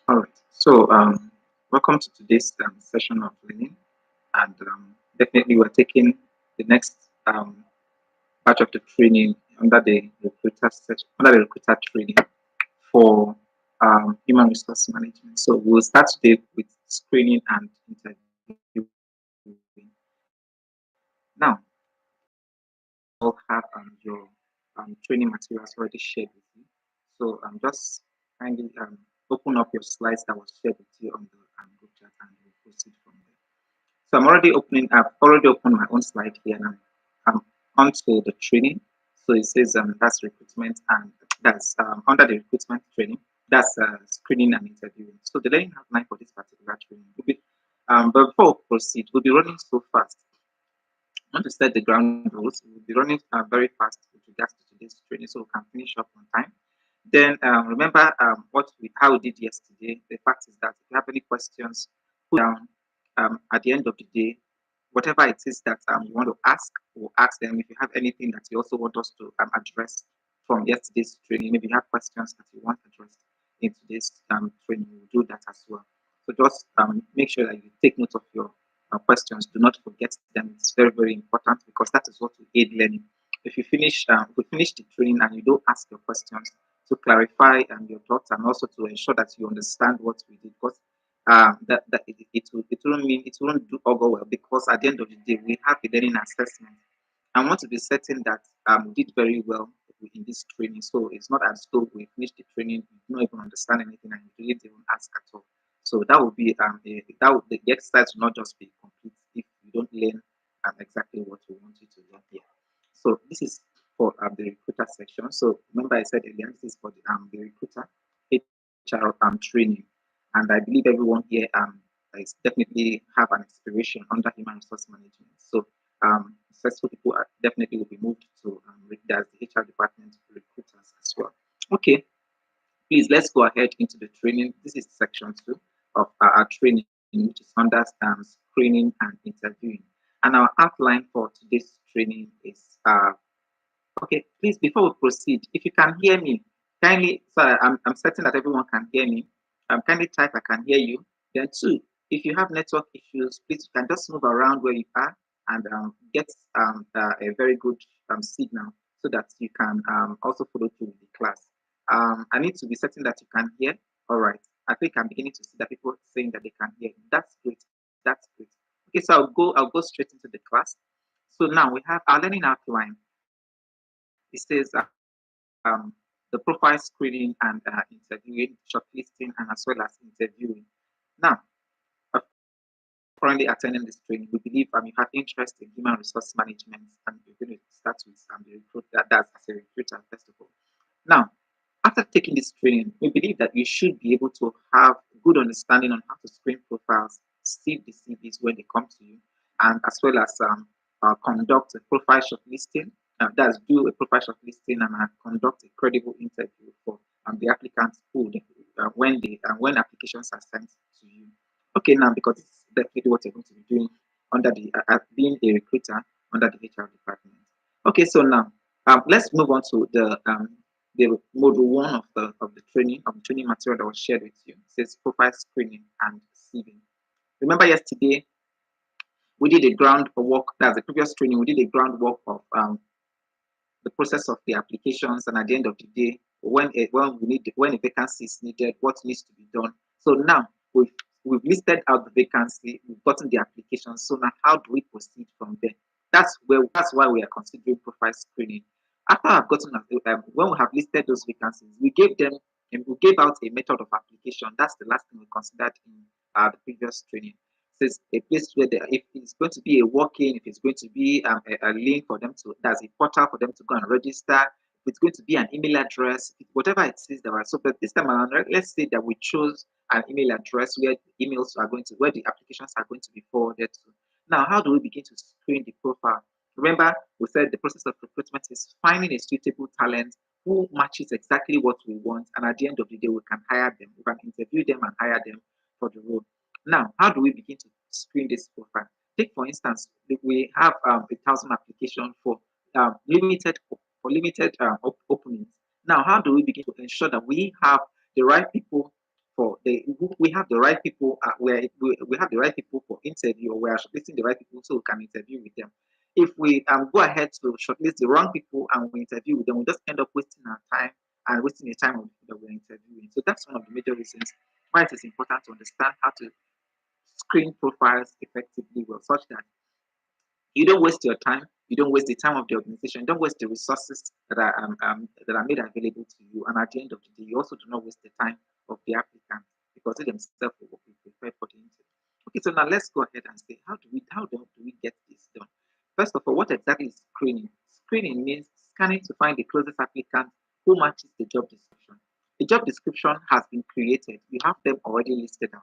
All right. So, welcome to today's session of learning, and definitely we're taking the next batch of the training under the recruiter training for human resource management. So, we'll start today with screening and interviewing. Now, all have your training materials already shared with you. So, just kindly open up your slides that was shared with you on the group chat, and we'll proceed from there. So I've already opened my own slide here now. I'm onto the training. So it says that's recruitment, and that's under the recruitment training. That's screening and interviewing. So the learning outline for this particular training will be, but before we proceed, we'll be running so fast. I want to set the ground rules. We'll be running very fast with regards to today's training, so we can finish up on time. Then remember how we did yesterday. The fact is that if you have any questions, put down at the end of the day, whatever it is that you want to ask, or ask them. If you have anything that you also want us to address from yesterday's training, maybe you have questions that you want addressed in today's training, we'll do that as well. So just make sure that you take note of your questions. Do not forget them. It's very, very important because that is what will aid learning. If we finish the training and you don't ask your questions to clarify your thoughts and also to ensure that you understand what we did, because that it won't mean it won't do all go well because at the end of the day we have a learning assessment. I want to be certain that we did very well in this training. So it's not as though we finished the training, we don't even understand anything, and we didn't even ask at all. So that would be the exercise will not just be complete if you don't learn exactly what we want you to learn here. So this is for the recruiter section. So remember I said earlier, this is for the recruiter HR training, and I believe everyone here is definitely have an inspiration under human resource management. So successful people definitely will be moved to as the HR department recruiters as well. Okay, please let's go ahead into the training. This is section two of our training, which is under screening and interviewing. And our outline for today's training is okay. Please, before we proceed, if you can hear me, kindly. Sorry, I'm certain that everyone can hear me. Kindly type I can hear you. Then two, if you have network issues, please you can just move around where you are and get a very good signal so that you can also follow through with the class. I need to be certain that you can hear. All right. I think I'm beginning to see that people saying that they can hear. That's great. That's great. Okay, so I'll go straight into the class. So now we have our learning outline. It says the profile screening and interviewing, shortlisting, and as well as interviewing. Now, of course, if you're currently attending this training, we believe you have interest in human resource management, and you're going to start with that's as a recruiter, first of all. Now, after taking this training, we believe that you should be able to have good understanding on how to screen profiles, sieve the CVs when they come to you, and as well as conduct a profile shortlisting. That's do a profile shortlisting and conduct a credible interview for the applicants when applications are sent to you. Okay, now because this is definitely what you're going to be doing under the being a recruiter under the HR department. Okay, so now let's move on to the module one of the training material that was shared with you. It says profile screening and receiving. Remember yesterday we did a groundwork. That's the previous training. We did a groundwork of the process of the applications, and at the end of the day, when a vacancy is needed, what needs to be done. So now we've listed out the vacancy, we've gotten the application. So now how do we proceed from there? That's why we are considering profile screening. After I've gotten when we have listed those vacancies, we gave them and we gave out a method of application. That's the last thing we considered in the previous training. Says a place where if it's going to be a walk-in, if it's going to be a link for them to, there's a portal for them to go and register. If it's going to be an email address, whatever it is, there are. So, but this time around, let's say that we chose an email address where the emails are going to, where the applications are going to be forwarded to. Now, how do we begin to screen the profile? Remember, we said the process of recruitment is finding a suitable talent who matches exactly what we want, and at the end of the day, we can hire them, we can interview them and hire them for the role. Now, how do we begin to screen this profile? Take for instance, if we have 1,000 applications for limited openings. Now, how do we begin to ensure that we have the right people for we have the right people, we have the right people for interview, or we are shortlisting the right people so we can interview with them. If we go ahead to shortlist the wrong people and we interview with them, we just end up wasting our time and wasting the time of the people that we're interviewing. So that's one of the major reasons why it is important to understand how to screen profiles effectively well, such that you don't waste your time, you don't waste the time of the organization, you don't waste the resources that are made available to you. And at the end of the day, you also do not waste the time of the applicant because they themselves will be prepared for the interview. Okay, so now let's go ahead and say how do we get this done? First of all, what exactly is screening? Screening means scanning to find the closest applicant who matches the job description. The job description has been created. You have them already listed out.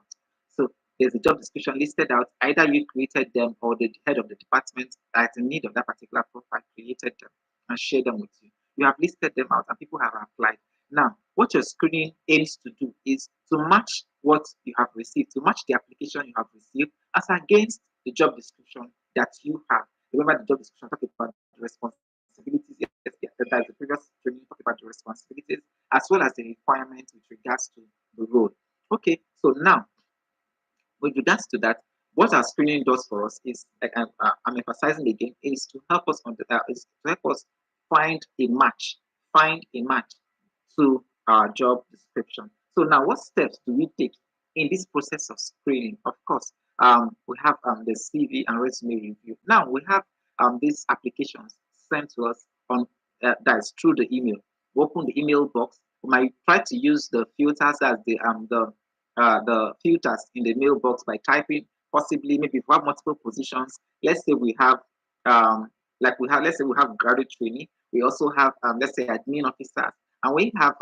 So there's a job description listed out. Either you created them or the head of the department that's in need of that particular profile created them and shared them with you. You have listed them out and people have applied. Now, what your screening aims to do is to match what you have received, to match the application you have received as against the job description that you have. Remember the job description talked about the responsibilities. Yes, that's the previous training talked about the responsibilities as well as the requirements with regards to the role. Okay, so now with regards to that, what our screening does for us is, like I'm emphasizing again, is to help us is to help us find a match to our job description. So now, what steps do we take in this process of screening? Of course, we have the CV and resume review. Now we have these applications sent to us on that is through the email. We open the email box. We might try to use the filters as the filters in the mailbox by typing possibly maybe if we have multiple positions. Let's say we have let's say we have graduate trainee. We also have let's say admin officers, and we have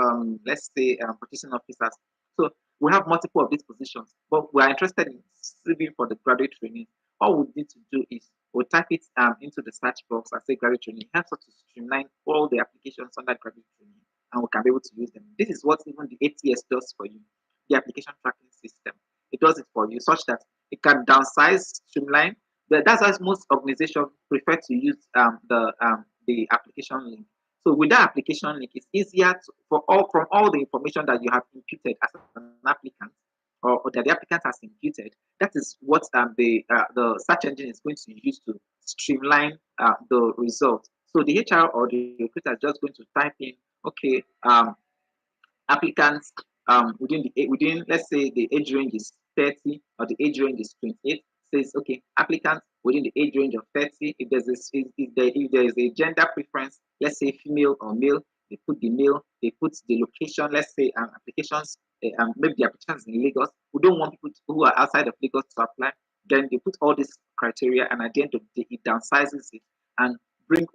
let's say position officers. So we have multiple of these positions, but we are interested in CV for the graduate trainee. All we need to do is we'll type it into the search box and say graduate training. It helps us to streamline all the applications under graduate training, and we can be able to use them. This is what even the ATS does for you, the application tracking system. It does it for you such that it can downsize, streamline. But that's why most organizations prefer to use the application link. So with that application link, it's easier for all from all the information that you have imputed as an applicant, or that the applicant has imputed. That is what the search engine is going to use to streamline the result. So the HR or the recruiter is just going to type in, okay, applicants within let's say the age range is 30 or the age range is 28, says okay, applicants within the age range of 30. If there is a gender preference, let's say female or male, they put the male, they put the location, let's say applications maybe the applications in Lagos. We don't want people who are outside of Lagos to apply. Then they put all these criteria, and at the end of the day it downsizes it and bring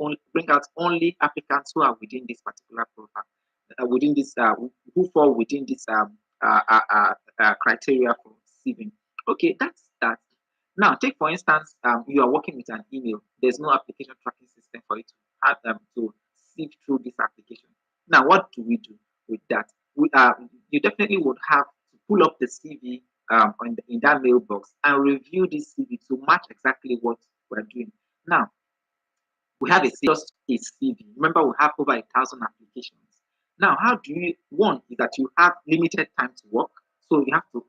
out only applicants who are within this particular profile, within this who fall within this criteria for receiving. Okay, that's that. Now, take for instance, you are working with an email. There's no application tracking system for you to have to sift through this application. Now, what do we do with that? You definitely would have to pull up the CV in that mailbox and review this CV to match exactly what we're doing. Now, we have just a CV. Remember, we have over 1,000 applications. Now, how do you, one is that you have limited time to work, so you have to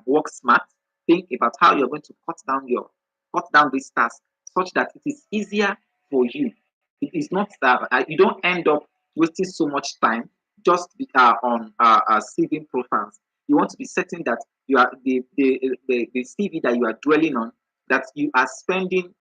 work smart. Think about how you're going to cut down this task such that it is easier for you. It is not that you don't end up wasting so much time just on CV profiles. You want to be certain that you are the CV that you are dwelling on, that you are spending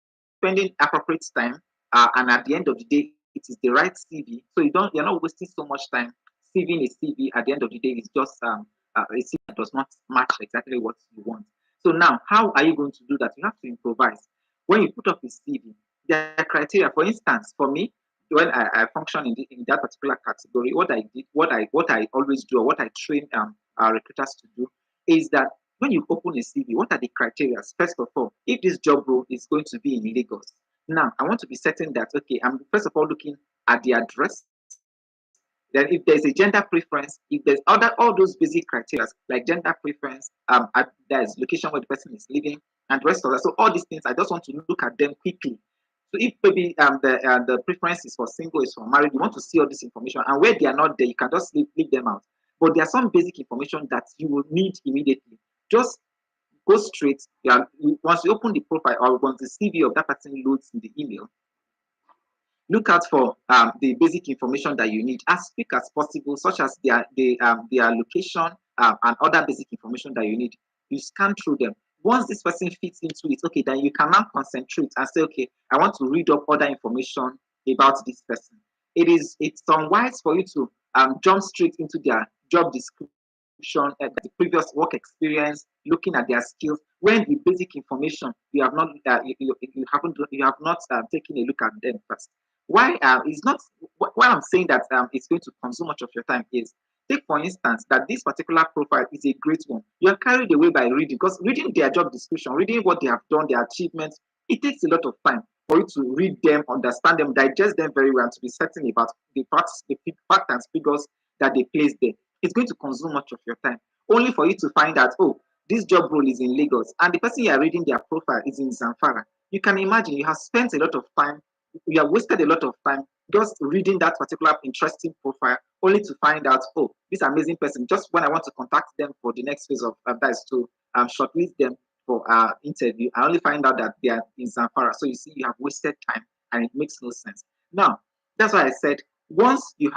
appropriate time, and at the end of the day, it is the right CV. So you're not wasting so much time saving a CV. At the end of the day, it's just a CV that does not match exactly what you want. So now, how are you going to do that? You have to improvise. When you put up a CV, there are criteria. For instance, for me, when I function in that particular category, what I always do, or what I train our recruiters to do, is that when you open a CV, what are the criteria? First of all, if this job role is going to be in Lagos, now I want to be certain that okay, I'm first of all looking at the address. Then, if there's a gender preference, if there's all those basic criteria like gender preference, there's location where the person is living, and the rest of that. So all these things, I just want to look at them quickly. So if maybe the preference is for single, is for married, you want to see all this information, and where they are not there, you can just leave them out. but there are some basic information that you will need immediately. Just go straight. Once you open the profile or once the CV of that person loads in the email, look out for the basic information that you need as quick as possible, such as their location and other basic information that you need. You scan through them. Once this person fits into it, okay, then you can now concentrate and say, okay, I want to read up other information about this person. It's unwise for you to jump straight into their job description, the previous work experience, looking at their skills, when the basic information you have not you have not taken a look at them first. Why is not why I'm saying that it's going to consume much of your time is, take for instance that this particular profile is a great one. You are carried away by reading, because reading their job description, reading what they have done, their achievements, it takes a lot of time for you to read them, understand them, digest them very well, to be certain about the facts, the fact and figures that they place there. It's going to consume much of your time, only for you to find out, oh, this job role is in Lagos, and the person you are reading their profile is in Zamfara. You can imagine you have spent a lot of time, you have wasted a lot of time just reading that particular interesting profile, only to find out, oh, this amazing person, just when I want to contact them for the next phase of that is to shortlist them for interview, I only find out that they are in Zamfara. So you see, you have wasted time and it makes no sense. Now, that's why I said, once you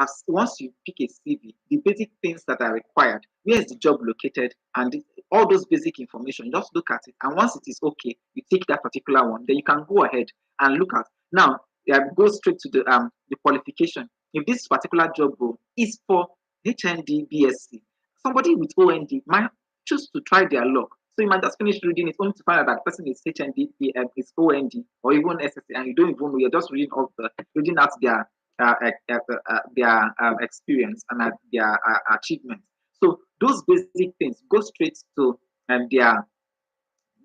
pick a CV, the basic things that are required, where is the job located, and all those basic information, just look at it. And once it is okay, you take that particular one, then you can go ahead and look at. Now, go straight to the qualification. If this particular job role is for HND BSc, somebody with OND might choose to try their luck. So you might just finish reading it only to find out that the person is HND, is OND, or even SSC, and you don't even know. You're just reading out their experience and their achievements. So those basic things, go straight to their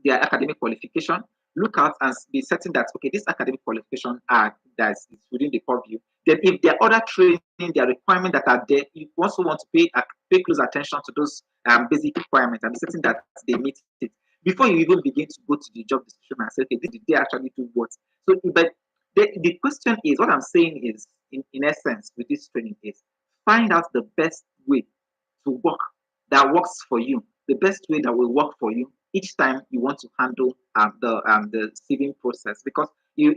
academic qualification. Look out and be certain that, okay, this academic qualification that is within the purview. Then if there are other training, there are requirements that are there, you also want to pay close attention to those basic requirements and be certain that they meet it before you even begin to go to the job description and say, okay, did they actually do what? So, but the question is, what I'm saying is, in essence, with this training is, find out the best way to work that works for you, the best way that will work for you each time you want to handle the saving process. Because you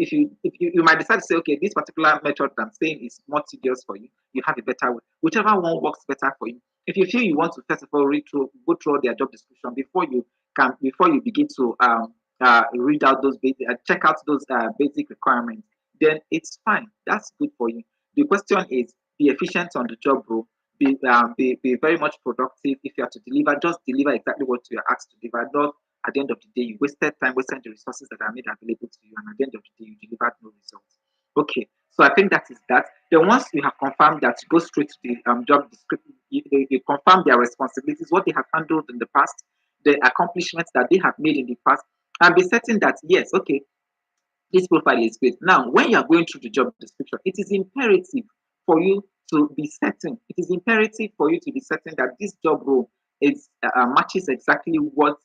might decide to say, okay, this particular method that I'm saying is more tedious for you, you have a better way. Whichever one works better for you. If you feel you want to first of all go through their job description before you begin to read out those basic, check out those basic requirements, then it's fine. That's good for you. The question is, be efficient on the job role. Be very much productive. If you have to deliver, just deliver exactly what you are asked to deliver. Not at the end of the day, you wasted time, wasted the resources that are made available to you, and at the end of the day, you delivered no results. Okay, so I think that is that. Then once you have confirmed that, you go straight to the job description. You confirm their responsibilities, what they have handled in the past, the accomplishments that they have made in the past, and be certain that, yes, okay, this profile is great. Now, when you are going through the job description, it is imperative for you to be certain. It is imperative for you to be certain that this job role matches exactly what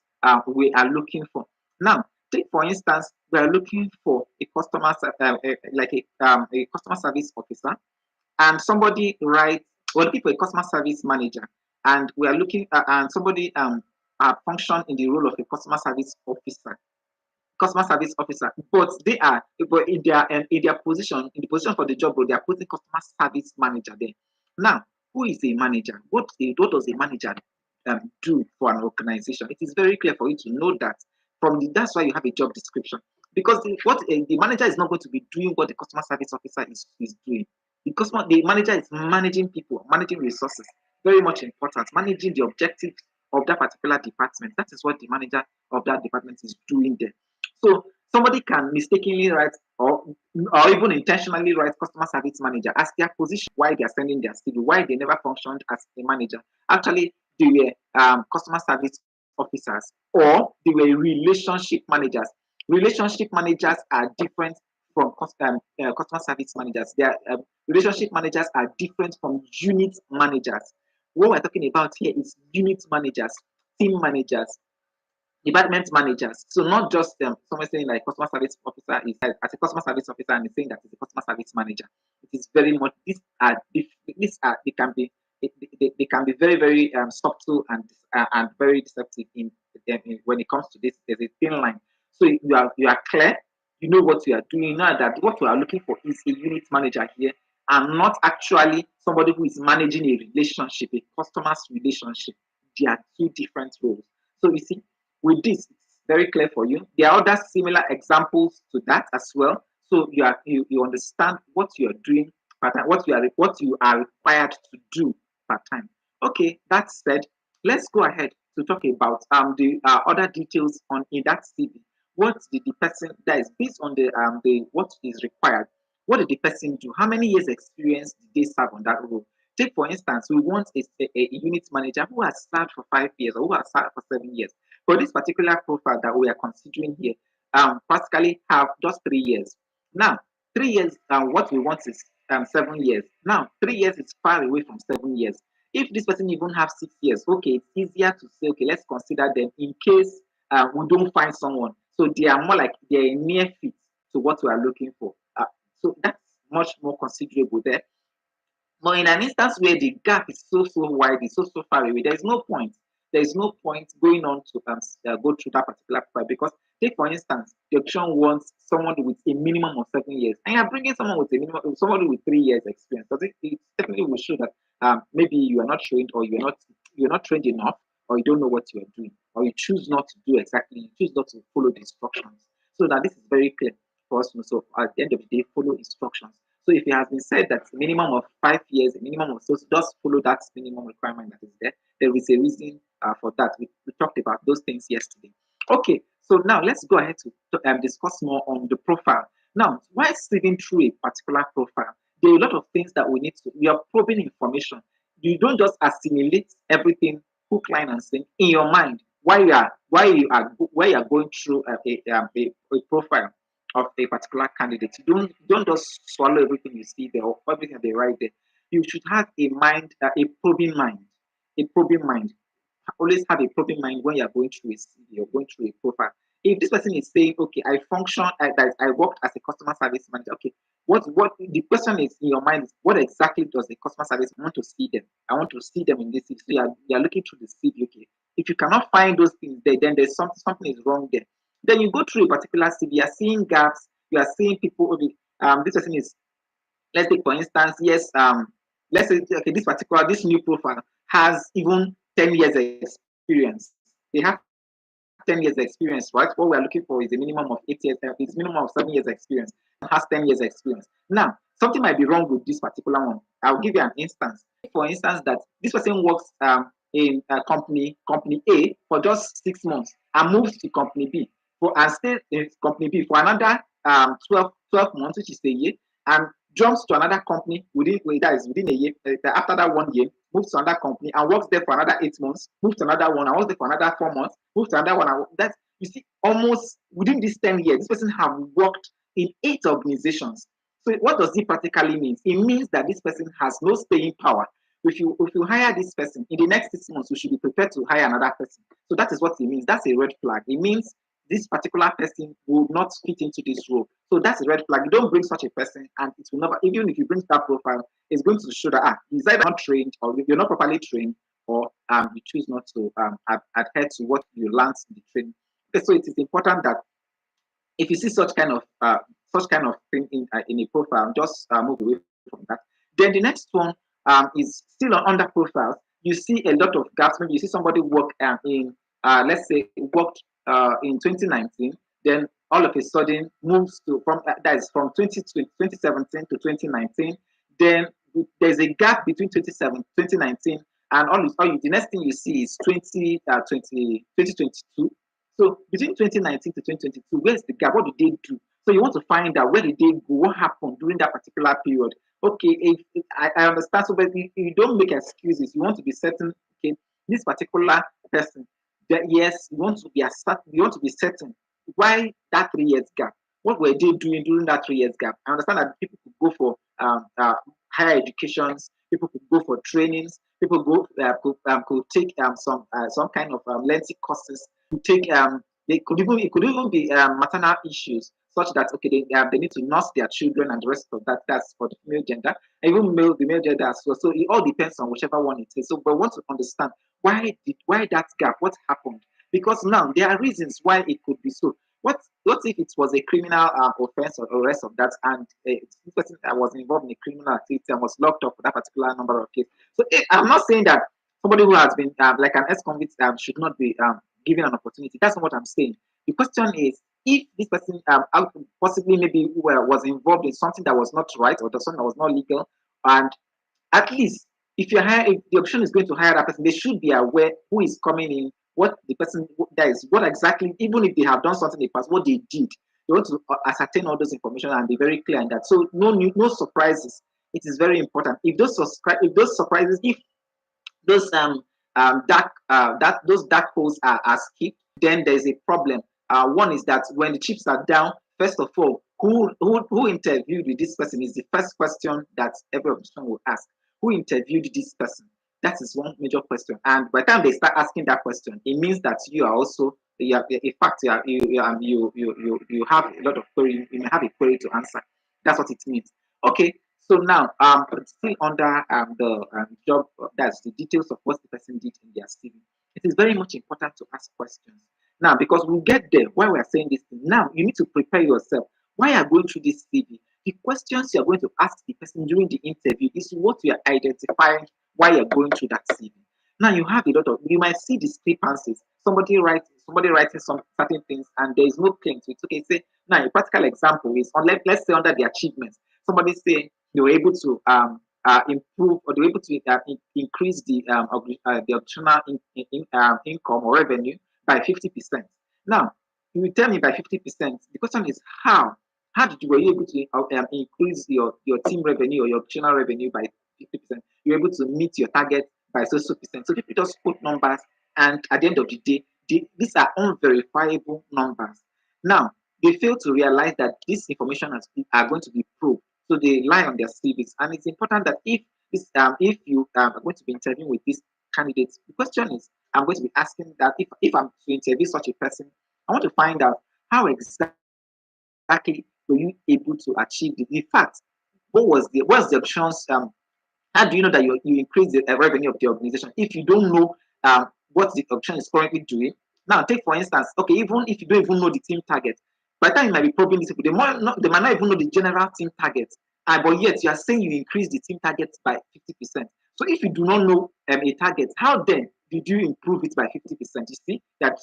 we are looking for. Now, take for instance, we are looking for a a customer service officer, and somebody writes, we're looking for a customer service manager, and we are looking and somebody function in the role of a customer service officer, but in their position, in the position for the job role, they are putting customer service manager there. Now, who is a manager? What does a manager do for an organization? It is very clear for you to know that that's why you have a job description, because the manager is not going to be doing what the customer service officer is doing. The manager is managing people, managing resources, very much important, managing the objectives of that particular department. That is what the manager of that department is doing there. So somebody can mistakenly write or even intentionally write customer service manager as their position, why they are sending their CV, why they never functioned as a manager. Actually, they were customer service officers, or they were relationship managers. Relationship managers are different from customer service managers. Relationship managers are different from unit managers. What we're talking about here is unit managers, team managers, department managers. So not just someone saying like customer service officer is as a customer service officer and saying that it's a customer service manager. It is very much these are they can be they can be very, very subtle and very deceptive when it comes to this. There's a thin line. So you are clear. You know what you are doing. You know that what you are looking for is a unit manager here, and not actually somebody who is managing a relationship, a customer's relationship. They are two different roles. So you see, with this, it's very clear for you. There are other similar examples to that as well. So you understand what you are doing part time, what you are required to do part time. Okay, that said, let's go ahead to talk about the other details on in that CV. What did the person, that is based on the what is required? What did the person do? How many years experience did they serve on that role? Take for instance, we want a unit manager who has served for 5 years or who has served for 7 years. For this particular profile that we are considering here, practically have just 3 years. Now, 3 years, what we want is 7 years. Now, 3 years is far away from 7 years. If this person even have 6 years, okay, it's easier to say, okay, let's consider them in case we don't find someone. So they are more like they're a near fit to what we are looking for. So that's much more considerable there. But in an instance where the gap is so wide, it's so far away, there is no point. There is no point going on to go through that particular profile because, take for instance, the auction wants someone with a minimum of 7 years, and you're bringing someone with a minimum, somebody with 3 years experience. Because it definitely will show that maybe you are not trained, or you're not trained enough, or you don't know what you are doing, or you choose not to do exactly, you choose not to follow the instructions. So that this is very clear for us to know. So at the end of the day, follow instructions. So if it has been said that minimum of 5 years, a minimum of, so just follow that minimum requirement that is there. There is a reason for that. We talked about those things yesterday. Okay, so now let's go ahead to discuss more on the profile. Now, while sieving through a particular profile, there are a lot of things that we are probing information. You don't just assimilate everything, hook, line, and sinker in your mind while you are going through a profile of a particular candidate. You don't just swallow everything you see there or everything they write there. You should have a mind, a probing mind, a probing mind. Always have a probing mind when you're going through a CV or going through a profile. If this person is saying, okay, that I worked as a customer service manager, okay, what the question is in your mind is, what exactly does the customer service want to see them? I want to see them in this CV. So you are looking through the CV, okay. If you cannot find those things there, then there's something is wrong there. Then you go through a particular CV, you are seeing gaps, you are seeing people, okay, this person is, let's take for instance, yes, let's say, okay, this new profile has even 10 years experience. They have 10 years experience, right? What we're looking for is a minimum of 8 years, it's minimum of 7 years experience, has 10 years experience. Now, something might be wrong with this particular one. I'll give you an instance. For instance, that this person works in company A for just 6 months and moves to company B and stays in company B for another 12 months, which is a year, and jumps to another company within a year. After that 1 year, moves to another company and works there for another 8 months, moves to another one and works there for another 4 months, moves to another one. And that's, you see, almost within these 10 years, this person have worked in 8 organizations. So what does it practically mean? It means that this person has no staying power. If you hire this person in the next 6 months, you should be prepared to hire another person. So that is what it means. That's a red flag. It means this particular person will not fit into this role. So that's a red flag. You don't bring such a person, and it will never, even if you bring that profile, it's going to show that he's either not trained, or you're not properly trained, or you choose not to adhere to what you learned in the training. Okay, so it is important that if you see such kind of thing in a profile, just move away from that. Then the next one is still under profiles. You see a lot of gaps. Maybe you see somebody work in let's say worked in 2019, then all of a sudden moves to that is from 2017 to 2019. Then there's a gap between 2019 and the next thing you see is 2022. So between 2019 to 2022, where's the gap? What did they do? So you want to find out where did they go, what happened during that particular period. Okay, I understand. So, but you don't make excuses. You want to be certain. Okay, this particular person, that yes, you want to be certain. Why that 3 years gap? What were they doing during that 3 years gap? I understand that people could go for higher educations, people could go for trainings, people could take some kind of lengthy courses. Could take it could even be maternal issues. such that okay, they need to nurse their children and the rest of that. That's for the female gender, and even the male gender as well. So it all depends on whichever one it is. So, but we want to understand why that gap, what happened? Because now there are reasons why it could be so. What if it was a criminal offense or rest of that, and this person that was involved in a criminal activity and was locked up for that particular number of cases? So I'm not saying that somebody who has been like an ex-convict should not be given an opportunity. That's not what I'm saying. The question is if this person possibly maybe was involved in something that was not right or something that was not legal, and at least if the option is going to hire that person, they should be aware who is coming in, what the person does, what exactly, even if they have done something in the past, what they did. They want to ascertain all those information and be very clear in that. So no surprises. It is very important. If those surprises, if those those dark holes are skipped, then there's a problem. One is that when the chips are down, first of all, who interviewed with this person is the first question that every organization will ask. Who interviewed this person? That is one major question. And by the time they start asking that question, it means that you are also in fact you have a lot of query. You may have a query to answer. That's what it means. Okay, so now, still under the job, that's the details of what the person did in their CV. It is very much important to ask questions now because we'll get there. Why we are saying this thing now, you need to prepare yourself. Why you are going through this CV? The questions you are going to ask the person during the interview is what you are identifying why you're going through that CV. Now you have a lot of you might see discrepancies. Somebody writing some certain things, and there is no claim to it. Okay, say now a practical example is let's say under the achievements, somebody saying they were able to improve or they were able to increase the optional income or revenue by 50%. Now, you will tell me by 50%. The question is how? How did you were you able to increase your team revenue or your optional revenue by 50%? You're able to meet your target by so percent. So people just put numbers, and at the end of the day, these are unverifiable numbers. Now, they fail to realize that this information are going to be proved. So they lie on their CVs. And it's important that if you are going to be interviewing with these candidates, the question is, I'm going to be asking that if I'm to interview such a person, I want to find out how exactly were you able to achieve the in fact, what's the options how do you know that you increase the revenue of the organization if you don't know what the option is currently doing? Now, take for instance, okay, even if you don't even know the team target, by the time you might be probing these people, they might not even know the general team target, but yet you are saying you increase the team target by 50%. So if you do not know a target, how then did you improve it by 50%? You see that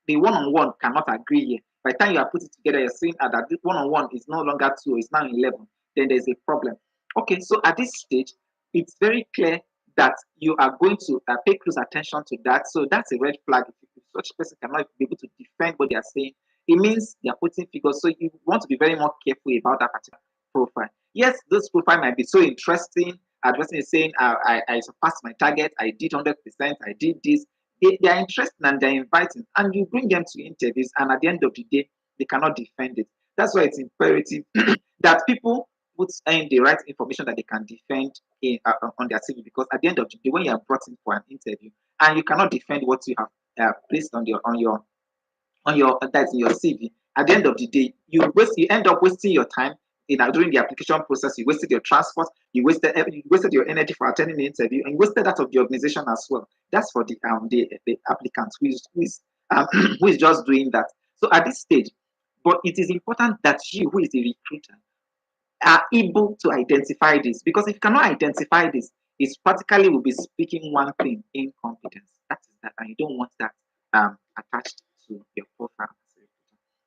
the one-on-one cannot agree here. By the time you are putting it together, you're saying that this one-on-one is no longer 2, it's now 11. Then there's a problem. Okay, so at this stage, it's very clear that you are going to pay close attention to that. So that's a red flag. If such a person cannot be able to defend what they are saying, it means they are putting figures. So you want to be very more careful about that particular profile. Yes, this profile might be so interesting. The person is saying, I surpassed my target, I did 100%, I did this. They are interested and they're inviting, and you bring them to interviews, and at the end of the day, they cannot defend it. That's why it's imperative that people put in the right information that they can defend on their CV, because at the end of the day, when you are brought in for an interview and you cannot defend what you have placed on your that's in your CV, at the end of the day, you end up wasting your time during the application process. You wasted your transport, you wasted your energy for attending the interview, and you wasted that of the organization as well. That's for the applicant who is just doing that. So at this stage, but it is important that you, who is a recruiter, are able to identify this, because if you cannot identify this, it's practically will be speaking one thing: incompetence. That is that, and you don't want that attached to your profile.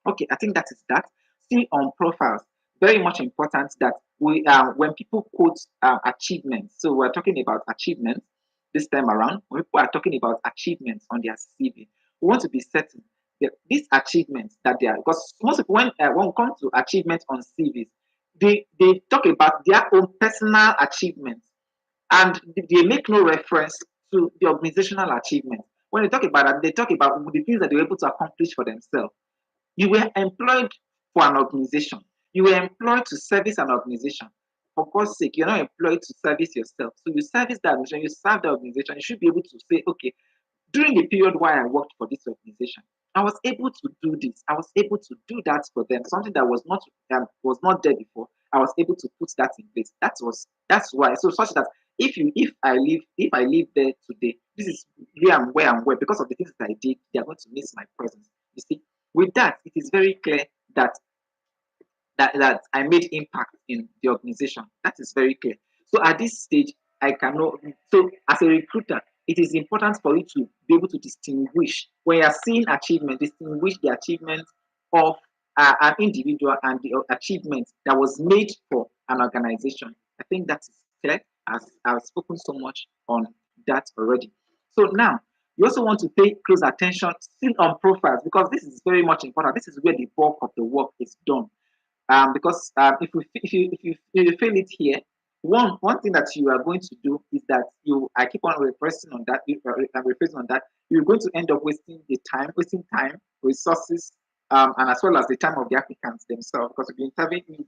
Okay, I think that is that. See, on profiles, very much important that we when people quote achievements. So we're talking about achievements this time around. When people are talking about achievements on their CV, we want to be certain that these achievements that they are, because most people when it comes to achievements on CVs, they talk about their own personal achievements, and they make no reference to the organizational achievement. When they talk about that, they talk about the things that they were able to accomplish for themselves. You were employed for an organization. You were employed to service an organization. For God's sake, you're not employed to service yourself. So you service that organization, you serve the organization. You should be able to say, okay, during the period while I worked for this organization, I was able to do this. I was able to do that for them. Something that was not there before. I was able to put that in place. That's why. So such that if I live there today, this is where I'm where because of the things that I did. They are going to miss my presence. You see, with that, it is very clear that that I made impact in the organization. That is very clear. So at this stage, I cannot. So as a recruiter, it is important for you to be able to distinguish when you are seeing achievement, distinguish the achievement of an individual and the achievement that was made for an organization. I think that is clear. As I've spoken so much on that already. So now you also want to pay close attention still on profiles because this is very much important. This is where the bulk of the work is done because if you fail it here, one thing that you are going to do is that I keep on repressing on that. I'm repressing on that. You're going to end up wasting time, resources, and as well as the time of the applicants themselves. Because if you're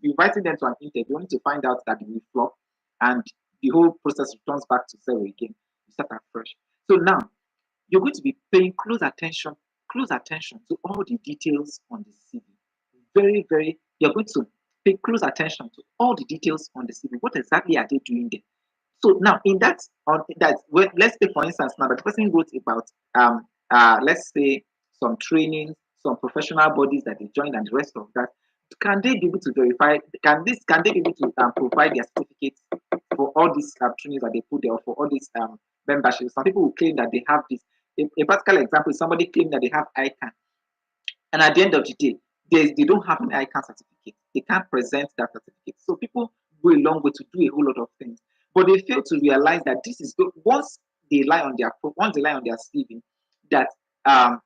inviting them to an interview, only to find out that they will flop, and the whole process returns back to zero again. You start afresh. So now you're going to be paying close attention to all the details on the CV. You're going to pay close attention to all the details on the CV. What exactly are they doing there? So now in that, well, let's say for instance now the person wrote about let's say some training, some professional bodies that they joined and the rest of that. Can they be able to verify? Can they be able to provide their certificates for all these trainings that they put there or for all these memberships? Some people will claim that they have this. A practical example is somebody claiming that they have ICANN, and at the end of the day, they don't have an ICANN certificate. They can't present that certificate. So people go a long way to do a whole lot of things, but they fail to realize that this is once they lie on their CV, that um,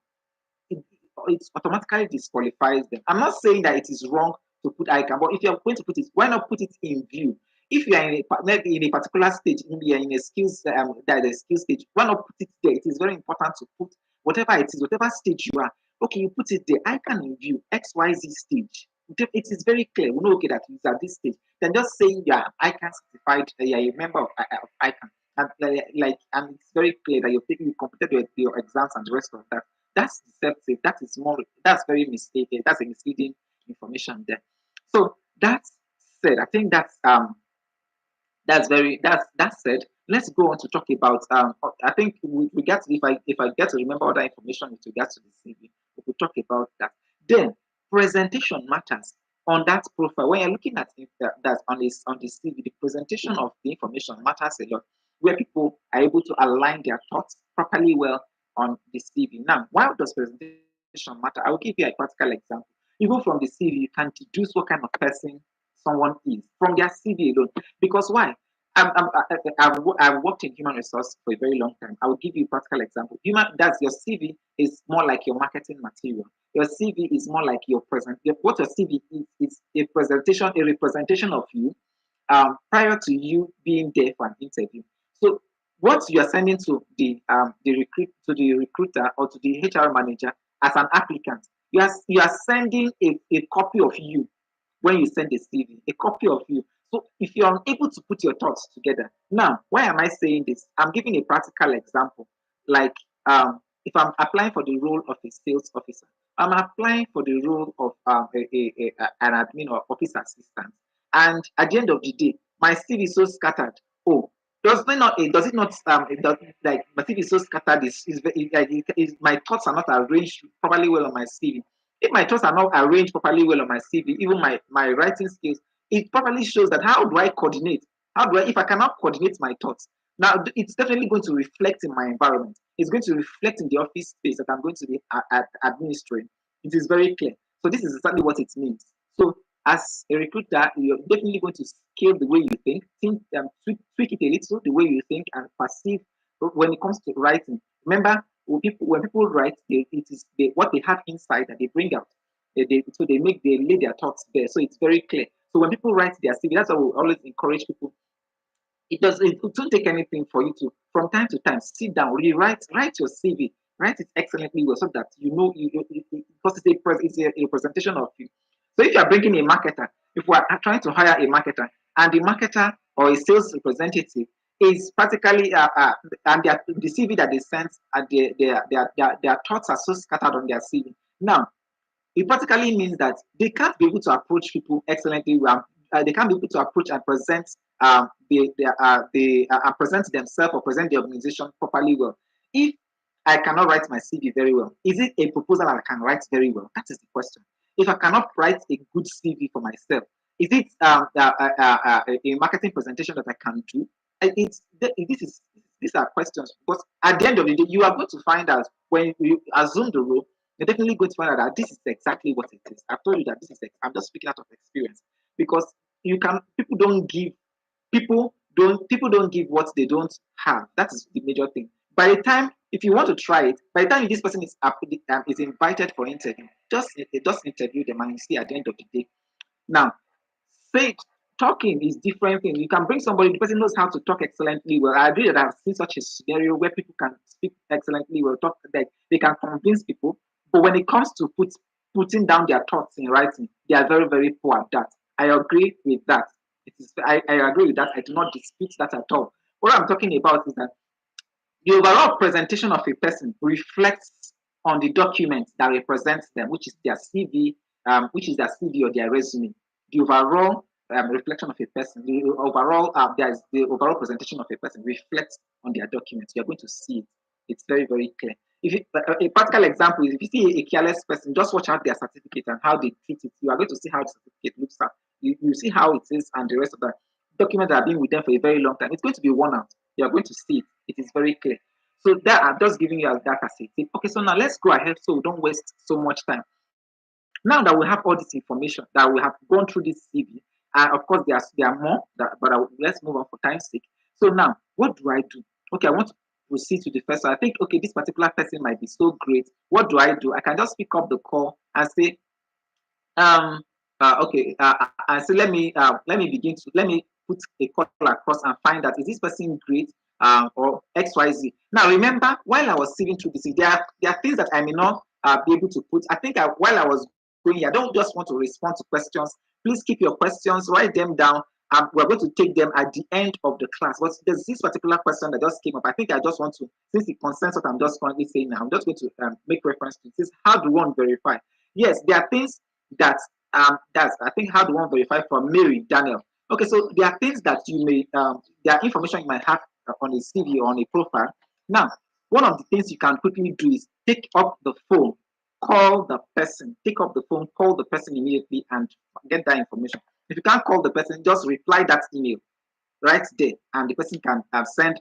it automatically disqualifies them. I'm not saying that it is wrong to put ICANN, but if you're going to put it, why not put it in view? If you are maybe in a particular stage, maybe you're in a skills that is skill stage, why not put it there? It is very important to put whatever it is, whatever stage you are. Okay, you put it there. ICANN in view XYZ stage. It is very clear. We know okay that it's at this stage. Then just saying you are ICANN certified, you're a member of ICANN, and and it's very clear that you completed your exams and the rest of that. That's deceptive. That's very mistaken. That's a misleading information there. So that said, I think that said, let's go on to talk about I think we get if I get to remember other information with regards to the CV, we could talk about that. Then presentation matters on that profile. When you're looking at it, that on the CV, the presentation of the information matters a lot, where people are able to align their thoughts properly well on the CV. Now, why does presentation matter? I will give you a practical example. Even from the CV, you can deduce what kind of person someone is from their CV alone. Because why? I've worked in human resource for a very long time. I will give you a practical example. That's your CV is more like your marketing material. Your CV is more like what your CV is a representation of you prior to you being there for an interview. So what you are sending to the recruiter or to the HR manager as an applicant, you are sending a copy of you when you send a CV, a copy of you. So if you're unable to put your thoughts together, now why am I saying this? I'm giving a practical example. Like if I'm applying for the role of a sales officer, I'm applying for the role of an admin or office assistant. And at the end of the day, my CV is so scattered. Oh, does it not like my CV is so scattered my thoughts are not arranged properly well on my CV. If my thoughts are not arranged properly well on my CV, even my writing skills, it probably shows that how do I coordinate? If I cannot coordinate my thoughts, now it's definitely going to reflect in my environment. It's going to reflect in the office space that I'm going to be administering. It is very clear. So this is exactly what it means. So as a recruiter, you're definitely going to scale the way you think tweak it a little, the way you think and perceive when it comes to writing. Remember, when people write, what they have inside that they bring out. They lay their thoughts there. So it's very clear. So when people write their CV, that's why we always encourage people. It won't take anything for you to from time to time sit down, write your CV, write it excellently well so that because it's a presentation of you. So if you are bringing a marketer, if we are trying to hire a marketer and the marketer or a sales representative is practically and the CV that they sent, their thoughts are so scattered on their CV. Now, it practically means that they can't be able to approach people excellently well. They can't be able to approach and present present themselves or present the organization properly well. If I cannot write my CV very well, is it a proposal that I can write very well? That is the question. If I cannot write a good CV for myself, is it a marketing presentation that I can do? It's this is these are questions, because at the end of the day, you are going to find out when you assume the role, you're definitely going to find out that this is exactly what it is. I've told you that this is. I'm just speaking out of experience, because you can. People don't give what they don't have. That is the major thing. By the time, if you want to try it, by the time this person is invited for interview, just interview them and you see at the end of the day. Now, say talking is different thing. You can bring somebody, the person knows how to talk excellently well. I agree that I've seen such a scenario where people can speak excellently well, talk like they can convince people, but when it comes to putting down their thoughts in writing, they are very, very poor at that. I agree with that. I agree with that. I do not dispute that at all. What I'm talking about is that the overall presentation of a person reflects on the document that represents them, which is their CV, or their resume. The overall reflection of a person, the overall presentation of a person reflects on their documents. You're going to see it. It's very, very clear. If a practical example is, if you see a careless person, just watch out their certificate and how they treat it. You are going to see how the certificate looks like. You see how it is, and the rest of the documents that have been with them for a very long time. It's going to be worn out. You are going to see it. It is very clear. So that I'm just giving you that as a tip. Okay, so now let's go ahead so we don't waste so much time. Now that we have all this information, that we have gone through this CV, and of course there are more, let's move on for time's sake. So now, what do I do? Okay, I want to proceed to the first one. I think, okay, this particular person might be so great. What do? I can just pick up the call and say, okay, and so let me put a call across and find out, is this person great, or XYZ. Now remember, while I was sitting through this, there are things that I may not be able to put. I think while I was going here, I don't just want to respond to questions. Please keep your questions, write them down. We're going to take them at the end of the class. But there's this particular question that just came up. I think I just want to, since it concerns what I'm just currently saying now, I'm just going to make reference to this. How do one verify? Yes, there are things that that's, I think, how do one verify from Mary Daniel. Okay, so there are things that you may there are information you might have on a CV or on a profile. Now, one of the things you can quickly do is take up the phone, call the person, take up the phone, call the person immediately and get that information. If you can't call the person, just reply that email right there, and the person can send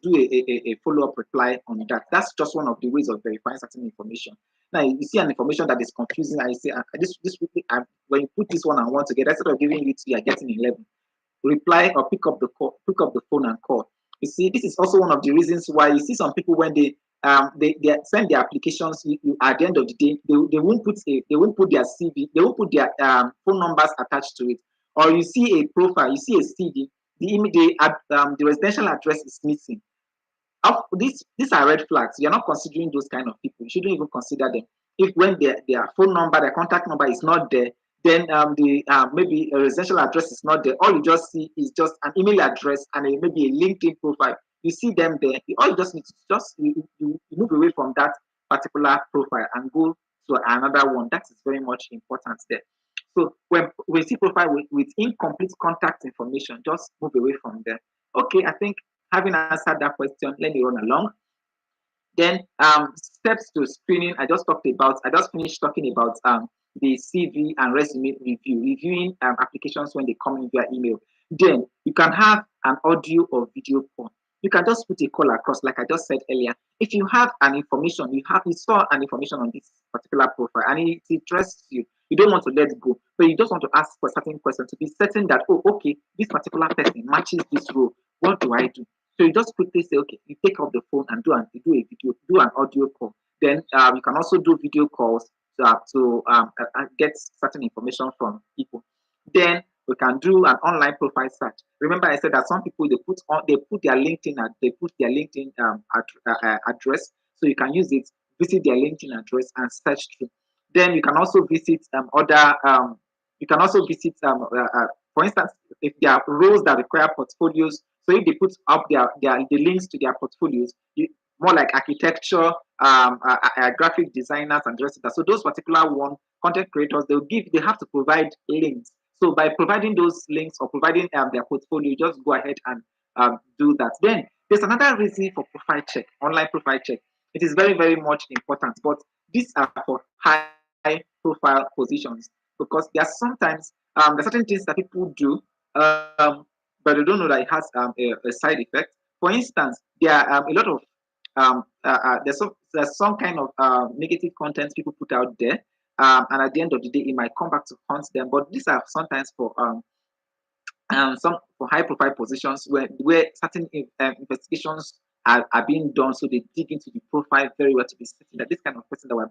do a follow-up reply on that. That's just one of the ways of verifying certain information. Now, you see an information that is confusing, and you say, when you put this one and one together, instead of giving you 2, you're getting 11. Reply or pick up the phone and call. You see, this is also one of the reasons why you see some people, when they send their applications, at the end of the day, they won't put their CV, they won't put their phone numbers attached to it. Or you see a profile, you see a CV, the residential address is missing. These are red flags. You're not considering those kind of people. You shouldn't even consider them. If when their phone number, their contact number is not there, then maybe a residential address is not there. All you just see is just an email address and maybe a LinkedIn profile. You see them there. All you just need to you move away from that particular profile and go to another one. That is very much important there. So when we see profile with incomplete contact information, just move away from there. Okay, I think having answered that question, let me run along. Then steps to screening. I just finished talking about the CV and resume reviewing applications when they come in via email. Then you can have an audio or video call. You can just put a call across, like I just said earlier. If you have an information, you saw an information on this particular profile and it interests you, you don't want to let it go, but you just want to ask for certain questions to be certain that, oh, okay, this particular person matches this role. What do I do? So you just quickly say, okay, you take up the phone and do an audio call. Then you can also do video calls to get certain information from people. Then we can do an online profile search. Remember, I said that some people they put their LinkedIn address, so you can use it, visit their LinkedIn address and search through. Then you can also visit for instance, if there are roles that require portfolios, So if they put up the links to their portfolios, more like architecture, graphic designers, and the rest of that. So those particular content creators, they have to provide links. So by providing those links or providing their portfolio, just go ahead and do that. Then there's another reason for profile check, online profile check. It is very, very much important, but these are for high profile positions because there are sometimes there are certain things that people do, but they don't know that it has a side effect. For instance, there are a lot of there's some kind of negative content people put out there, and at the end of the day, it might come back to haunt them. But these are sometimes for some for high profile positions where certain investigations are being done, so they dig into the profile very well to be certain that this kind of person that we are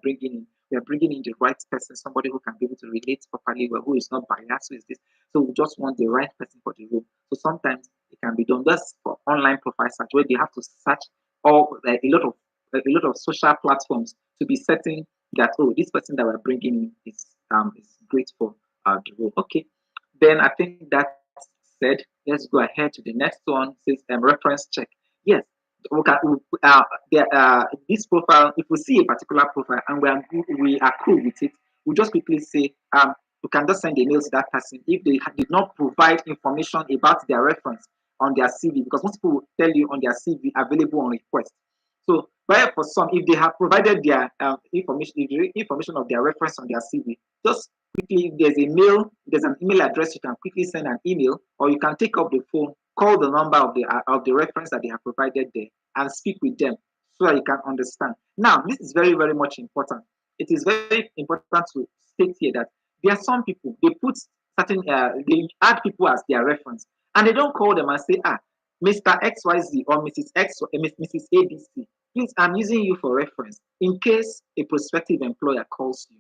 bringing in the right person, somebody who can be able to relate properly well, who is not biased, who is this. So we just want the right person for the role. So sometimes it can be done. That's for online profile search, where they have to search all like a lot of social platforms to be certain that, oh, this person that we're bringing in is great for the role. Okay, then I think that's said. Let's go ahead to the next one. Says reference check. Yes, we can, this profile. If we see a particular profile and we are cool with it, we just quickly say you can just send a mail to that person if they did not provide information about their reference on their CV, because most people will tell you on their CV available on request. So, but for some, if they have provided their information of their reference on their CV, just quickly, there's an email address, you can quickly send an email, or you can take up the phone, call the number of the reference that they have provided there, and speak with them so that you can understand. Now, this is very, very much important. It is very important to state here that there are some people, they add people as their reference, and they don't call them and say, Mr. XYZ or Mrs. X or Mrs. ABC, please, I'm using you for reference in case a prospective employer calls you.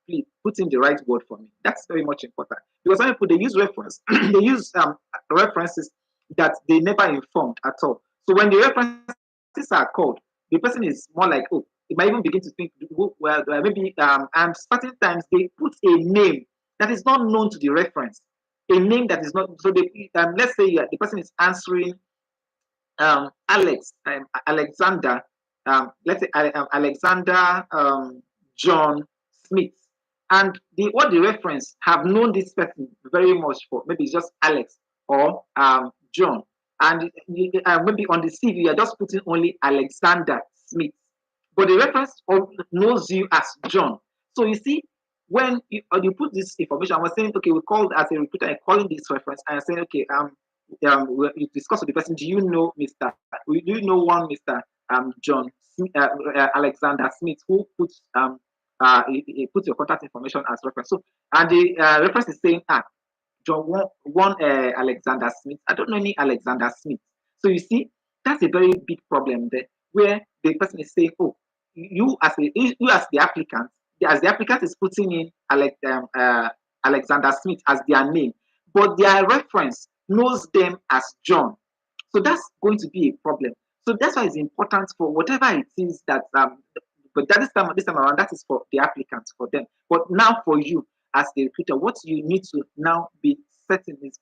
Please put in the right word for me. That's very much important, because some people, they use reference, they use references that they never informed at all. So when the references are called, the person is more like, oh, they might even begin to think, well, maybe and certain times they put a name that is not known to the reference, a name that is not. So they, let's say the person is answering Alexander, let's say Alexander John Smith, and what the reference have known this person very much for, maybe it's just Alex or John, and maybe on the CV you're just putting only Alexander Smith, but the reference knows you as John. So you see, when you put this information, I was saying, okay, we called as a recruiter, I'm calling this reference, and I'm saying, okay, you discuss with the person, do you know one Mr. John Alexander Smith, who puts he puts your contact information as reference. So, and the reference is saying, John one Alexander Smith. I don't know any Alexander Smith. So you see, that's a very big problem there, where the person is saying, oh, you as the applicant, as the applicant is putting in Alexander Smith as their name, but their reference knows them as John. So that's going to be a problem. So that's why it's important for whatever it is that but that this time around, that is for the applicants, for them. But now for you as the recruiter, what you need to now be certain is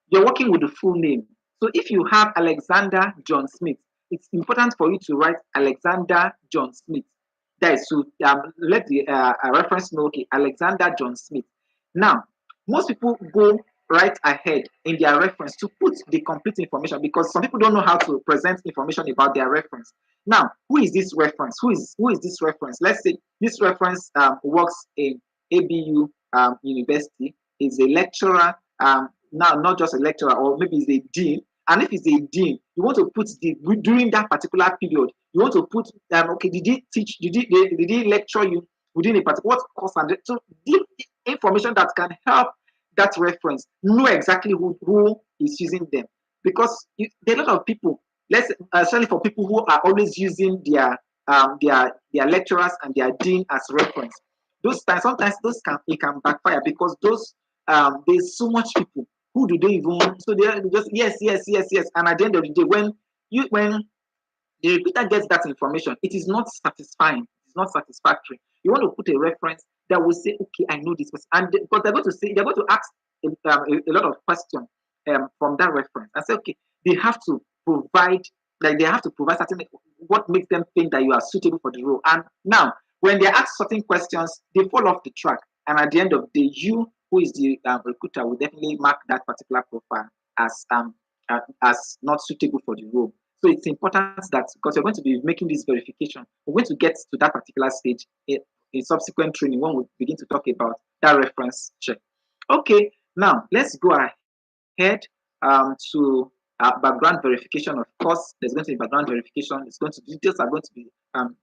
you're working with the full name. So if you have Alexander John Smith, it's important for you to write Alexander John Smith. That is to let the reference know, okay, Alexander John Smith. Now, most people go right ahead in their reference to put the complete information, because some people don't know how to present information about their reference. Now, who is this reference? Who is this reference? Let's say this reference works in ABU University, is a lecturer, now not just a lecturer, or maybe is a dean. And if it's a dean, you want to put during that particular period, you want to put okay, did he teach? Did he lecture you within a particular course? And so give information that can help that reference know exactly who is using them, because there are a lot of people. Especially for people who are always using their lecturers and their dean as reference. Those times, sometimes it can backfire, because there's so much people. Who do they even? So they just yes, and at the end of the day, when the recruiter gets that information, it is not satisfying. It's not satisfactory. You want to put a reference that will say, okay, I know this person, and because they're going to ask a lot of questions from that reference, and say, okay, they have to provide, like they have to provide certain what makes them think that you are suitable for the role. And now, when they ask certain questions, they fall off the track. And at the end of the day, you, who is the recruiter, will definitely mark that particular profile as not suitable for the role. So it's important that because you're going to be making this verification, we're going to get to that particular stage in subsequent training when we begin to talk about that reference check. Okay, now let's go ahead to background verification. Of course, there's going to be background verification. It's going to details are going to be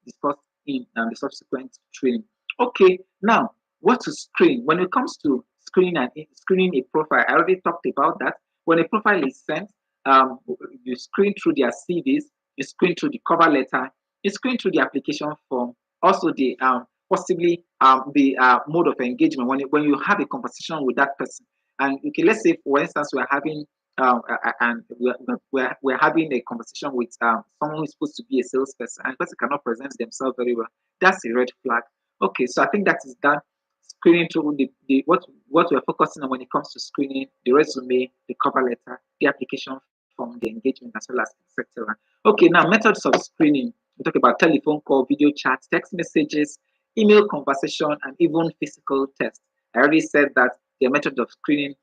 discussed in the subsequent training. Okay, now what to screen when it comes to screening a profile. I already talked about that. When a profile is sent, you screen through their CVs, you screen through the cover letter, you screen through the application form, also the possibly the mode of engagement when you have a conversation with that person. And okay, let's say for instance we're having and we're having a conversation with someone who's supposed to be a salesperson and the person cannot present themselves very well. That's a red flag. Okay, so I think that is done screening through the what we're focusing on when it comes to screening: the resume, the cover letter, the application form, the engagement, as well as etc. Okay, now methods of screening. We talk about telephone call, video chat, text messages, email conversation, and even physical test. I already said that the method of screening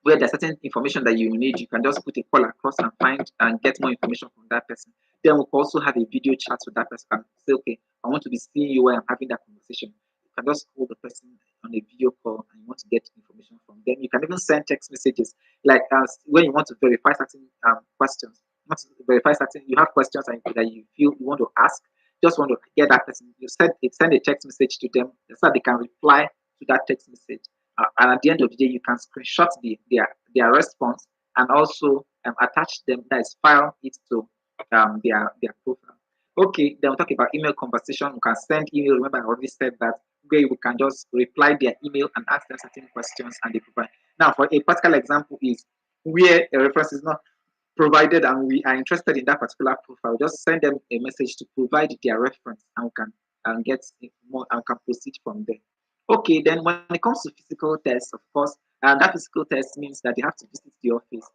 where there's certain information that you need, you can just put a call across and find and get more information from that person. Then we'll also have a video chat with that person and say, okay, I want to be seeing you while I'm having that conversation. You can just call the person on a video call and you want to get information from them. You can even send text messages like when you want to verify certain questions. You want to verify certain, you have questions that you feel you want to ask, just want to get that person. You send a text message to them so that they can reply to that text message. And at the end of the day, you can screenshot their response and also attach them, that is, file it to their profile. Okay, then we'll talk about email conversation. You can send email. Remember, I already said that where you can just reply their email and ask them certain questions and they provide. Now, for a practical example, is where a reference is not provided and we are interested in that particular profile, just send them a message to provide their reference and we can get more and can proceed from there. Okay, then when it comes to physical tests, of course, that physical test means that they have to visit the office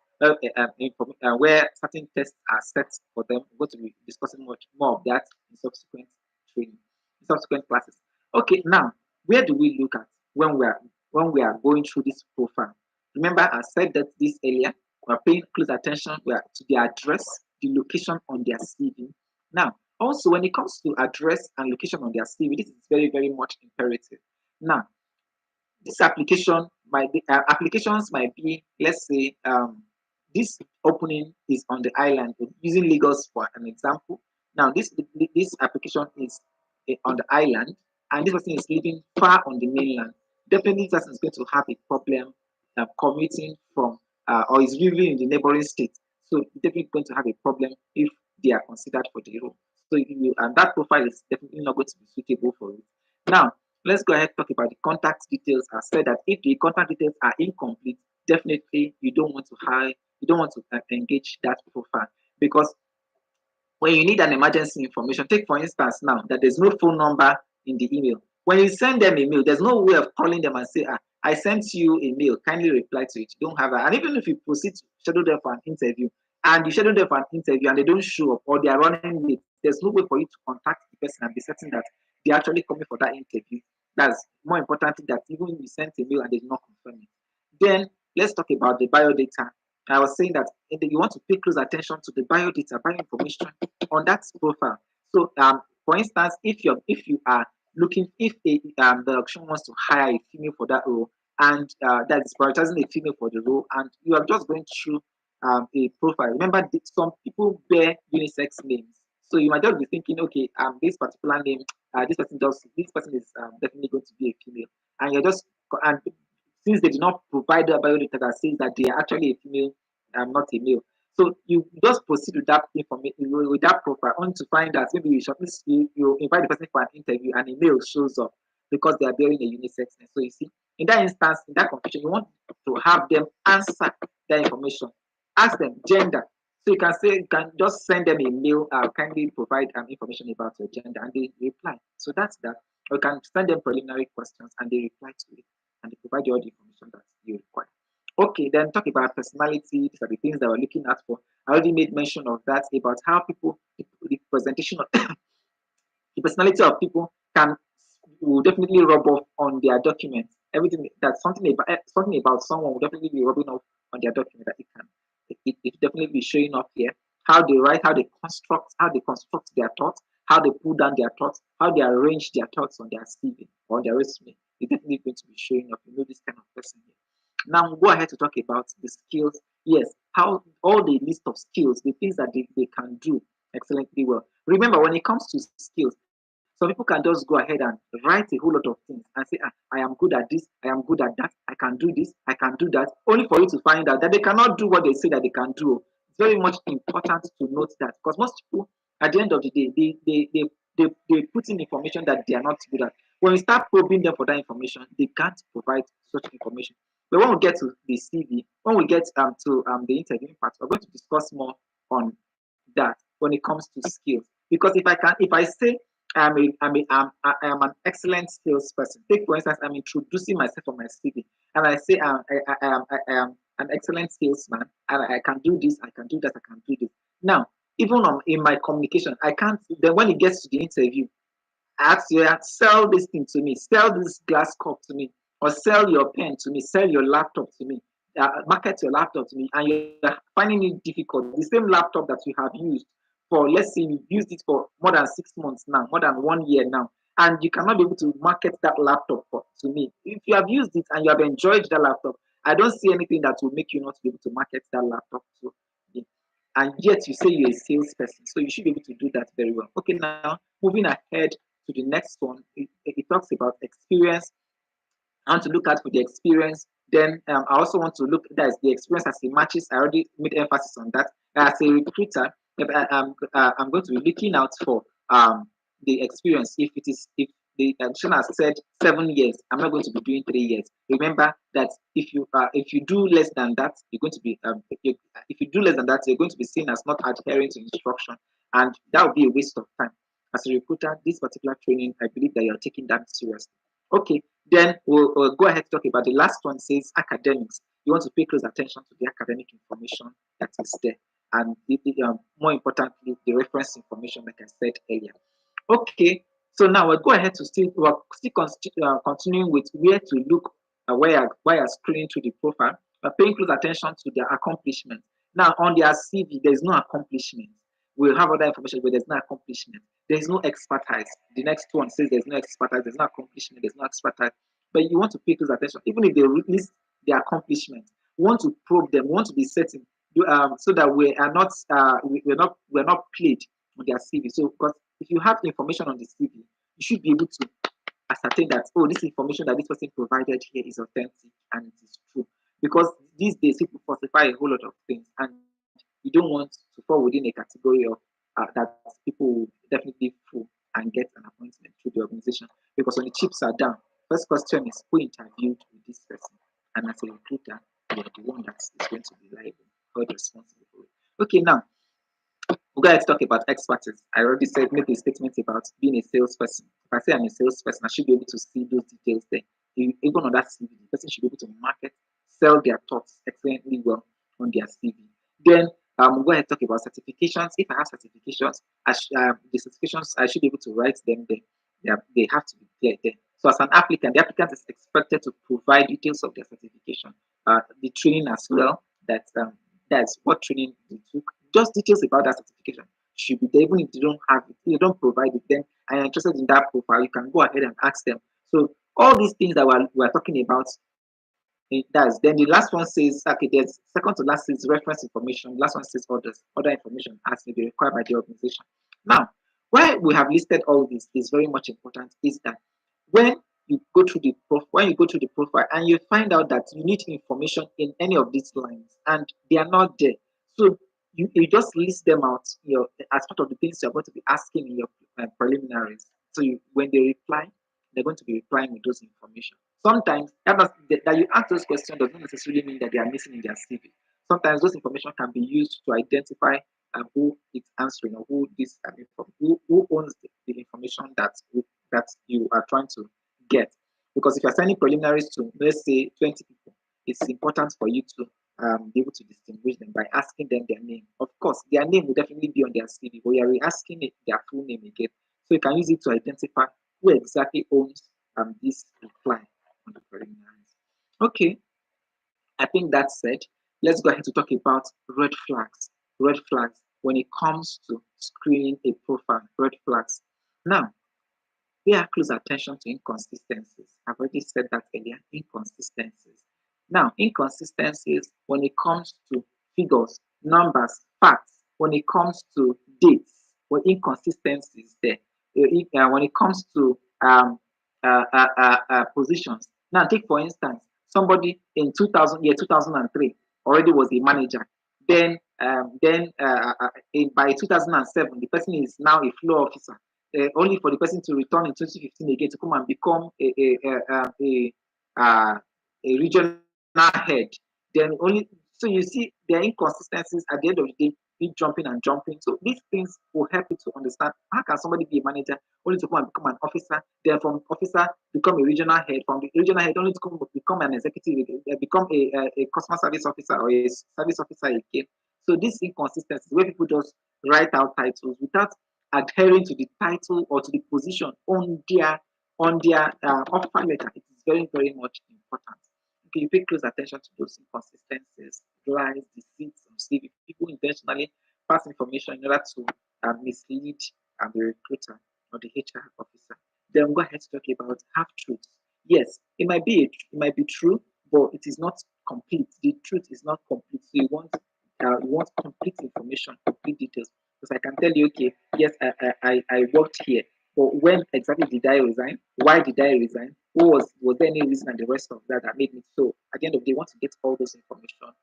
where certain tests are set for them. We're going to be discussing much more of that in subsequent training, in subsequent classes. Okay, now where do we look at when we are going through this profile? Remember, I said that this earlier. We're paying close attention to the address, the location on their CV. Now, also when it comes to address and location on their CV, this is very, very much imperative. Now, this applications might be, let's say, this opening is on the island. Using Lagos for an example. Now, this application is on the island, and this person is living far on the mainland. Definitely, this person is going to have a problem commuting from or is living in the neighboring state. So, definitely going to have a problem if they are considered for the role. So, and that profile is definitely not going to be suitable for it. Now, let's go ahead and talk about the contact details. I said that if the contact details are incomplete, definitely you don't want to engage that profile, because when you need an emergency information, take for instance now that there's no phone number in the email. When you send them a mail, there's no way of calling them and say, I sent you a mail, kindly reply to it. You don't have that. And even if you proceed to schedule them for an interview, and you schedule them for an interview and they don't show up or they are running late, there's no way for you to contact the person and be certain that they're actually coming for that interview. That's more important that even if you sent a mail and they did not confirm it. Then let's talk about the biodata. I was saying that you want to pay close attention to the biodata, bio information on that profile. So, for instance, if you are looking, if the auction wants to hire a female for that role, and that is prioritizing a female for the role, and you are just going through a profile. Remember, some people bear unisex names, so you might just be thinking, okay, this particular name, this person is definitely going to be a female, and you're just and since they did not provide the biodata that says that they are actually a female, not a male. So you just proceed with that information, with that profile, only to find that maybe you invite the person for an interview and a male shows up because they are bearing a unisex name. So you see, in that instance, in that confusion, you want to have them answer that information. Ask them gender. So you can just send them a mail, kindly provide information about your gender, and they reply. So that's that. Or you can send them preliminary questions and they reply to it and they provide you all the information that you require. Okay, then talk about personality. These are the things that we're looking at for. I already made mention of that about how people, the presentation of the personality of people can will definitely rub off on their documents. Everything that's something about someone will definitely be rubbing off on their document that it definitely be showing up here. How they write, how they construct their thoughts, how they pull down their thoughts, how they arrange their thoughts on their CV or their resume. It's definitely going to be showing up. You know this kind of person here. Now we'll go ahead to talk about the skills. Yes, how all the list of skills, the things that they can do excellently well. Remember, when it comes to skills, some people can just go ahead and write a whole lot of things and say, I am good at this, I am good at that, I can do this, I can do that, only for you to find out that they cannot do what they say that they can do. It's very much important to note that because most people, at the end of the day, they put in information that they are not good at. When we start probing them for that information, they can't provide such information. But when we get to the CV, when we get to the interviewing part, we're going to discuss more on that when it comes to skills. Because if I say I am an excellent salesperson. Take for instance, I'm introducing myself on my CV, and I say I am an excellent salesman, and I can do this, I can do that, I can do this. Now, even in my communication, I can't. Then when it gets to the interview, ask you, sell this thing to me, sell this glass cup to me, or sell your pen to me, sell your laptop to me, market your laptop to me, and you're finding it difficult. The same laptop that you have used for, let's say you've used it for more than 6 months now, more than 1 year now, and you cannot be able to market that laptop to me. If you have used it and you have enjoyed that laptop, I don't see anything that will make you not be able to market that laptop to me. And yet you say you're a salesperson, so you should be able to do that very well. Okay, now moving ahead to the next one, it talks about experience. I want to look at for the experience. Then I also want to look that is the experience as it matches. I already made emphasis on that. As a recruiter, I'm going to be looking out for the experience. If the addition has said 7 years, I'm not going to be doing 3 years. Remember that if you do less than that, you're going to be if you do less than that, you're going to be seen as not adhering to instruction, and that would be a waste of time. As a recruiter, this particular training, I believe that you're taking that seriously. Okay, then we'll go ahead to talk about the last one. Says academics. You want to pay close attention to the academic information that is there, and more importantly, the reference information, like I said earlier. Okay, so now we'll go ahead to continuing with where to look, where you're screening through the profile. We're paying close attention to their accomplishment. Now on their CV, there's no accomplishment. We'll have other information, but there's no accomplishment. There's no expertise. The next one says there's no expertise, there's no accomplishment, there's no expertise. But you want to pay close attention, even if they release their accomplishment. We want to probe them. We want to be certain, so that we are not we're not played on their CV. So because if you have information on the CV, you should be able to ascertain that, oh, this information that this person provided here is authentic and it is true. Because these days people falsify a whole lot of things, and you don't want to fall within a category of that people will definitely fool and get an appointment through the organization. Because when the chips are down, first question is who interviewed with this person, and as a recruiter, you're the one that is going to be liable or responsible for it. Okay, now we're going to talk about expertise. I already said, made a statement about being a salesperson. If I say I'm a salesperson, I should be able to see those details there. Even on that CV, the person should be able to market, sell their thoughts excellently well on their CV. Then we'll go ahead and talk about certifications. If I have certifications, the certifications, I should be able to write them there. They have to be there. So as an applicant, the applicant is expected to provide details of their certification, the training as well. That's what training they took, just details about that certification should be there. Even if you don't have it, you don't provide it, then I am interested in that profile, you can go ahead and ask them. So all these things that we're talking about, it does. Then the last one says, okay, there's second to last is reference information. Last one says other information as may be required by the organization. Now, why we have listed all this is very much important is that when when you go through the profile and you find out that you need information in any of these lines and they are not there, so you just list them out, as part of the things you're going to be asking in your preliminaries. So when they reply, they're going to be replying with those information. Sometimes that you ask those questions does not necessarily mean that they are missing in their CV. Sometimes those information can be used to identify who it's answering, or who owns the information that you are trying to get. Because if you're sending preliminaries to, let's say, 20 people, it's important for you to be able to distinguish them by asking them their name. Of course, their name will definitely be on their CV, but you're asking it their full name again. So you can use it to identify who exactly owns this reply on the preliminaries. Okay, I think that said, let's go ahead to talk about red flags. Red flags when it comes to screening a profile. Red flags. Now, pay close attention to inconsistencies. I've already said that earlier. Inconsistencies. Now, inconsistencies when it comes to figures, numbers, facts, when it comes to dates, or inconsistencies there. When it comes to positions. Now, take for instance, somebody in 2003 already was a manager. By 2007, the person is now a floor officer. Only for the person to return in 2015 again to come and become uh, a regional head. Then only so you see there are inconsistencies at the end of the day, be jumping and jumping. So these things will help you to understand how can somebody be a manager only to come and become an officer, then from officer become a regional head, from the regional head only to come become an executive, become a customer service officer or a service officer again. So this inconsistency where people just write out titles without adhering to the title or to the position on their offer letter. It is very, very much important. Okay, you pay close attention to those inconsistencies, lies, deceits, and CV. People intentionally pass information in order to mislead the recruiter or the HR officer. Then go ahead to talk about half truths. Yes, it might be true, but it is not complete. The truth is not complete. So you want complete information, complete details. Because I can tell you, okay, yes, I worked here, but when exactly did I resign? Why did I resign? Was there any reason and the rest of that made me so? At the end of the day, you want to get all those information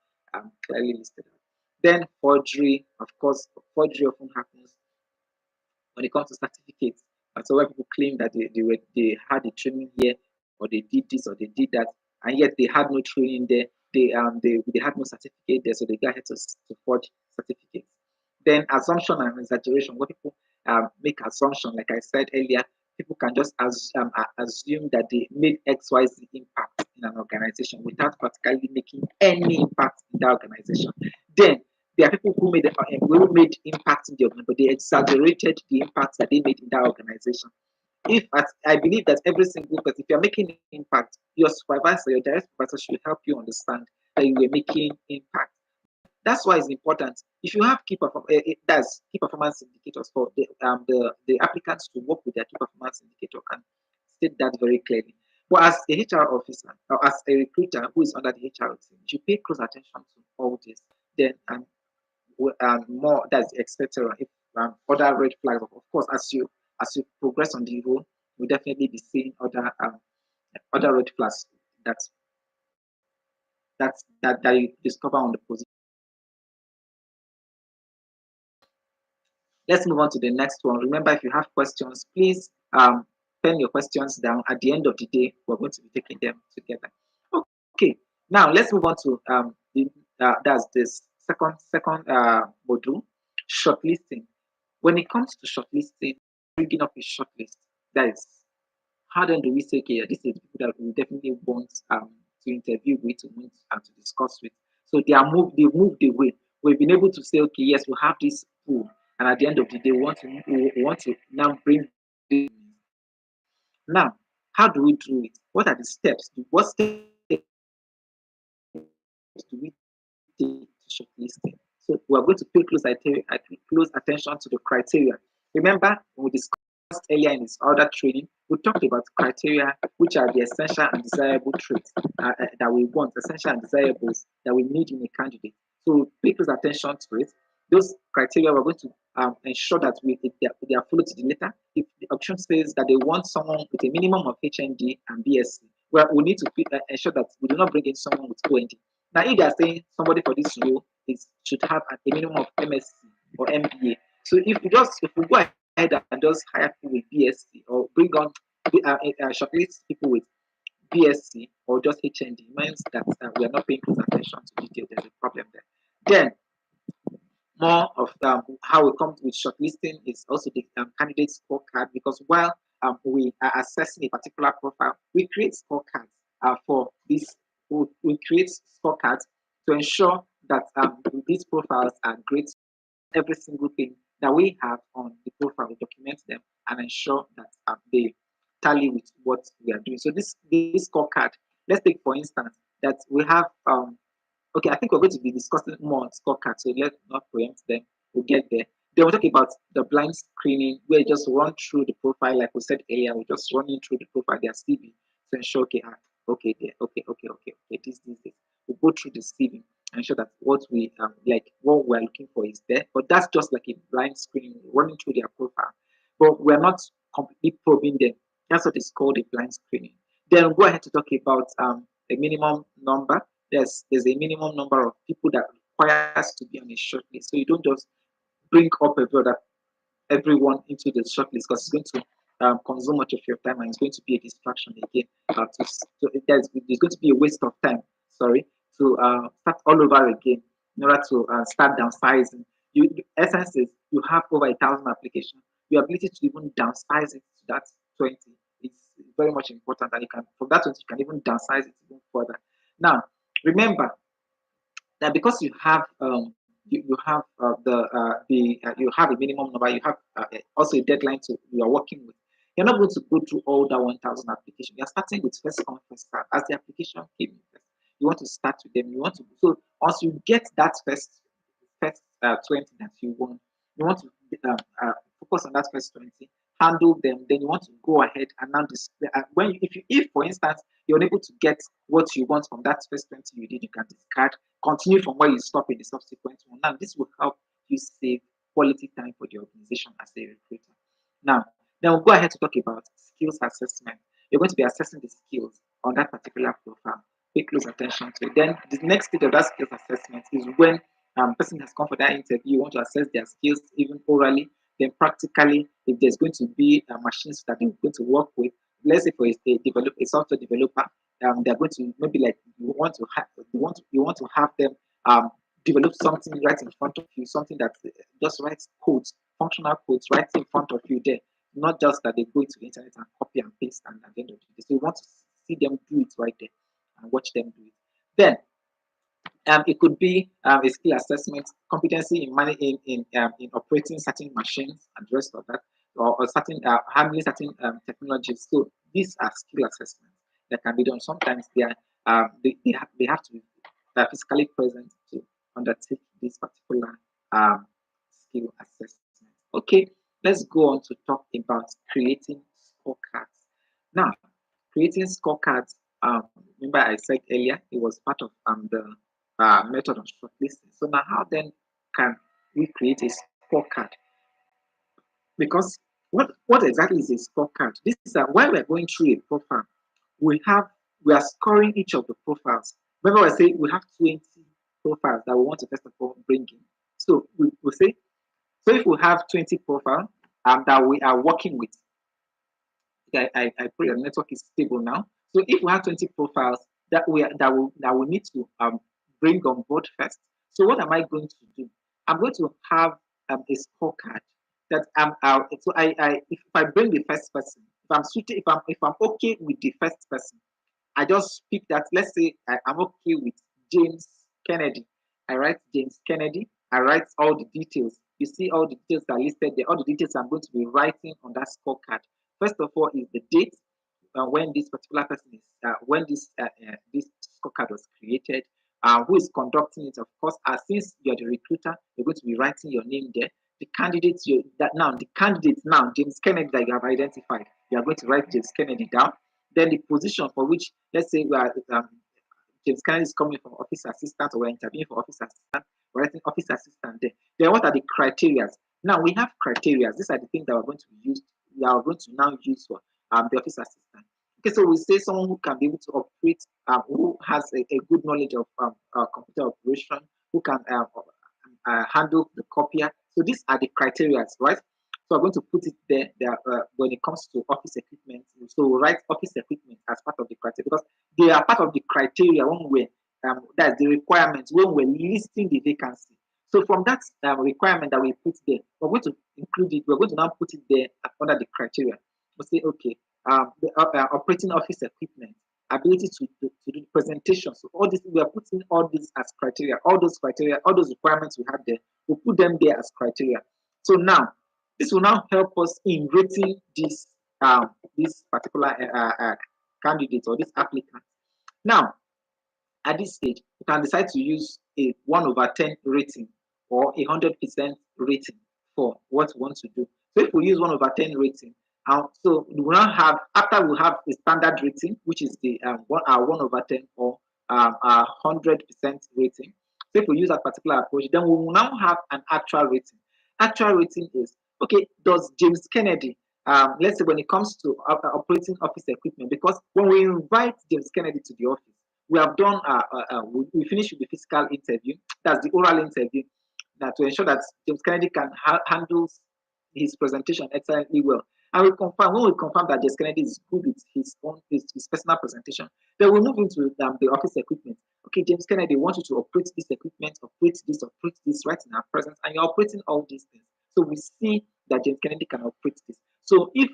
clearly listed out. Then forgery, of course, forgery often happens when it comes to certificates. And so when people claim that they had a training here, or they did this or they did that, and yet they had no training there, they had no certificate there, so they got to forge certificates. Then assumption and exaggeration, what people make assumption, like I said earlier, people can just assume that they made XYZ impact in an organization without practically making any impact in that organization. Then there are people who made impact in the organization, but they exaggerated the impact that they made in that organization. If I believe that every single person, if you're making impact, your supervisor, your direct supervisor should help you understand that you were making impact. That's why it's important. If you have that's key performance indicators for the applicants to work with their key performance indicator can state that very clearly. But as a HR officer or as a recruiter who is under the HR team, you pay close attention to all this. Then more that's etc. If other red flags, of course, as you progress on the role, you'll definitely be seeing other red flags that that you discover on the position. Let's move on to the next one. Remember, if you have questions, please pen your questions down. At the end of the day, we're going to be taking them together. Okay, now let's move on to that's this second module, shortlisting. When it comes to shortlisting, bringing up a shortlist, that is how then do we say, okay, this is people that we definitely want to interview with, to meet and to discuss with. So they moved away. We've been able to say, okay, yes, we have this pool, and at the end of the day, we want to now bring this. Now, how do we do it? What are the steps? What steps do we take to shortlisting? So we are going to pay close attention to the criteria. Remember, when we discussed earlier in this other training, we talked about criteria, which are the essential and desirable traits that we want, essential and desirables that we need in a candidate. So pay close attention to it. Those criteria we're going to ensure that they are followed to the letter. If the option says that they want someone with a minimum of HND and BSc, well, we need to ensure that we do not bring in someone with OND. Now, if they are saying somebody for this role should have a minimum of MSc or MBA, so if we go ahead and just hire people with BSc or bring on shortlist people with BSc or just HND, means that we are not paying close attention to detail. There's a problem there. Then more of how we come with shortlisting is also the candidate scorecard, because while we are assessing a particular profile, we create scorecards for this we create scorecards to ensure that these profiles are great. Every single thing that we have on the profile, we document them and ensure that they tally with what we are doing. So this scorecard, let's take for instance that we have okay, I think we're going to be discussing more on scorecards, so let's not preempt them. We'll get there. Then we'll talk about the blind screening, where you just run through the profile, like we said earlier, we're just running through the profile, their CV, to ensure, okay, okay, there, okay, this. We'll go through the CV and ensure that what we like what we're looking for is there. But that's just like a blind screening, running through their profile. But we're not completely probing them. That's what is called a blind screening. Then we'll go ahead to talk about a minimum number. There's a minimum number of people that requires to be on a shortlist. So you don't just bring up everyone into the shortlist because it's going to consume much of your time and it's going to be a distraction again. There's going to be a waste of time. Sorry, to start all over again in order to start downsizing. The essence is you have over 1,000 applications. Your ability to even downsize it to that 20 is very much important, and you can from that 20 you can even downsize it even further. Now, remember that because you have you have you have a minimum number, you have also a deadline to you are working with. You're not going to go through all that 1,000 applications. You're starting with first come first serve. As the application came in first, you want to start with them. You want to so once you get that first 20 that you want to focus on that first 20, handle them. Then you want to go ahead and now display. When you, if for instance you're unable to get what you want from that first 20 you did, you can discard, continue from where you stop in the subsequent one. Now this will help you save quality time for the organization as a recruiter. Now, then we'll go ahead to talk about skills assessment. You're going to be assessing the skills on that particular profile. Pay close attention to it. Then the next stage of that skills assessment is when person has come for that interview, you want to assess their skills even orally, then practically, if there's going to be machines that they're going to work with, let's say for a software developer, they're going to maybe like you want to have them develop something right in front of you, something that just writes codes, functional codes right in front of you there, not just that they go to the internet and copy and paste and at the end of the day. So you want to see them do it right there and watch them do it. Then it could be a skill assessment, competency in operating certain machines and the rest of that, or certain handling certain technologies. So these are skill assessments that can be done. Sometimes they have to be physically present to undertake this particular skill assessment. Okay, let's go on to talk about creating scorecards. Now, creating scorecards. Remember I said earlier it was part of the method of shortlisting. So now, how then can we create a scorecard? Because what exactly is a scorecard? This is when we're going through a profile, we are scoring each of the profiles. Remember, I say we have 20 profiles that we want to first of all bring in. So we say, so if we have 20 profiles that we are working with, I pray your network is stable now. So if we have 20 profiles that we need to bring on board first. So what am I going to do? I'm going to have a scorecard that so if I bring the first person, if I'm okay with the first person, I just pick that. Let's say I'm okay with James Kennedy. I write James Kennedy. I write all the details. You see all the details that are listed there. All the details I'm going to be writing on that scorecard. First of all, is the date when this particular person is when this scorecard was created. Who is conducting it? Of course, since you're the recruiter, you're going to be writing your name there. The candidates James Kennedy that you have identified, you are going to write James Kennedy down. Then the position for which, let's say we are James Kennedy is coming from office assistant, or we're interviewing for office assistant, we're writing office assistant there. Then what are the criteria? Now we have criteria. These are the things that we're going to use. We are going to now use for the office assistant. Okay, so we say someone who can be able to operate, who has a good knowledge of computer operation, who can handle the copier. So these are the criteria, right? So I'm going to put it there. When it comes to office equipment, so we write office equipment as part of the criteria because they are part of the criteria when we that's the requirements when we're listing the vacancy. So from that requirement that we put there, we're going to include it. We're going to now put it there under the criteria. We'll say, okay, the operating office equipment. ability to do the presentation. So all this, we are putting all this as criteria, all those criteria, all those requirements we have there, we put them there as criteria. So now, this will now help us in rating this particular candidate or this applicant. Now, at this stage, you can decide to use a 1/10 rating or 100% rating for what you want to do. So if we use 1/10 rating, so we will now have, after we have the standard rating, which is the 1/10 or 100% rating. So if we use that particular approach, then we will now have an actual rating. Actual rating is, okay, does James Kennedy, let's say when it comes to operating office equipment, because when we invite James Kennedy to the office, we have done, we finished with the physical interview, that's the oral interview, that to ensure that James Kennedy can handle his presentation excellently well. And we confirm, when we confirm that James Kennedy is good with his personal presentation, then we move into the office equipment. Okay, James Kennedy, we want you to operate this equipment, operate this right in our presence, and you're operating all these things. So we see that James Kennedy can operate this. So if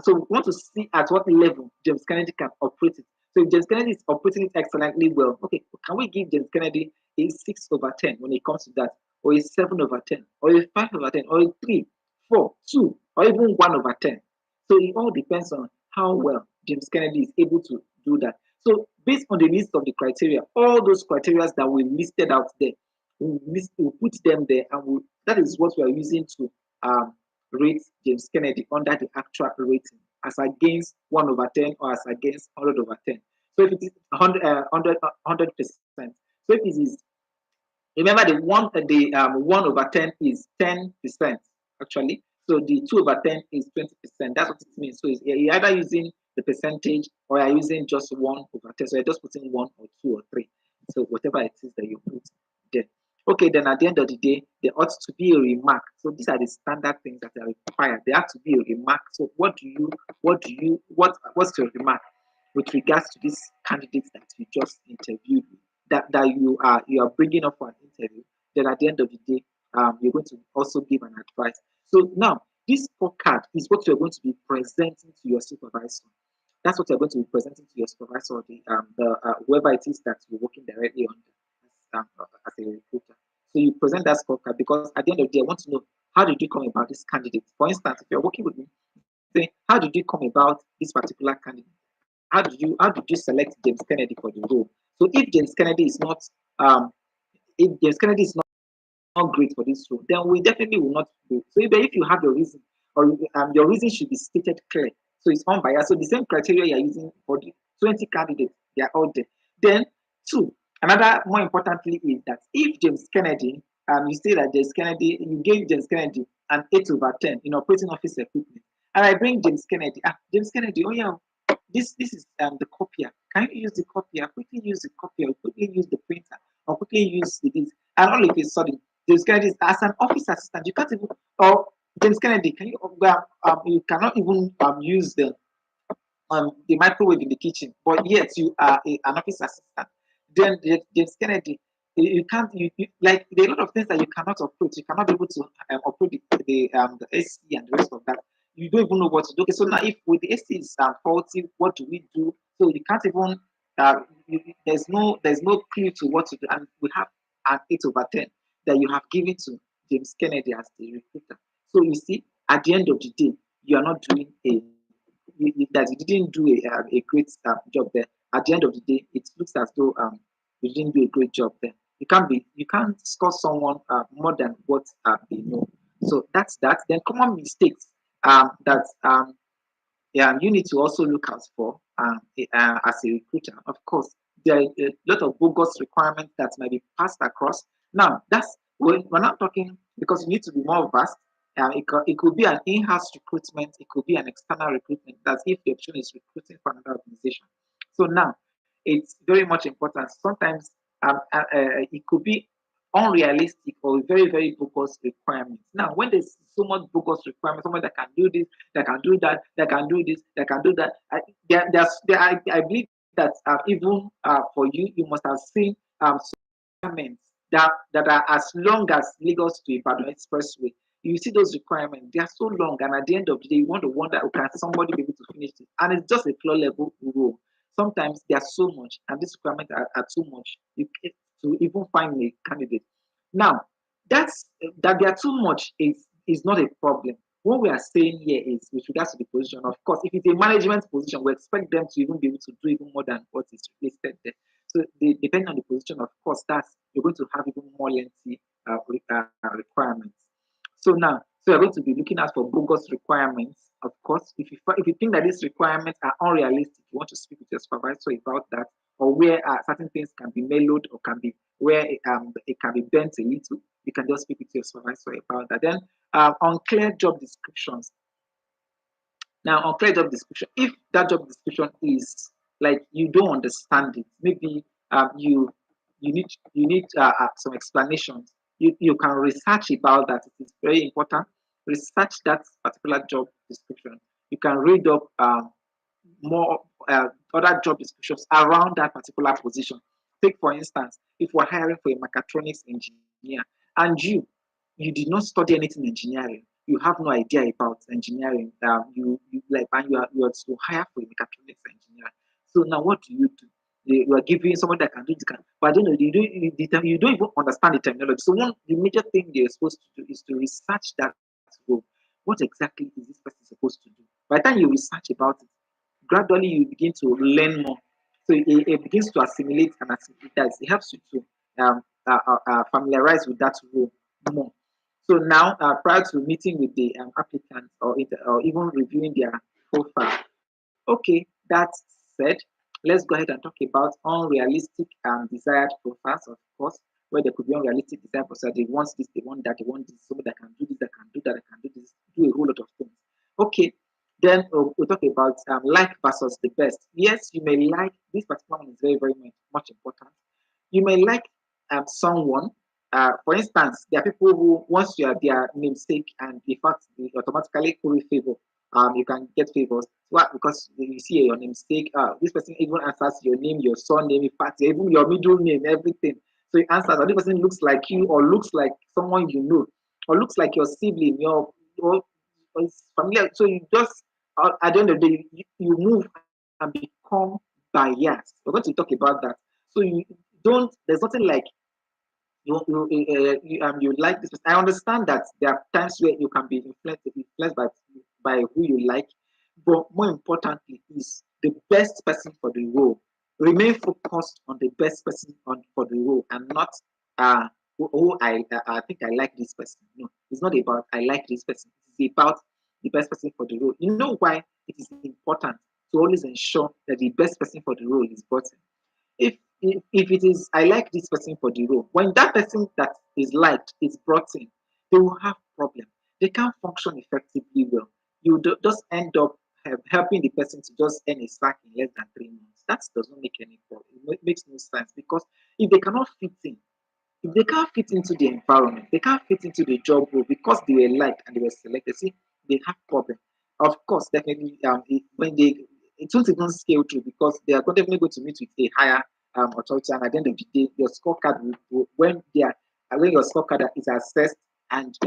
so we want to see at what level James Kennedy can operate it. So if James Kennedy is operating it excellently well, okay, can we give James Kennedy a 6/10 when it comes to that, or a 7/10, or a 5/10, or a 3, 4, 2, or even 1/10? So it all depends on how well James Kennedy is able to do that. So based on the list of the criteria, all those criteria that we listed out there, we'll put them there, and that is what we are using to rate James Kennedy under the actual rating, as against 1/10 or as against 100/10. So if it is 100%, so if it is, remember the 1/10 is 10% actually. So the 2/10 is 20%. That's what it means. So you're either using the percentage or you're using just 1/10. So you're just putting 1 or 2 or 3. So whatever it is that you put there. Okay, then at the end of the day, there ought to be a remark. So these are the standard things that are required. There have to be a remark. So what's your remark with regards to these candidates that you just interviewed, that you are bringing up for an interview? Then at the end of the day, you're going to also give an advice. So now, this scorecard is what you're going to be presenting to your supervisor. That's what you're going to be presenting to your supervisor, or whoever it is that you're working directly on as a recruiter. So you present that scorecard, because at the end of the day, I want to know, how did you come about this candidate? For instance, if you're working with me, say, how did you come about this particular candidate? How did you select James Kennedy for the role? So if James Kennedy is not great for this role, then we definitely will not do. So if you have your reason, or your reason should be stated clear, so it's unbiased. So the same criteria you're using for the 20 candidates, they are all there. Then two, another more importantly is that if James Kennedy, you say that you gave James Kennedy an 8/10 in operating office equipment, and I bring James Kennedy, James Kennedy, oh yeah, this is the copier. Can you use the copier? Quickly use the copier, quickly use the printer, or quickly use this. And all of a sudden, James Kennedy, as an office assistant, you can't even, or James Kennedy, you cannot even use the microwave in the kitchen, but yet you are an office assistant. Then James Kennedy, you can't, like, there are a lot of things that you cannot operate. You cannot be able to operate the AC and the rest of that. You don't even know what to do. Okay, so now if with the AC is faulty, what do we do? So you can't even, there's no clue to what to do, and we have an 8/10 that you have given to James Kennedy as the recruiter. So you see, at the end of the day, you are not doing that you didn't do a great job there. At the end of the day, it looks as though you didn't do a great job there. You can't score someone more than what they know. So that's that. Then common mistakes that you need to also look out for as a recruiter. Of course, there are a lot of bogus requirements that might be passed across. Now, that's when we're not talking, because you need to be more vast. It could be an in-house recruitment, it could be an external recruitment. That's if the option is recruiting for another organization. So now, it's very much important. Sometimes it could be unrealistic or very, very bogus requirements. Now, when there's so much bogus requirements, someone that can do this, that can do that, that can do this, that can do that, I believe that even for you, you must have seen requirements that are as long as Lagos to Ibadan Expressway. You see those requirements, they are so long, and at the end of the day, you want to wonder, can somebody be able to finish it? And it's just a floor level rule. sometimes they are so much, and these requirements are too much to even find a candidate. Now, that they are too much is not a problem. What we are saying here is with regards to the position. Of course, if it's a management position, we expect them to even be able to do even more than what is listed there. So depending on the position, of course, that's you're going to have even more lengthy requirements. So now, so you're going to be looking at for bogus requirements. Of course, if you think that these requirements are unrealistic, you want to speak with your supervisor about that, or where certain things can be mellowed or can be where it can be bent a little, you can just speak with your supervisor about that. Then unclear job descriptions. Now, unclear job description, if that job description is like you don't understand it, maybe you need some explanations. You can research about that. It is very important. Research that particular job description. You can read up more other job descriptions around that particular position. Take for instance, if we're hiring for a mechatronics engineer and you did not study anything engineering, you have no idea about engineering. You like and you are to hire for a mechatronics engineer. So now what do? You are giving someone that can do this, but you know you don't even understand the terminology. So the major thing they're supposed to do is to research that role. What exactly is this person supposed to do? By the time you research about it, gradually you begin to learn more. So it begins to assimilate and assimilate that. It helps you to familiarize with that role more. So now, prior to meeting with the applicant or even reviewing their profile, okay, that said, let's go ahead and talk about unrealistic and desired profiles, of course, where there could be unrealistic desired profiles. They want this, they want that, they want this, someone that can do this, that can do that, that can do this, do a whole lot of things. Okay, then we'll talk about like versus the best. Yes, you may like this particular one is very, very much important. You may like someone. For instance, there are people who once you are their namesake and the fact they automatically curry favor, you can get favors. Why? Because you see your namesake. This person even answers your name, your surname, in fact, even your middle name, everything. So it answers. Or this person looks like you, or looks like someone you know, or looks like your sibling, or is familiar. So you just at the end of the day, you move and become biased. We're going to talk about that. So you don't. There's nothing like you like this. I understand that there are times where you can be influenced by who you like, but more importantly is the best person for the role. Remain focused on the best person for the role and not I think I like this person. No, it's not about I like this person. It's about the best person for the role. You know why it is important to always ensure that the best person for the role is gotten. If it is I like this person for the role, when that person that is liked is brought in, they will have problem. They can't function effectively well. Just end up helping the person to just earn a sack in less than 3 months. That does not make any problem. It makes no sense because if they cannot fit in, if they can't fit into the environment, they can't fit into the job role because they were liked and they were selected. See, they have problem. Of course, definitely, when it won't even scale through because they are definitely going to meet with a higher authority, and at the end of the day, your scorecard when your scorecard is assessed and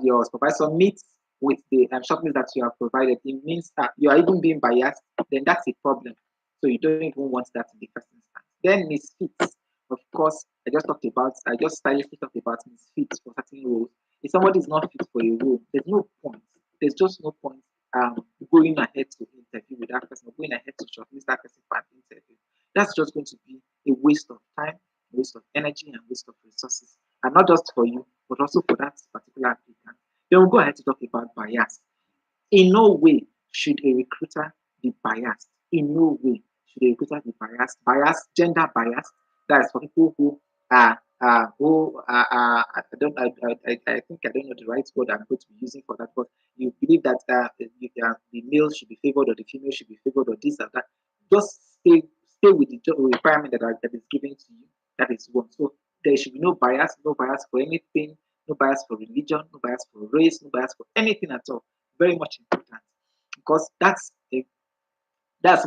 your supervisor meets with the shortlist that you have provided, it means that you are even being biased. Then that's a problem. So you don't even want that in the first instance. Then misfits. Of course, I just stylishly talked about misfits for certain roles. If somebody is not fit for a role, there's no point. There's just no point um, going ahead to interview with that person, or going ahead to shortlist that person for an interview. That's just going to be a waste of time, waste of energy, and waste of resources. And not just for you, but also for that particular applicant. Then we'll go ahead to talk about bias. In no way should a recruiter be biased. In no way should a recruiter be biased. Bias, gender bias, that is for people I don't I think I don't know the right word I'm going to be using for that, but you believe that the male should be favored or the female should be favored or this or that. Just stay with the requirement that is given to you. That is one. So there should be no bias for anything, no bias for religion, no bias for race, no bias for anything at all. Very much important because that's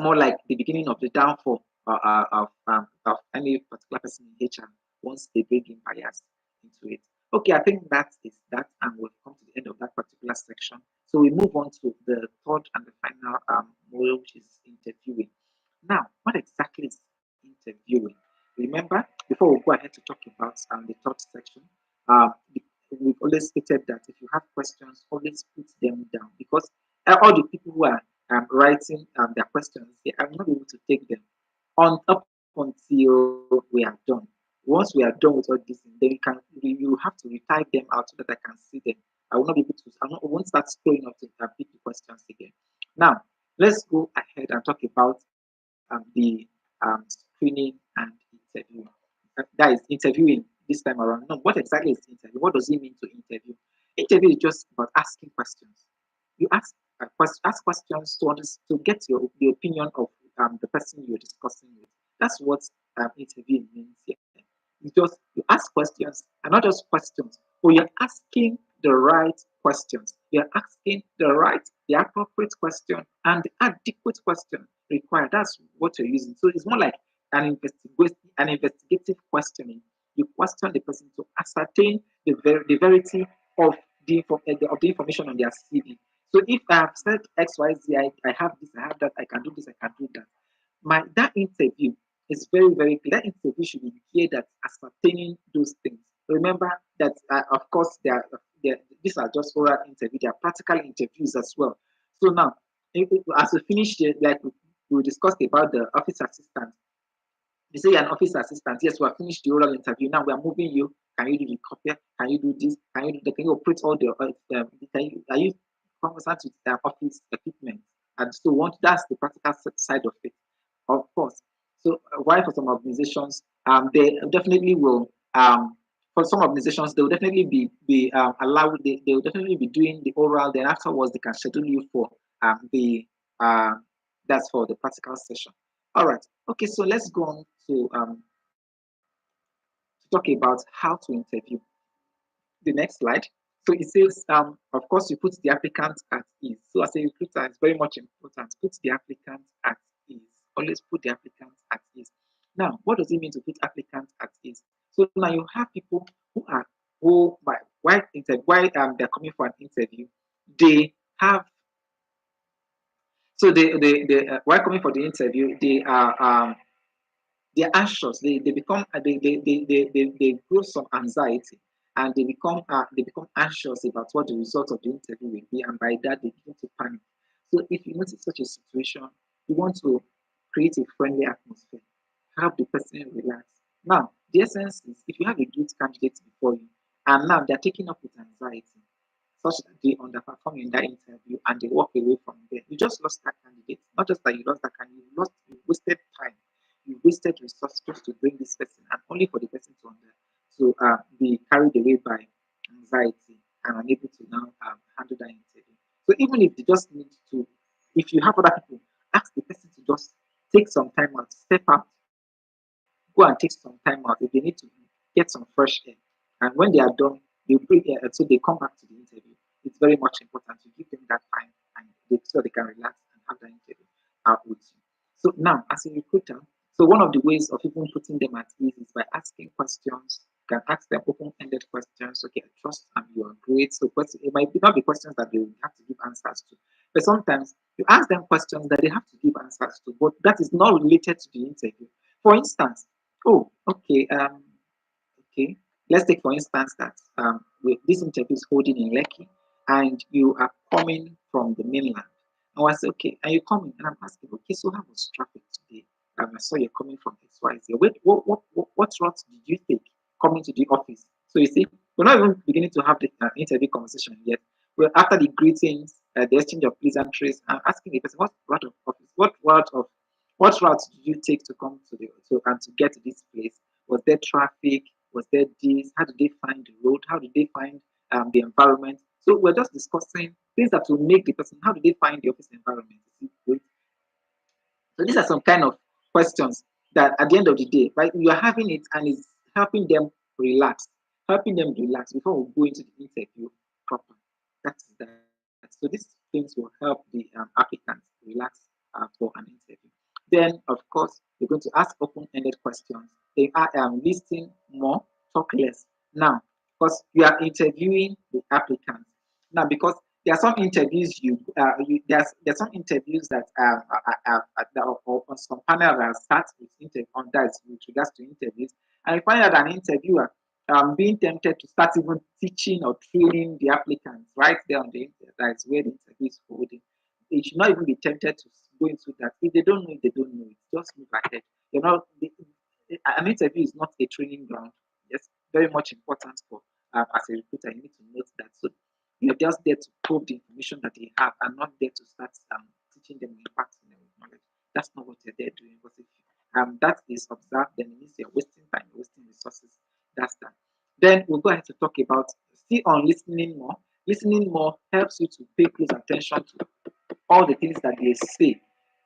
more like the beginning of the downfall of any particular person in HR once they bring in bias into it. Okay, I think that is that, and we've come to the end of that particular section. So we move on to the third and the final model, which is interviewing. Now, what exactly is interviewing? Remember, before we go ahead to talk about the third section, um, we've always stated that if you have questions, always put them down, because all the people who are writing their questions, they are not able to take them on up until we are done. Once we are done with all this, then you have to retype them out so that I can see them. I will not be able to. I won't start scrolling up to pick the questions again. Now, let's go ahead and talk about the screening and interviewing. That is interviewing this time around. No, what exactly is interview? What does it mean to interview? Interview is just about asking questions. You ask questions to get the opinion of the person you're discussing with. That's what interviewing means here. You ask questions, and not just questions, but you're asking the right questions. You're asking the appropriate question, and the adequate question required. That's what you're using. So it's more like an investigative questioning. You question the person to ascertain the verity of of the information on their CV. So if I have said X, Y, Z, I have this, I have that, I can do this, I can do that. That interview is very, very clear. That interview should be geared at ascertaining those things. Remember that, of course, these are just oral interviews. They are practical interviews as well. So now, as we finish, like we discussed about the office assistant, you say you're an office assistant. Yes, we have finished the oral interview. Now we are moving you. Can you do the copy? Can you do this? Can you do that? Can you operate all the? Are you conversant with office equipment? And so on. That's the practical side of it, of course. So why for some organizations, they definitely will. For some organizations, they will definitely be allowed. They will definitely be doing the oral. Then afterwards, they can schedule you for the uh, that's for the practical session. All right. Okay. So let's go on to talk about how to interview. The next slide. So it says, of course, you put the applicant at ease. So as a recruiter, it's very much important. Put the applicant at ease. Always put the applicant at ease. Now, what does it mean to put applicants at ease? So now you have people who are why they're coming for an interview. They have so they while coming for the interview, they're anxious. They become they grow some anxiety, and they become anxious about what the result of the interview will be, and by that they begin to panic. So if you notice such a situation, you want to create a friendly atmosphere, have the person relax. Now, the essence is if you have a good candidate before you, and now they're taking up with anxiety, such that they underperform in that interview and they walk away from there. You just lost that candidate. Not just that you lost that candidate, you wasted time, you wasted resources just to bring this person, and only for the person to be carried away by anxiety and unable to now handle that interview. So even if they just need to, if you have other people, ask the person to just take some time out, step out, go and take some time out. If they need to get some fresh air, and when they are done, so they come back to the interview. It's very much important to give them that time and so they can relax and have that interview out with you. So now, as a recruiter, so one of the ways of even putting them at ease is by asking questions. You can ask them open-ended questions. Okay, I trust you are great. So it might not be questions that they will have to give answers to, but sometimes you ask them questions that they have to give answers to, but that is not related to the interview. For instance, oh, okay. Let's take for instance that this interview is holding in Lekki, and you are coming from the mainland. And I say, okay, are you coming? And I'm asking, okay, so how was traffic today? I saw you're coming from XYZ. What route did you take coming to the office? So you see, we're not even beginning to have the interview conversation yet. Well, after the greetings, the exchange of pleasantries, I'm asking the person, what route of office? What route did you take to come to get to this place? Was there traffic? Was there this? How did they find the road? How did they find the environment? So we're just discussing things that will make the person. How do they find the office environment? So these are some kind of questions that at the end of the day, right, you are having it and it's helping them relax before we go into the interview proper. That's that. So these things will help the applicants relax for an interview. Then, of course, you're going to ask open-ended questions. They are listing more, talk less. Now, because you are interviewing the applicants. Now, because there are some interviews there's some interviews that on some panel that start with on that with regards to interviews, and you find out an interviewer being tempted to start even teaching or training the applicants right there on the internet. That's where the interview is holding. They should not even be tempted to go into that. If they don't know it, they don't know it. Just move ahead. You know, an interview is not a training ground. Yes, very much important for as a recruiter. You need to note that. So you're just there to probe the information that they have and not there to start teaching them, impacting them with knowledge. That's not what you're there doing. Because if that is observed, then it means you're wasting time, you're wasting resources. That's that. Then we'll go ahead to talk about still on listening more. Listening more helps you to pay close attention to all the things that they say,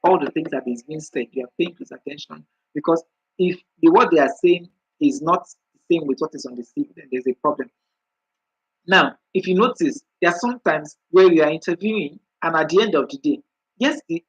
all the things that is being said. You are paying close attention because if what they are saying is not the same with what is on the CV, then there's a problem. Now, if you notice, there are sometimes where you are interviewing, and at the end of the day, yes, the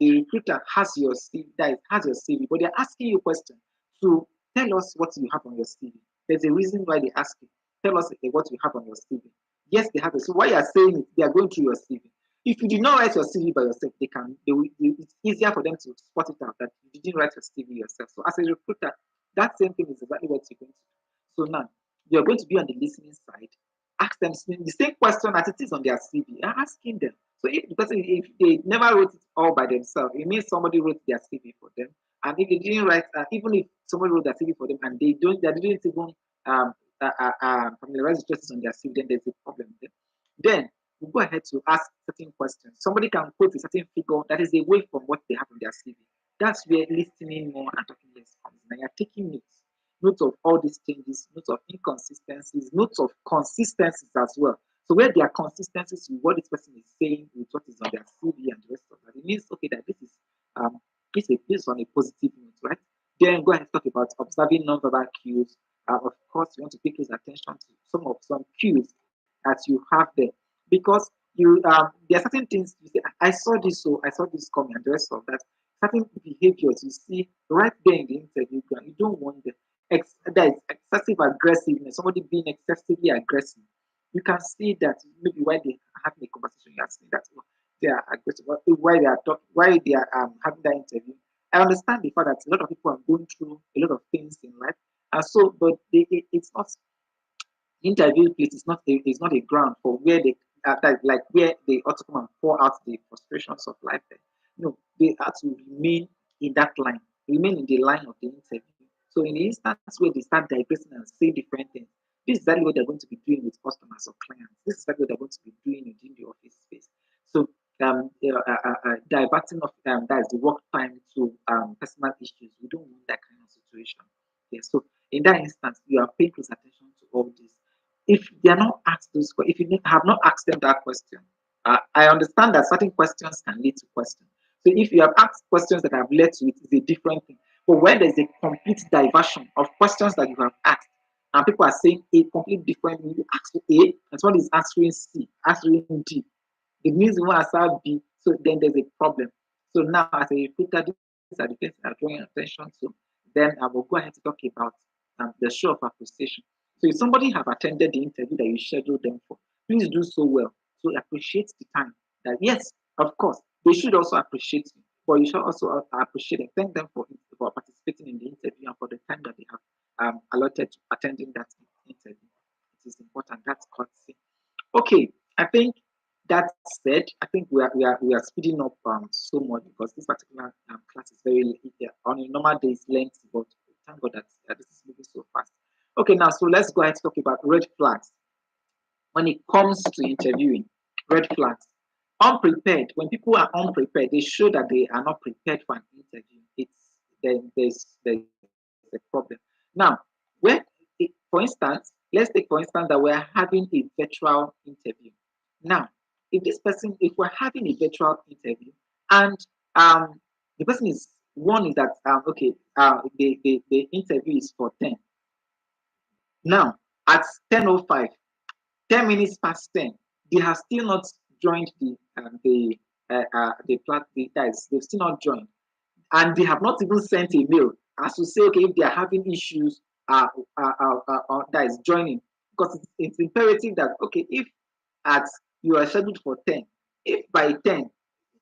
recruiter has your CV, but they're asking you questions to tell us what you have on your CV. There's a reason why they ask you. Tell us what you have on your CV. Yes, they have it. So why you are saying it, they are going through your CV. If you did not write your CV by yourself, it's easier for them to spot it out that you didn't write your CV yourself. So as a recruiter, that same thing is exactly what you're going to do. So now you're going to be on the listening side. Ask them the same question as it is on their CV. You're asking them. So if they never wrote it all by themselves, it means somebody wrote their CV for them. And if they didn't write, even if somebody wrote their CV for them and they didn't even familiarize themselves on their CV, then there's a problem there. Then we'll go ahead to ask certain questions. Somebody can quote a certain figure that is away from what they have on their CV. That's where listening more and talking less comes in. And you're taking notes of all these changes, notes of inconsistencies, notes of consistencies as well. So where there are consistencies with what this person is saying, with what is on their CV and the rest of that, it means okay that this is on a positive note, right? Then go ahead and talk about observing non-verbal cues. Of course, you want to pay close attention to some cues that you have there because there are certain things you say. I saw this, so I saw this coming, and the rest of that. Certain behaviors you see right there in the interview ground, you don't want them. That is excessive aggressiveness, somebody being excessively aggressive. You can see that maybe while they are having a conversation, you are seeing that they are aggressive, while they are talking, while they are having that interview. I understand the fact that a lot of people are going through a lot of things in life, and so, but it's not interview place is not a ground for where they like where they ought to come and pour out the frustrations of life. No, they have to remain in that line, remain in the line of the interview. So in the instance where they start digressing and say different things, this is exactly what they're going to be doing with customers or clients. This is exactly what they're going to be doing within the office space. So diverting of that is the work time to personal issues. We don't want that kind of situation. Yeah. So in that instance, you are paying close attention to all this. If they are not asked those, if you have not asked them that question, I understand that certain questions can lead to questions. So if you have asked questions that have led to it, is a different thing. But when there's a complete diversion of questions that you have asked, and people are saying a complete different, you ask A, and someone is answering C, answering D. It means you want to answer B, so then there's a problem. So now, as a recruiter, these are the things that are drawing attention to. Then I will go ahead to talk about the show of appreciation. So if somebody have attended the interview that you scheduled them for, please do so well. So appreciate the time. That yes, of course, they should also appreciate you, but you should also appreciate and thank them for participating in the interview and for the time that they have allotted to attending that interview. It is important. That's courtesy. Okay, I think that said, I think we are speeding up so much because this particular class is very on a normal day it's lengthy, but thank God that this is moving so fast. Okay, now so let's go ahead and talk about red flags when it comes to interviewing. Red flags. Unprepared. When people are unprepared, they show that they are not prepared for an interview. There's a problem. Now, for instance, let's take for instance that we're having a virtual interview. Now, if we're having a virtual interview and the person is one is that okay, the interview is for 10. Now, at 10:05, 10 minutes past 10, they have still not joined the guys. They've still not joined, and they have not even sent a mail as to say, okay, if they are having issues, that is joining, because it's imperative that okay, if at you are scheduled for 10. If by 10,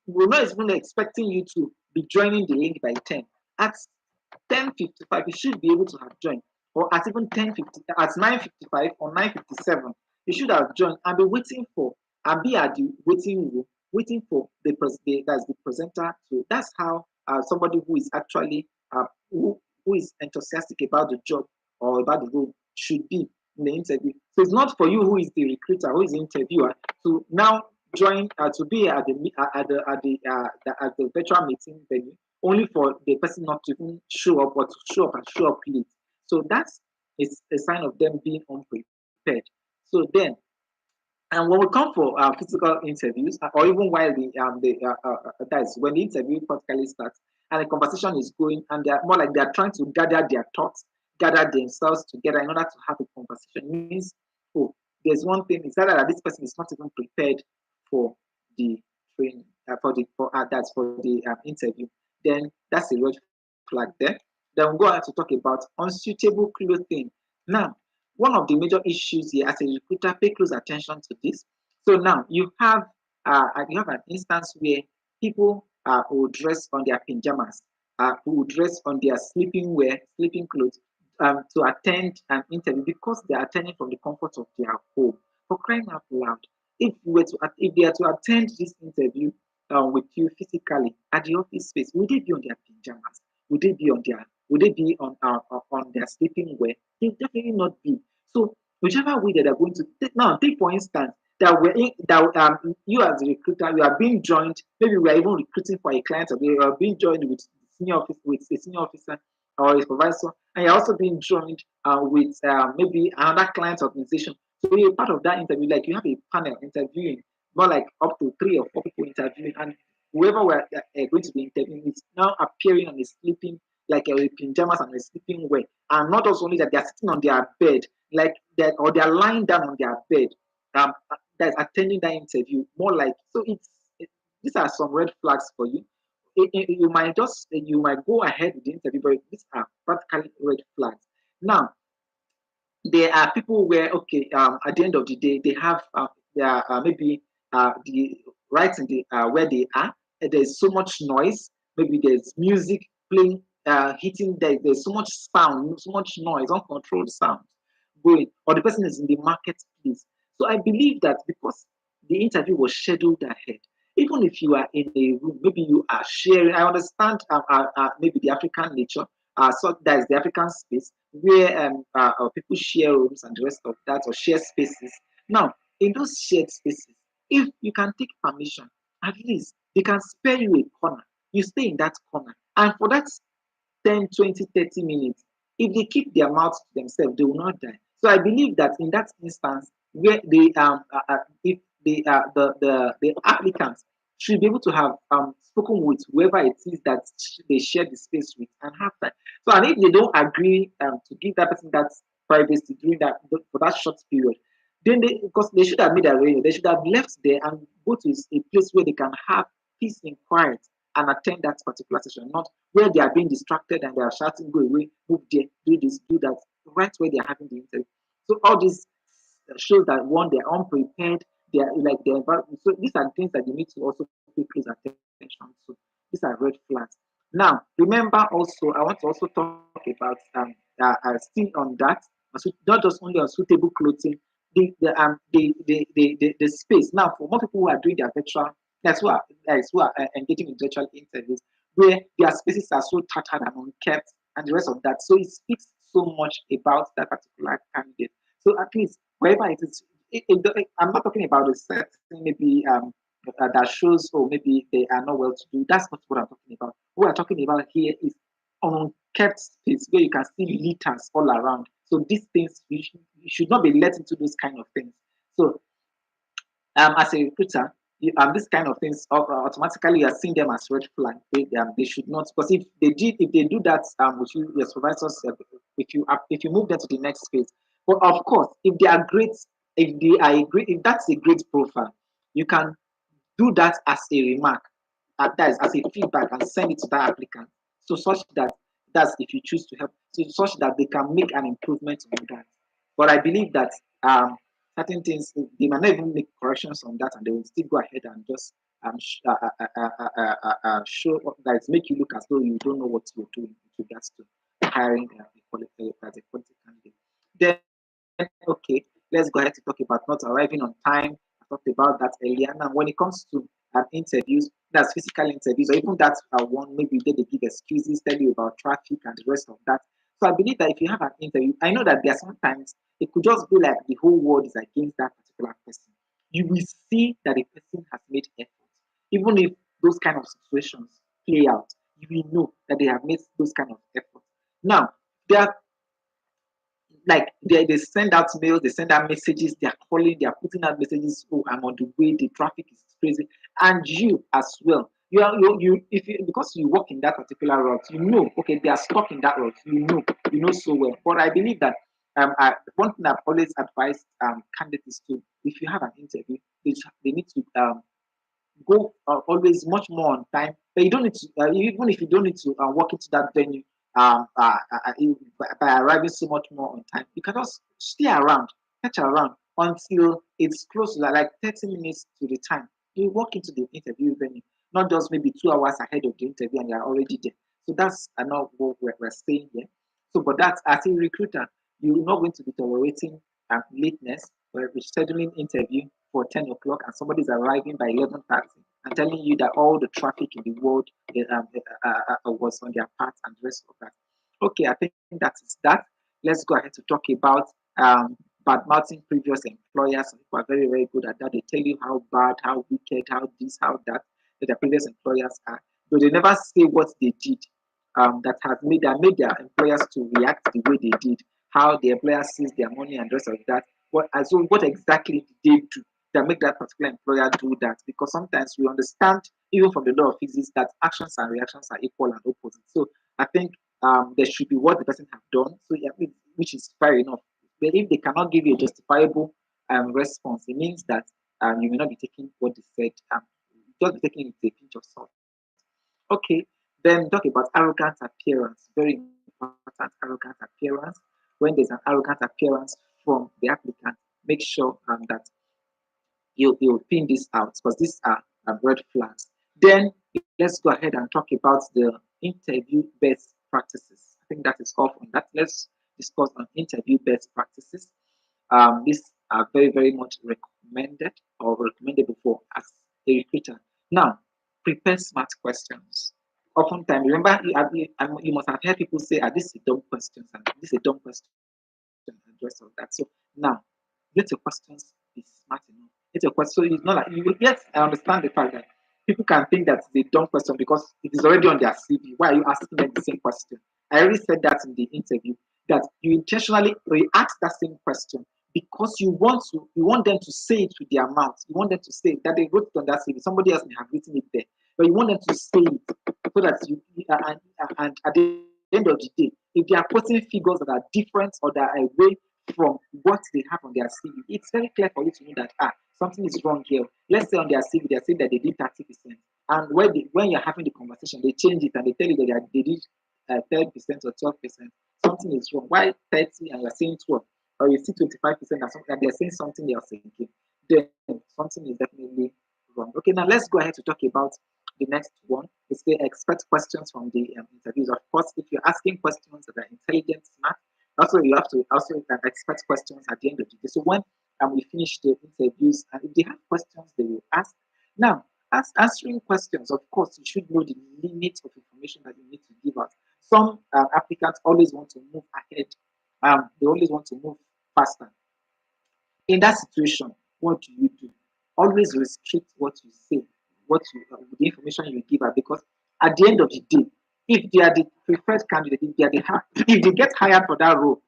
we're not even expecting you to be joining the link by 10. At 10:55, you should be able to have joined, or at even 10:50, at 9:55 or 9:57, you should have joined and be waiting for and be at the waiting room, waiting for that's the presenter. So that's how somebody who is actually who is enthusiastic about the job or about the role should be in the interview. So it's not for you who is the recruiter, who is the interviewer, to now join to be at the virtual meeting venue only for the person not to even show up or to show up late. So that's a sign of them being unprepared. So then, and when we come for physical interviews, or even while that's when the interview practically starts and the conversation is going, and they're more like they're trying to gather their thoughts, gather themselves together in order to have a conversation. It means, oh, there's one thing, it's either that this person is not even prepared for the training, for the interview. Then that's a red flag there. Then we'll go on to talk about unsuitable clothing. Now, one of the major issues here as a recruiter, pay close attention to this. So now you have an instance where people who dress on their pajamas, who dress on their sleeping clothes, to attend an interview because they are attending from the comfort of their home. For crying out loud, if they are to attend this interview with you physically at the office space, would they be on their pajamas? Would they be on their sleeping wear? They definitely not be. So whichever way that they're going to take for instance that you as a recruiter, you are being joined. Maybe we are even recruiting for a client, or you are being joined with a senior officer or a supervisor, and you're also being joined with maybe another client organization. So you're part of that interview, like you have a panel interviewing, more like up to 3 or 4 people interviewing, and whoever we're going to be interviewing is now appearing on a sleeping, like a pajamas and a sleeping wear, and not also only that, they're sitting on their bed, like that, or they're lying down on their bed, that's attending that interview. More like, so these are some red flags for you. You might go ahead with the interview, but these are practically red flags. Now, there are people where, okay, at the end of the day, they have maybe the right in the where they are. There's so much noise. Maybe there's music playing, hitting. There's so much sound, so much noise, uncontrolled sound going, or the person is in the marketplace. So I believe that because the interview was scheduled ahead, even if you are in a room, maybe you are sharing. I understand maybe the African nature, so that is the African space where people share rooms and the rest of that, or share spaces. Now, in those shared spaces, if you can take permission, at least they can spare you a corner. You stay in that corner, and for that 10, 20, 30 minutes, if they keep their mouths to themselves, they will not die. So I believe that in that instance, where if the applicants should be able to have spoken with whoever it is that they share the space with and have that. So, and if they don't agree to give that person that privacy during that for that short period, then because they should have made arrangements, they should have left there and go to a place where they can have peace and quiet and attend that particular session, not where they are being distracted and they are shouting, "Go away, move there, do this, do that," right where they are having the interview. So all this shows that one, they're unprepared, they're like the environment. So these are things that you need to also pay close attention to. These are red flags. Now, remember also, I want to also talk about still on that, not just only on suitable clothing, the space. Now, for more people who are doing their virtual, that's who are engaging in virtual interviews, where their spaces are so tattered and unkept, and the rest of that. So it speaks so much about that particular candidate. So at least wherever it is, I'm not talking about a setting maybe that shows, oh, maybe they are not well to do. That's not what I'm talking about. What I'm talking about here is unkept space where you can see litters all around. So these things, you should not be let into those kind of things. So as a recruiter, this kind of things automatically you are seeing them as red flag. They should not, because if they do that with you, your supervisors, if you move them to the next phase. But of course, if they are great, if that's a great profile, you can do that as a remark, that is as a feedback, and send it to that applicant. So such that that's if you choose to help, so such that they can make an improvement on that. But I believe that certain things they might not even make corrections on that, and they will still go ahead and just show that make you look as though you don't know what you're doing with regards to hiring as a quality candidate. Then okay, let's go ahead to talk about not arriving on time. I talked about that earlier. Now, when it comes to interviews, that's physical interviews, or even that one, maybe they give excuses, tell you about traffic and the rest of that. So I believe that if you have an interview, I know that there are sometimes it could just be like the whole world is against that particular person. You will see that the person has made effort, even if those kind of situations play out. You will know that they have made those kind of effort. Now, there are like they send out mails, they send out messages, they are calling, they are putting out messages. Oh, I'm on the way, the traffic is crazy, and you as well. You if you because you work in that particular route, you know, okay, they are stuck in that route. You know so well. But I believe that one thing I've always advised candidates to, if you have an interview, they need to go always much more on time. But you don't need to, even if you don't need to walk into that venue by arriving so much more on time, you can just stay around, catch around until it's close to like 30 minutes to the time. You walk into the interview venue, not just maybe 2 hours ahead of the interview and you're already there. So that's not what we're saying here. So, but that's as a recruiter, you're not going to be tolerating lateness or rescheduling interview for 10 o'clock and somebody's arriving by 11:30 and telling you that all the traffic in the world was on their part and the rest of that. Okay, I think that is that. Let's go ahead to talk about bad mouthing previous employers. Some people are very, very good at that. They tell you how bad, how wicked, how this, how that their previous employers are. But they never say what they did that made their employers to react the way they did, how the employer sees their money and the rest of that. What exactly did they do that make that particular employer do that? Because sometimes we understand, even from the law of physics, that actions and reactions are equal and opposite. So I think there should be what the person have done, so yeah, which is fair enough. But if they cannot give you a justifiable response, it means that you may not be taking what they said, just be taking it with a pinch of salt. Okay, then talk about arrogant appearance. Very important, arrogant appearance. When there's an arrogant appearance from the applicant, make sure that you pin this out because these are red flags. Then let's go ahead and talk about the interview best practices. I think that is all from that. Let's discuss on interview best practices. These are very, very much recommended or recommendable for as a recruiter. Now, prepare smart questions. Oftentimes, remember, you must have heard people say, this is a dumb question, and this is a dumb question, and the rest of that. So now, let your questions be smart enough. Let your question, so it's not like, yes, I understand the fact that people can think that it's a dumb question because it is already on their CV. Why are you asking them the same question? I already said that in the interview, that you intentionally re-ask that same question because you want them to say it with their mouth. You want them to say that they wrote it on that CV. Somebody else may have written it there, but you want them to say it so that and at the end of the day, if they are putting figures that are different or that are away from what they have on their CV, it's very clear for you to know that something is wrong here. Let's say on their CV they're saying that they did 30%, and when you're having the conversation, they change it and they tell you that they did 10% or 12%. Something is wrong. Why 30 and you're saying 12? Or you see 25% and they're saying something else again. Then something is definitely wrong. Okay, now let's go ahead to talk about the next one. Is they expect questions from the interviews. Of course, if you're asking questions that are intelligent, smart, also you have to also expect questions at the end of the day. So when we finish the interviews, and if they have questions, they will ask. Now, as answering questions, of course, you should know the limits of information that you need to give out. Some applicants always want to move ahead. They always want to move faster. In that situation, what do you do? Always restrict what you say, the information you give out, because at the end of the day, if they are the preferred candidate, if they are if they get hired for that role,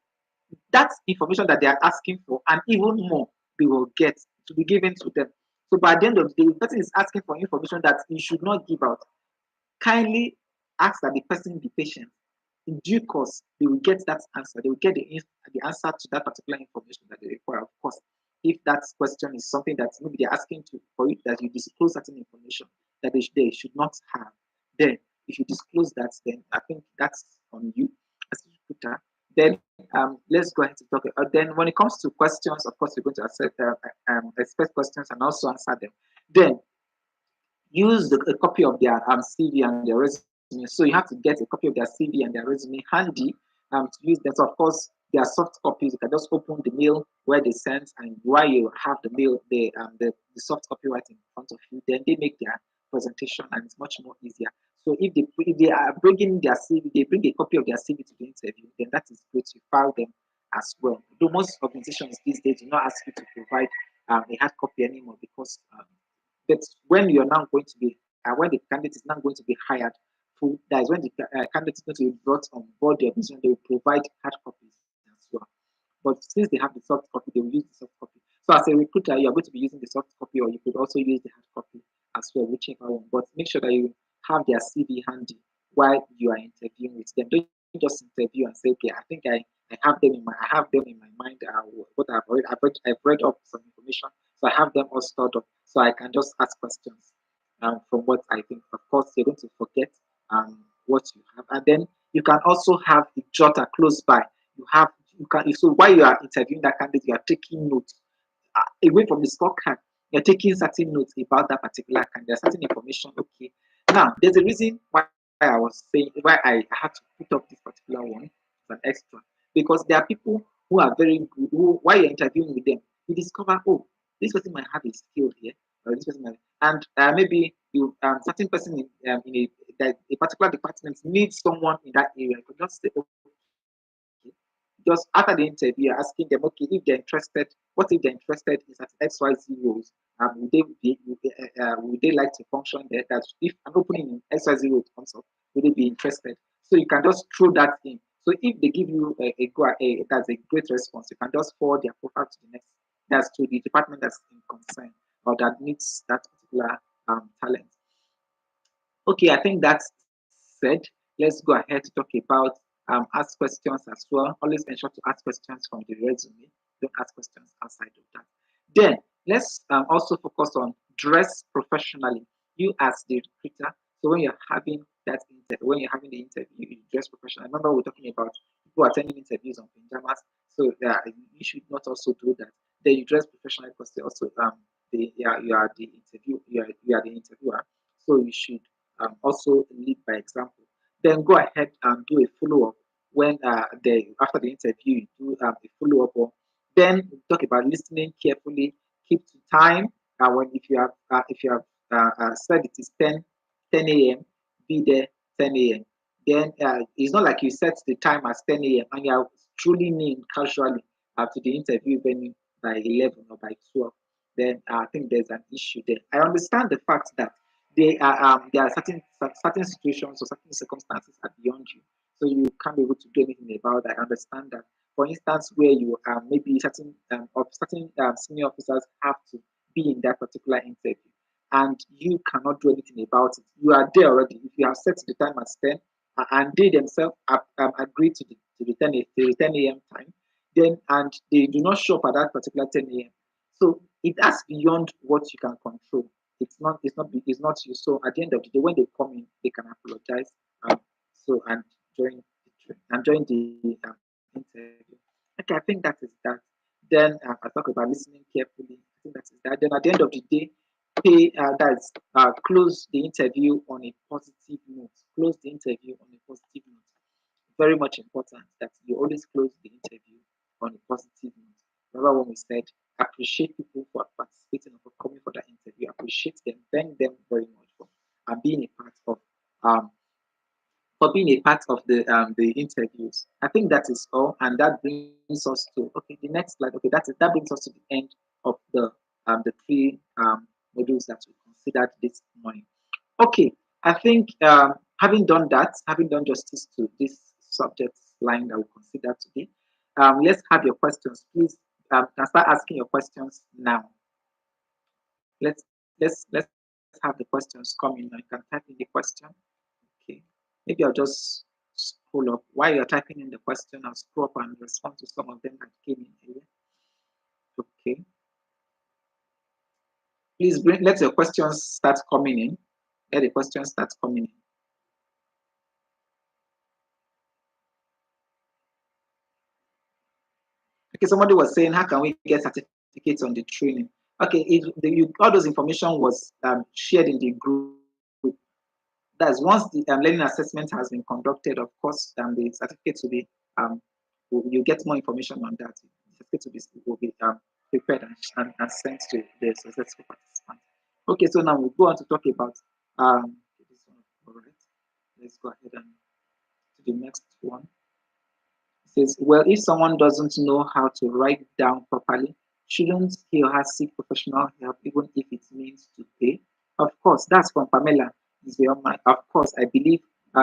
that's information that they are asking for, and even more they will get to be given to them. So by the end of the day, the person is asking for information that you should not give out. Kindly ask that the person be patient. In due course, they will get that answer. They will get the answer to that particular information that they require. Of course, if that question is something that maybe they're asking to for it that you disclose certain information that they should not have, then if you disclose that, then I think that's on you as a recruiter. Then let's go ahead to talk. Then when it comes to questions, of course, we're going to expect questions and also answer them. Then use a copy of their CV and their resume. So you have to get a copy of their CV and their resume handy to use that. So of course, their soft copies, you can just open the mail where they sent, and while you have the mail, the soft copy right in front of you, then they make their presentation and it's much more easier. So if they are bringing their CV, they bring a copy of their CV to the interview, then that is great. You file them as well. Though most organizations these days do not ask you to provide a hard copy anymore because but when you're now going to be, when the candidate is now going to be hired, that is when the candidate is going to be brought on board the organization, they will provide hard copies as well. But since they have the soft copy, they will use the soft copy. So as a recruiter, you are going to be using the soft copy, or you could also use the hard copy as well, whichever one. But make sure that you have their CV handy while you are interviewing with them. Don't just interview and say, okay, I think I have them in my mind. What I've read up some information, so I have them all stored up, so I can just ask questions from what I think. Of course, you're going to forget what you have, and then you can also have the jotter close by. You can so while you are interviewing that candidate, you are taking notes away from the scorecard. You're taking certain notes about that particular candidate, certain information. Okay, now there's a reason why I was saying why I had to put up this particular one as an extra, because there are people who are very good. Who, while you're interviewing with them, you discover, oh, this person might have a skill here, or this person might, and maybe you certain person in a particular department needs someone in that area. You could just say, okay, just after the interview, you're asking them, okay, if they're interested, what if they're interested in at XYZ roles? Would they like to function there? That if an opening in XYZ role comes up, would they be interested? So you can just throw that in. So if they give you that's a great response, you can just forward their profile to the next, that's to the department that's in concern or that needs that particular talent. Okay, I think that's said. Let's go ahead to talk about ask questions as well. Always ensure to ask questions from the resume. Don't ask questions outside of that. Then let's also focus on dress professionally. You as the recruiter. So when you're having when you're having the interview, you dress professionally. Remember, we're talking about people attending interviews on pajamas. So you should not also do that. Then you dress professionally because they also you are the you are the interviewer. So you should also lead by example. Then go ahead and do a follow up when after the interview you do a follow up. Then talk about listening carefully, keep to time. When if you have said it is 10 a.m., be there 10 a.m. Then it's not like you set the time as 10 a.m. and you are truly in casually to the interview venue by 11 or by 12. Then I think there's an issue there. I understand the fact that there are certain situations or certain circumstances are beyond you, so you can't be able to do anything about that. I understand that. For instance, where you maybe certain senior officers have to be in that particular interview, and you cannot do anything about it. You are there already. If you have set the time as 10, and they themselves agree to the 10 a.m. time, then and they do not show up at that particular 10 a.m. So that's beyond what you can control. It's not you. So at the end of the day, when they come in, they can apologize. So and join the interview. Okay, I think that is that. Then I talk about listening carefully. I think that is that. Then at the end of the day, that's close the interview on a positive note. Close the interview on a positive note. Very much important that you always close the interview on a positive note. Remember when we said appreciate people for participating and for coming for that interview. Appreciate them, thank them very much for being a part of um the interviews. I think that is all, and that brings us to okay the next slide. Okay, that brings us to the end of the three modules that we considered this morning. Okay, I think having done that, having done justice to this subject line that we considered today, let's have your questions, please. Can start asking your questions now. Let's let's have the questions coming. You can type in the question. Okay, maybe I'll just scroll up while you're typing in the question. I'll scroll up and respond to some of them that came in here. Okay, please let your questions start coming in. Let the questions start coming in. Okay, somebody was saying, how can we get certificates on the training? Okay, all those information was shared in the group. That's once the learning assessment has been conducted, of course, the certificates will be, you get more information on that. The certificates will be prepared and sent to the successful participants. Okay, so now we'll go on to talk about this one. All right, let's go ahead and to the next one. It says, well, if someone doesn't know how to write down properly, shouldn't he or her seek professional help, even if it means to pay? Of course, that's from Pamela. Is beyond my, of course, I believe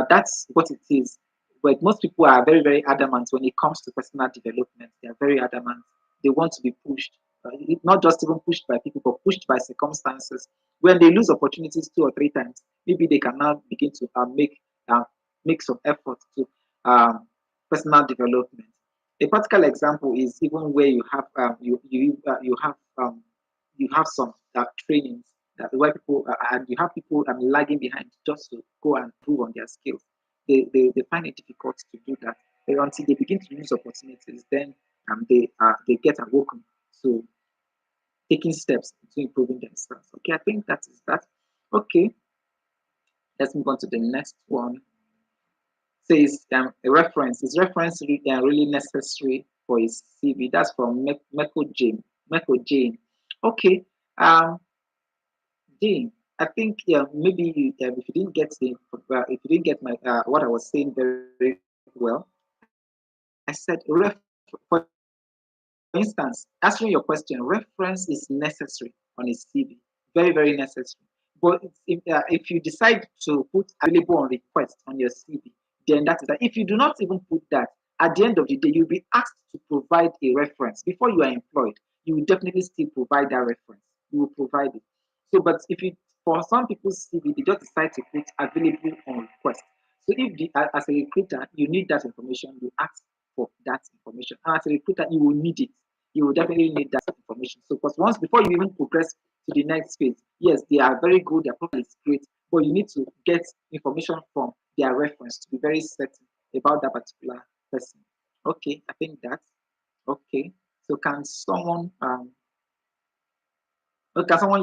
that's what it is. But most people are very, very adamant when it comes to personal development. They are very adamant. They want to be pushed, not just even pushed by people, but pushed by circumstances. When they lose opportunities 2 or 3 times, maybe they can now begin to uh, make some effort to um, personal development. A practical example is even where you have you have some trainings that where people and you have people lagging behind just to go and improve on their skills. They find it difficult to do that. Until they begin to lose opportunities, then they get awoken to taking steps to improving themselves. Okay, I think that is that. Okay, let's move on to the next one. Says a reference is reference really necessary for his CV. That's from Meko Jane. Meko Jane. Okay. Jane, I think maybe if you didn't get if you didn't get my what I was saying very well, I said for instance, answering your question, reference is necessary on his CV. Very, very necessary. But if you decide to put available on request on your CV, then that is that. If you do not even put that, at the end of the day, you'll be asked to provide a reference. Before you are employed, you will definitely still provide that reference. You will provide it. So, but if you, for some people's CV, they just decide to put available on request. So if as a recruiter, you need that information, you ask for that information. And as a recruiter, you will need it. You will definitely need that information. So, because once before you even progress to the next phase, yes, they are very good, their profile is great, but you need to get information from their reference to be very certain about that particular person. Okay, I think that's okay. So, can someone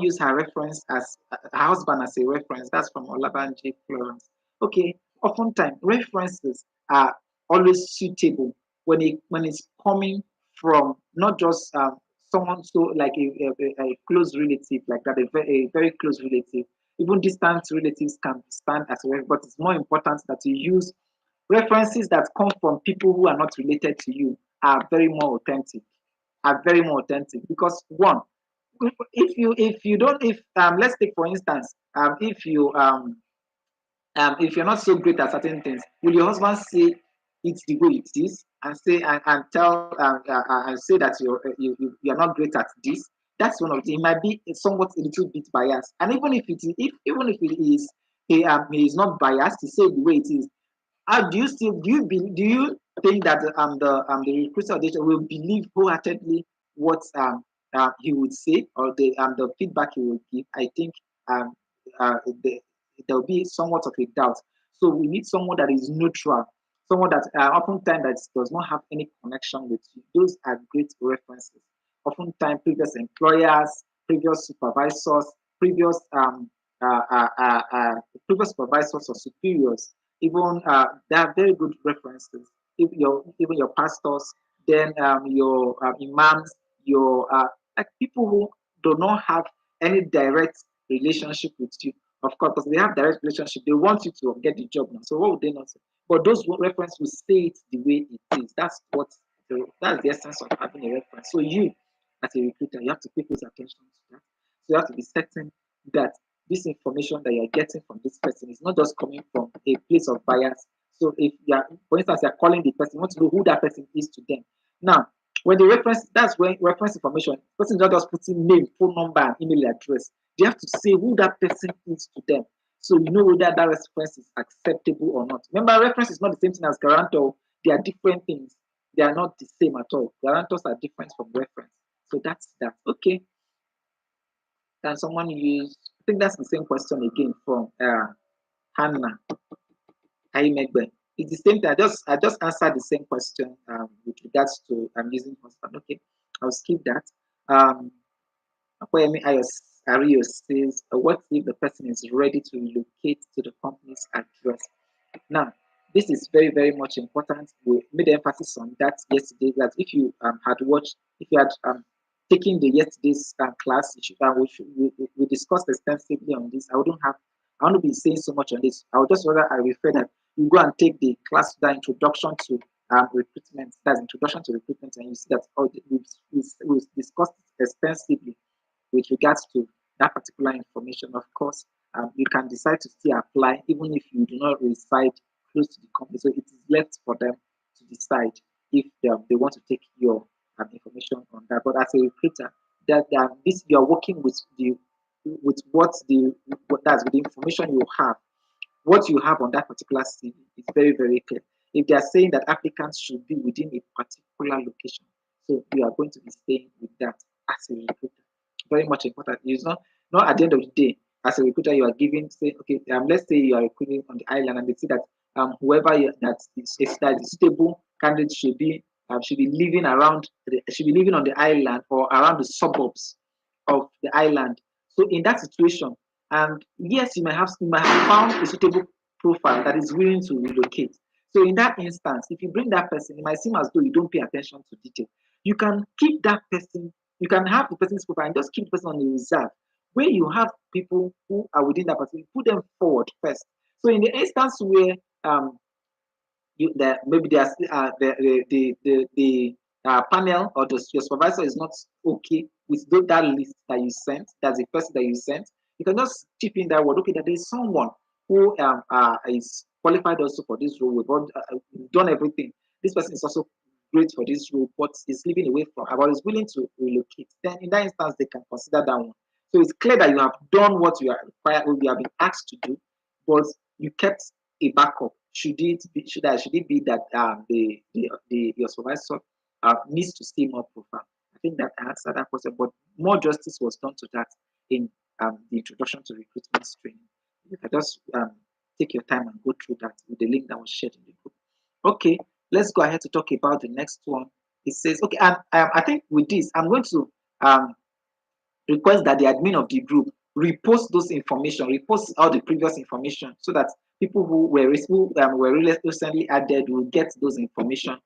use her reference as her husband as a reference? That's from Olabanji Florence. Okay, oftentimes references are always suitable when it's coming from not just someone so like a close relative like that, a very close relative. Even distant relatives can stand as a reference, but it's more important that you use references that come from people who are not related to you are very more authentic, because one, if you don't if let's take for instance if you're not so great at certain things, will your husband say it's the way it is and say and tell and say that you're not great at this? That's one of the. It might be somewhat a little bit biased, and even if it is, if even if it is he is not biased, he say the way it is. How do you think that the recruiter or the HR will believe wholeheartedly what he would say or the feedback he will give? I think um uh, the, there will be somewhat of a doubt. So we need someone that is neutral, someone that oftentimes that does not have any connection with you. Those are great references. Oftentimes previous employers, previous supervisors, previous previous supervisors or superiors, even they are very good references. If your even your pastors, then your imams, your like people who do not have any direct relationship with you. Of course, because they have direct relationship, they want you to get the job now. So what would they not say? But those references will say it the way it is. That's the essence of having a reference. So you, as a recruiter, you have to pay close attention to that. So you have to be certain that this information that you're getting from this person is not just coming from a place of bias. So if you are, for instance, you're calling the person, you want to know who that person is to them. Now, when the reference, that's when reference information, person is not just putting name, phone number, and email address. They have to say who that person is to them. So you know whether that reference is acceptable or not. Remember, reference is not the same thing as guarantor. They are different things. They are not the same at all. Guarantors are different from reference. So that's that. Okay. Can someone use? I think that's the same question again from Hannah Aimegbe. It's the same thing. I just answered the same question with regards to using husband. Okay, I'll skip that. Um, Akoyemi Ario says, what if the person is ready to relocate to the company's address? Now, this is very, very much important. We made emphasis on that yesterday. That if you had watched, if you had taken the yesterday's class, we discussed extensively on this. I won't be saying so much on this. I would just rather I refer that you go and take the class, the introduction to recruitment. That's introduction to recruitment, and you see that we've discussed it extensively with regards to that particular information. Of course, you can decide to still apply even if you do not reside close to the company. So it is left for them to decide if they want to take your information on that. But as a recruiter, that this you are working with that's with the information you have. What you have on that particular CV is very, very clear. If they are saying that applicants should be within a particular location, so you are going to be staying with that as a recruiter. Very much important. It's not at the end of the day, as a recruiter, you are giving, say, okay, let's say you are recruiting on the island and they see that whoever that is stable candidate should be living should be living on the island or around the suburbs of the island. So in that situation, and yes, you might have found a suitable profile that is willing to relocate. So in that instance, if you bring that person, it might seem as though you don't pay attention to detail. You can keep that person, you can have the person's profile and just keep the person on the reserve. Where you have people who are within that person, put them forward first. So in the instance where maybe the panel or your supervisor is not okay with that list that you sent, that's the person that you sent, you can just chip in that word. Okay, that there is someone who is qualified also for this role. We've done everything. This person is also great for this role, but is living away from, but is willing to relocate. Then in that instance, they can consider that one. So it's clear that you have done what you are required, or you have been asked to do, but you kept a backup. Should it be that your supervisor needs to see more profile? I think that answered that question, but more justice was done to that in the introduction to recruitment training. You can just take your time and go through that with the link that was shared in the group. Okay, let's go ahead to talk about the next one. It says, okay, and I think with this, I'm going to request that the admin of the group repost those information, repost all the previous information, so that people who were recently added will get those information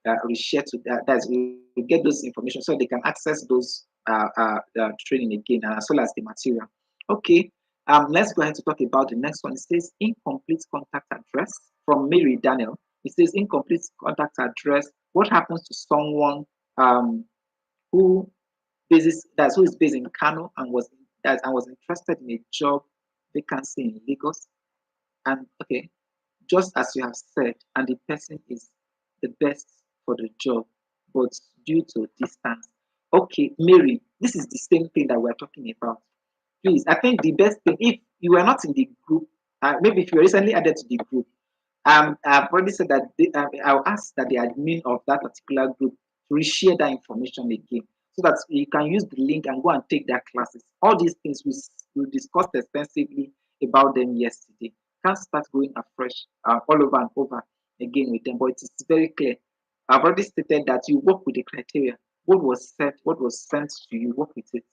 reshared to that. That's will get those information so they can access those training again, as well as the material. Okay. Let's go ahead to talk about the next one. It says incomplete contact address from Mary Daniel. It says incomplete contact address. What happens to someone who who is based in Kano and was interested in a job vacancy in Lagos? And okay, just as you have said, and the person is the best for the job, but due to distance. Okay, Mary, this is the same thing that we're talking about. Please, I think the best thing, if you were not in the group, maybe if you were recently added to the group, I've already said that I'll ask that the admin of that particular group to reshare that information again, so that you can use the link and go and take that classes. All these things we discussed extensively about them yesterday. Can't start going afresh all over and over again with them, but it is very clear. I've already stated that you work with the criteria. What was sent to you, work with it.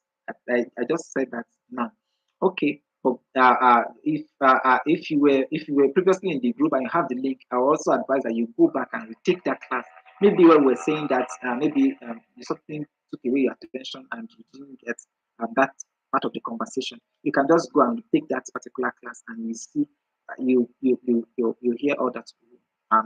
I just said that now. Okay, but if you were previously in the group and you have the link, I will also advise that you go back and retake that class. Maybe when we're saying that maybe something took away your attention and you didn't get that part of the conversation, you can just go and take that particular class and you see you hear all that we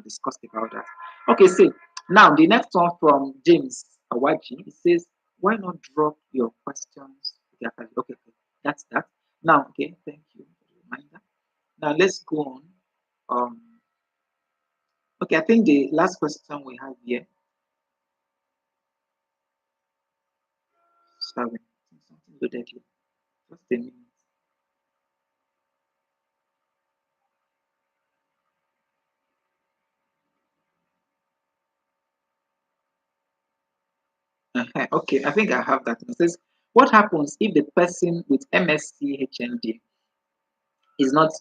discussed about that. Okay, so now the next one from James Awaji. It says, why not drop your questions? Okay, okay, that's that. Now, okay, thank you for the reminder. Now let's go on. Okay, I think the last question we have here. Sorry, something loaded here. Just a minute. Okay, I think I have that. It says, what happens if the person with MSc HND is not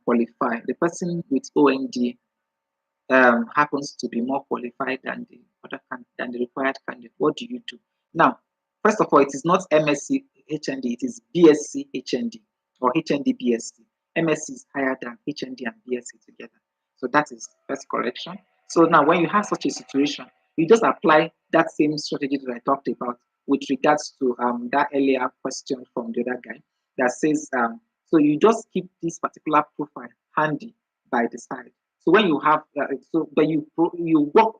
qualified? The person with OND happens to be more qualified than than the required candidate, what do you do? Now, first of all, it is not MSc HND, it is BSc HND or HND BSc. MSc is higher than HND and BSc together. So that is first correction. So now when you have such a situation, you just apply that same strategy that I talked about with regards to that earlier question from the other guy that says, so you just keep this particular profile handy by the side. So when you have, but you work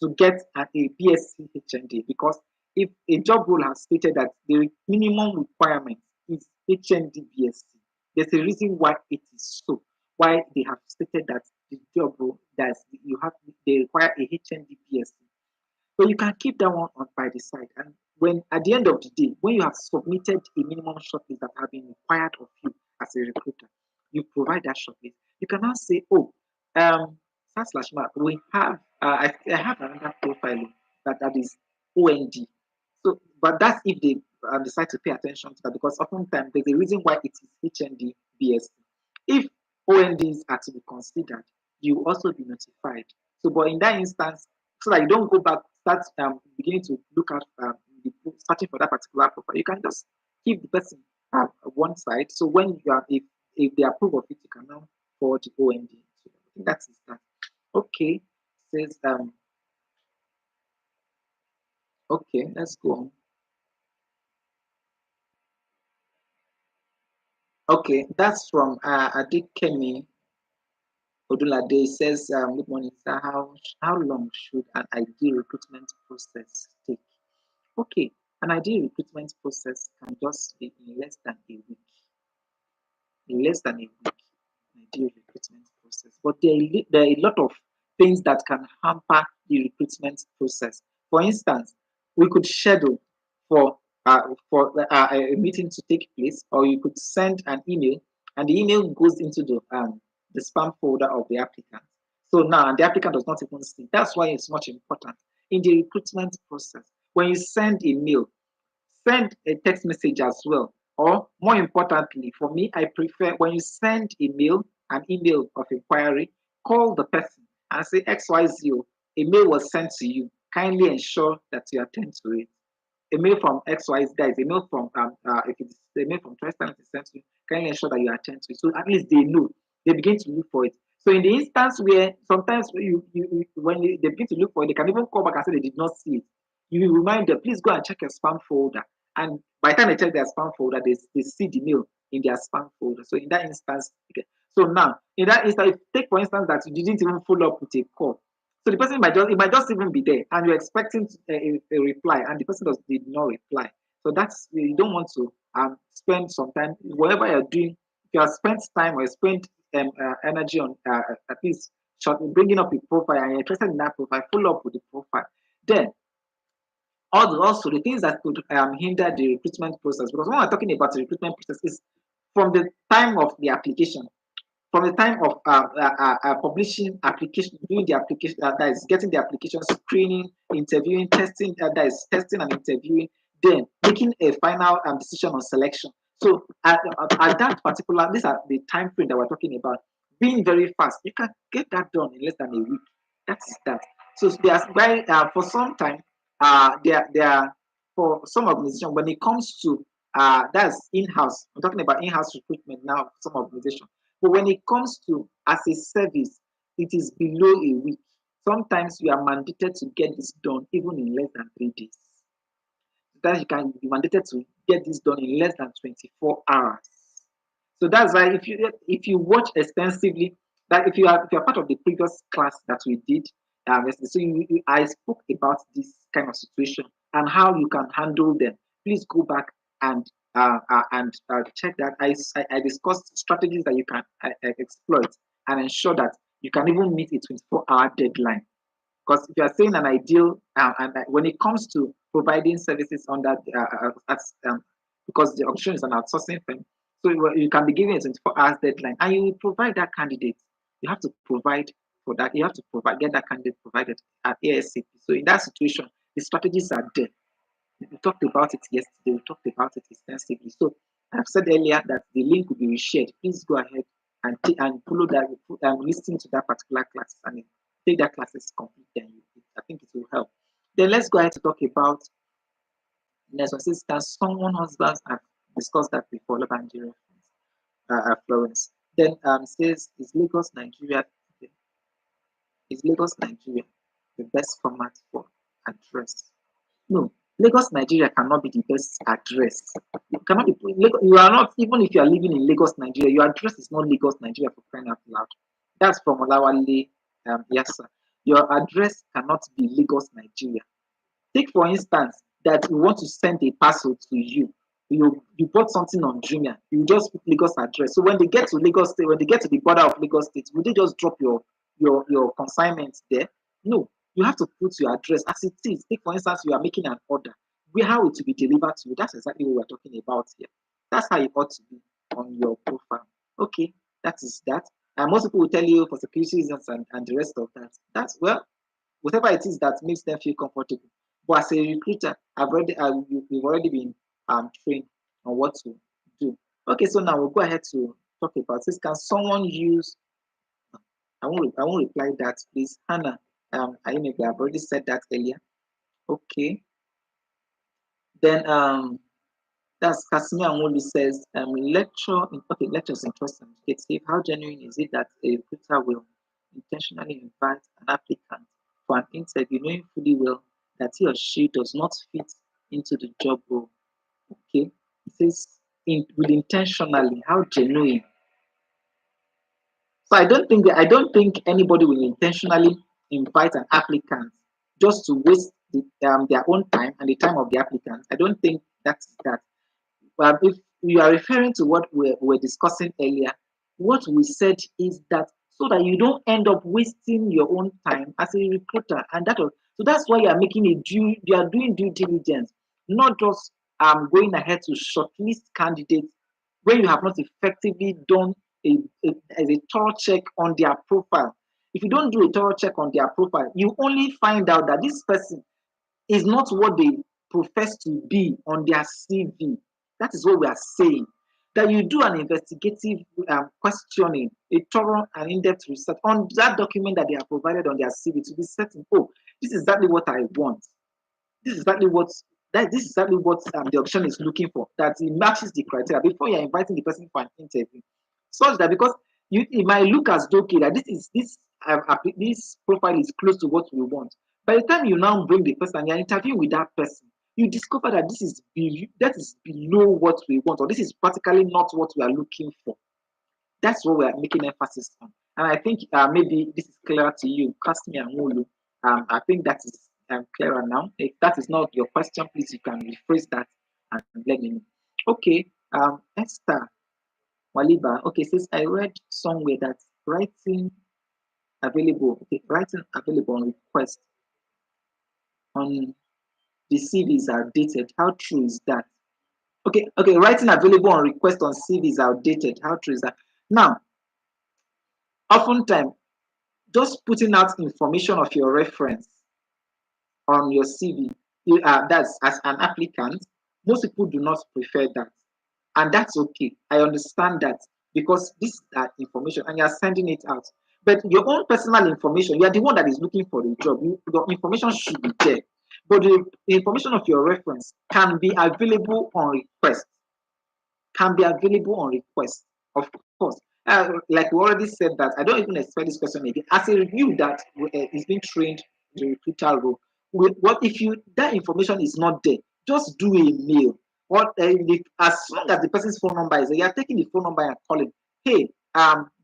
to get a BSc HND, because if a job role has stated that the minimum requirement is HND BSc, there's a reason why it is so. Why they have stated that the job role that they require a HND BSc. So you can keep that one on by the side. And when at the end of the day, when you have submitted a minimum shortlist that have been required of you as a recruiter, you provide that shortlist. You can now say, oh, slash mark, we have I have another profile that is OND. So, but that's if they decide to pay attention to that, because oftentimes there's a reason why it is HND BSc. If ONDs are to be considered, you also be notified. So, but in that instance, so that you don't go back, start beginning to look at searching for that particular profile, you can just keep the person at one side. So when you are, if they approve of it, you can now forward the OND. So I think that's that. Okay, says okay, let's go on. Okay, that's from Adikemi Odulade. Says, good morning, sir. How long should an ideal recruitment process take? Okay, an ideal recruitment process can just be in less than a week. In less than a week, ideal recruitment process. But there are a lot of things that can hamper the recruitment process. For instance, we could schedule for a meeting to take place, or you could send an email, and the email goes into the spam folder of the applicant. So now the applicant does not even see. That's why it's much important in the recruitment process. When you send a mail, send a text message as well. Or more importantly, for me, I prefer when you send an email of inquiry, call the person and say XYZ, a mail was sent to you. Kindly ensure that you attend to it. A mail from XYZ, that is a mail from if it's a mail from Tristan is sent to you, kindly ensure that you attend to it. So at least they know. They begin to look for it. So in the instance where sometimes when they begin to look for it, they can even call back and say they did not see it. You remind them, please go and check your spam folder. And by the time they check their spam folder, they see the mail in their spam folder. So in that instance, okay. So now in that instance, take for instance that you didn't even follow up with a call. So the person might just even be there, and you're expecting a reply, and the person did not reply. So that's, you don't want to spend some time, whatever you're doing. If you have spent time or spent energy on at least bringing up a profile, and you're interested in that profile, follow up with the profile. Then also the things that could hinder the recruitment process, because when we're talking about the recruitment process, is from the time of the application, from the time of publishing application, doing the application, that is getting the application, screening, interviewing, testing, that is testing and interviewing, then making a final decision on selection. So at that particular, these are the time frame that we're talking about. Being very fast, you can get that done in less than a week. That's that. So there's very for some time, there for some organization, when it comes to that's in-house. I'm talking about in-house recruitment now. Some organization. But when it comes to as a service, it is below a week. Sometimes you are mandated to get this done even in less than 3 days. That you can be mandated to get this done in less than 24 hours. So that's why if you watch extensively, that if you're part of the previous class that we did, so I spoke about this kind of situation and how you can handle them. Please go back and check that. I discussed strategies that you can exploit and ensure that you can even meet a 24-hour deadline. Because if you are saying an ideal, when it comes to providing services on that, because the option is an outsourcing firm, so you can be given a 24 hours deadline, and you will provide that candidate. You have to provide for that. You have to get that candidate provided at ASAP. So in that situation, the strategies are there. We talked about it yesterday. We talked about it extensively. So I've said earlier that the link will be reshared. Please go ahead and follow that and listen to that particular class and take that classes complete, then I think it will help. Then let's go ahead to talk about next one. Says, can someone husbands have discussed that before? Love and reference, Florence. Then says, is Lagos Nigeria? Okay, is Lagos Nigeria the best format for address? No, Lagos Nigeria cannot be the best address. You cannot be. You are not, even if you are living in Lagos Nigeria, your address is not Lagos Nigeria, for crying out loud. That's from Olawale. Yes, sir. Your address cannot be Lagos Nigeria. Take for instance that you want to send a parcel to you. You bought something on Jumia. You just put Lagos address. So when they get to Lagos State, when they get to the border of Lagos State, will they just drop your consignment there? No, you have to put your address as it is. Take for instance, you are making an order. How it will be delivered to you. That's exactly what we're talking about here. That's how it ought to be on your profile. Okay, that is that. And most people will tell you for security reasons and the rest of that. That's, well, whatever it is that makes them feel comfortable. But as a recruiter, we've already been trained on what to do. Okay, so now we'll go ahead to talk about this. Can someone use? I won't reply that, please, Hannah. Maybe I've already said that earlier. Okay. Then that's Casimir Anwolu says lecture is interesting. It's how genuine is it that a recruiter will intentionally invite an applicant for an interview knowing fully well that he or she does not fit into the job role. Okay, it says will intentionally, how genuine. So I don't think anybody will intentionally invite an applicant just to waste their own time and the time of the applicant. I don't think that's that. But if you are referring to what we were discussing earlier, what we said is that so that you don't end up wasting your own time as a recruiter, and so that's why you are doing due diligence, not just going ahead to shortlist candidates when you have not effectively done a thorough check on their profile. If you don't do a thorough check on their profile, you only find out that this person is not what they profess to be on their CV. That is what we are saying. That you do an investigative questioning, a thorough and in-depth research on that document that they have provided on their CV to be certain, oh, this is exactly what I want. This is exactly what the auction is looking for. That it matches the criteria before you're inviting the person for an interview. Such that because it might look as though okay, that this profile is close to what we want. By the time you now bring the person, you're interviewing with that person, you discover that that is below what we want, or this is practically not what we are looking for. That's what we are making emphasis on. And I think maybe this is clearer to you, Kasmi and Mulu. I think that is clearer now. If that is not your question, please you can rephrase that and let me know. Okay, Esther Waliba. Okay, says I read somewhere that writing available on request on the CVs are dated. How true is that? Okay, writing available on request on CVs are outdated. How true is that? Now, oftentimes, just putting out information of your reference on your CV, that's as an applicant, most people do not prefer that. And that's okay. I understand that because this is that information and you're sending it out. But your own personal information, you are the one that is looking for the job. Your information should be there. But the information of your reference can be available on request. Of course. Like we already said that, I don't even expect this question again. As a review that is being trained in the recruiter role, what if that information is not there? Just do a mail. As long as the person's phone number is there, you're taking the phone number and calling. Hey,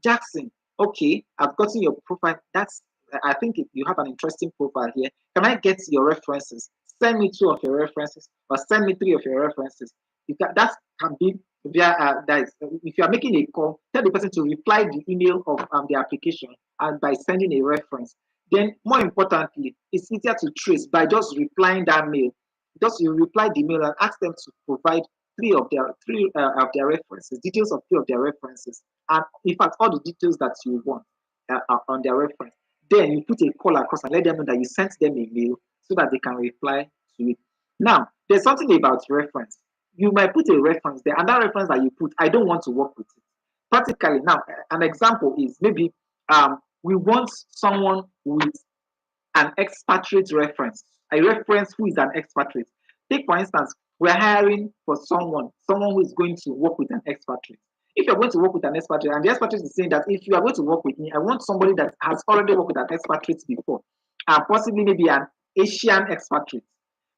Jackson. Okay, I've gotten your profile. I think you have an interesting profile here. Can I get your references? Send me 2 of your references, or send me 3 of your references. That can be via if you are making a call, tell the person to reply the email of the application and by sending a reference. Then, more importantly, it's easier to trace by just replying that mail. Just you reply the mail and ask them to provide 3 of their references, details of 3 of their references, and in fact all the details that you want on their reference. Then you put a call across and let them know that you sent them a mail so that they can reply to it. Now, there's something about reference. You might put a reference there, and that reference that you put, I don't want to work with it. Practically, now, an example is maybe We want someone with an expatriate reference, a reference who is an expatriate. Take, for instance, we're hiring for someone who is going to work with an expatriate. If you're going to work with an expatriate, and the expatriate is saying that if you are going to work with me, I want somebody that has already worked with an expatriate before, and possibly maybe an Asian expatriate.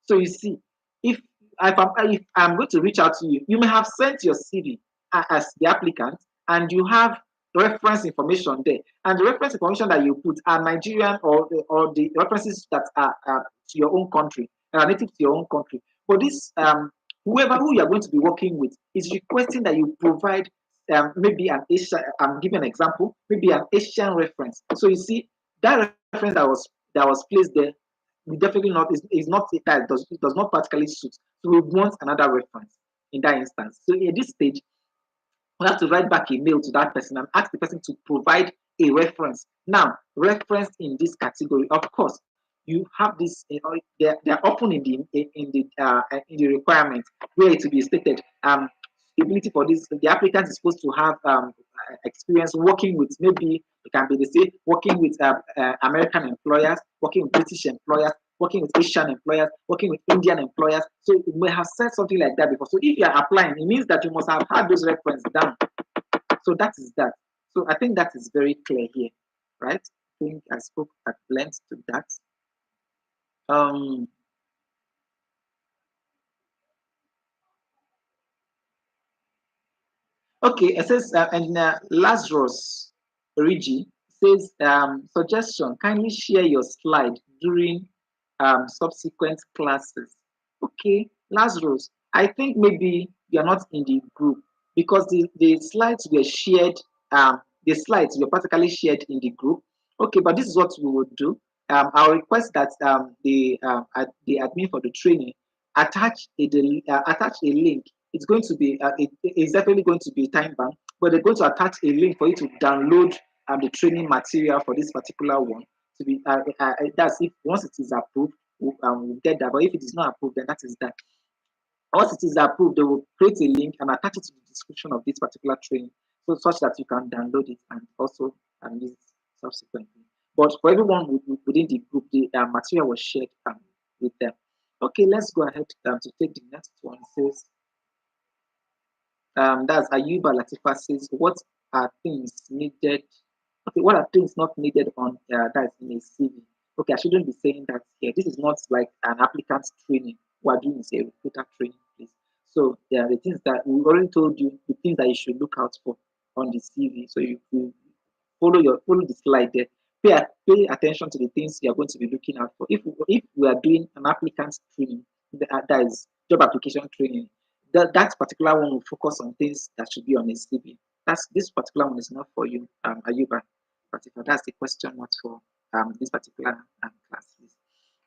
So you see, if I'm going to reach out to you, you may have sent your CV as the applicant, and you have reference information there. And the reference information that you put are Nigerian, or the references that are to your own country, are native to your own country. But this whoever who you are going to be working with is requesting that you provide maybe an Asian. I'm giving an example, maybe an Asian reference. So you see that reference that was placed there, we definitely not is not that it does not practically suit. So we want another reference in that instance. So at this stage, we have to write back a mail to that person and ask the person to provide a reference. Now, reference in this category, of course, you have this. They're often in the requirement where it will be stated. Ability for this, the applicant is supposed to have experience working with, maybe it can be the same, working with American employers, working with British employers, working with Asian employers, working with Indian employers. So you may have said something like that before. So if you are applying, it means that you must have had those references down. So that is that. So I think that is very clear here, right? I think I spoke at length to that. Um, okay, it says, and Lazarus Rigi says, suggestion, kindly share your slide during subsequent classes. Okay, Lazarus, I think maybe you're not in the group, because the slides were shared, the slides were practically shared in the group. Okay, but this is what we would do. I'll request that the admin for the training attach a link. It's going to be it's definitely going to be time bound, but they're going to attach a link for you to download the training material for this particular one. To be that's if once it is approved, we'll get that. But if it is not approved, then that is that. Once it is approved, they will create a link and attach it to the description of this particular training, so such that you can download it and also use it subsequently. But for everyone within the group, the material was shared with them. Okay, let's go ahead to take the next one. It says, that's Ayuba Latifa says, what are things needed? Okay, what are things not needed on that in a CV? Okay, I shouldn't be saying that here. This is not like an applicant's training. What we're doing is a recruiter training, please. So there are the things that we already told you, the things that you should look out for on the CV. So you follow the slide there. Pay attention to the things you are going to be looking out for. If we are doing an applicant's training, that is job application training, that particular one will focus on things that should be on a CV. This particular one is not for you, Ayuba. But if that's the question, not for this particular class.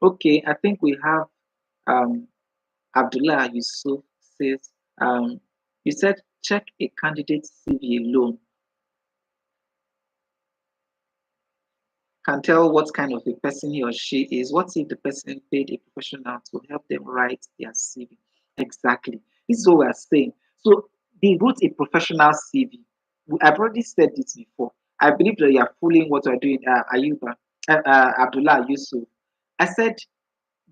Okay, I think we have um, Abdullah Yusuf says, you said check a candidate's CV alone can tell what kind of a person he or she is. What if the person paid a professional to help them write their CV? Exactly. This is what we are saying. So they wrote a professional CV. I've already said this before. I believe that you are fooling what you're doing, Ayuba, Abdullah Yusuf. I said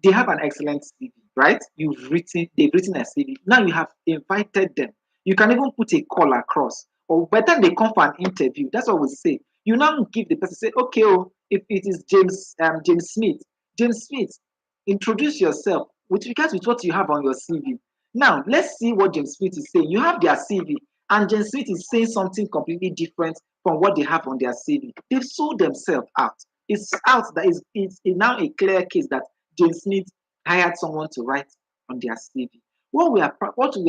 they have an excellent CV, right? They've written a CV. Now you have invited them. You can even put a call across. Or by the time they come for an interview, that's what we say. You now give the person, say, okay, oh, if it is James Smith, introduce yourself with regards to what you have on your CV. Now let's see what James Smith is saying. You have their CV, and James Smith is saying something completely different from what they have on their CV. They've sold themselves out. It's out that is now a clear case that James Smith hired someone to write on their CV. What we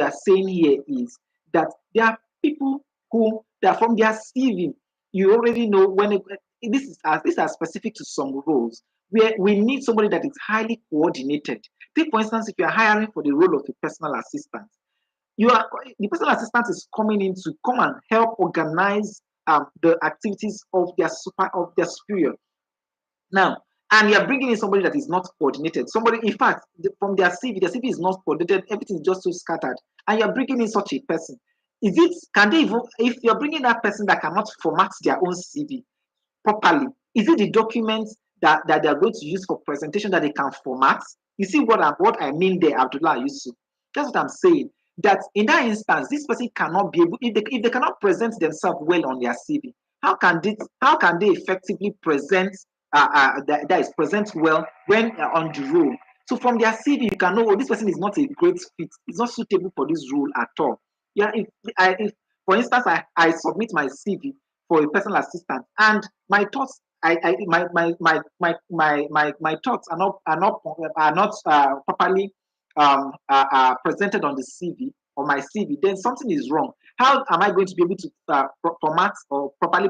are saying here is that there are people who that from their CV, you already know these are specific to some roles where we need somebody that is highly coordinated. Take for instance, if you are hiring for the role of a personal assistant, the personal assistant is coming in to come and help organize the activities of their superior. Now, and you're bringing in somebody that is not coordinated. Somebody, in fact, from their CV is not coordinated. Everything is just so scattered. And you're bringing in such a person. Can they even, if you're bringing that person that cannot format their own CV, properly? Is it the documents that they are going to use for presentation that they can format? You see what I mean there, Abdullah Yusuf. That's what I'm saying. That in that instance, this person cannot be able, if they cannot present themselves well on their CV, how can they effectively present that is present well when on the role? So from their CV, you can know, oh, this person is not a great fit. It's not suitable for this role at all. Yeah, if for instance, I submit my CV for a personal assistant, and my thoughts, my thoughts are not properly presented on the CV or my CV, then something is wrong. How am I going to be able to format or properly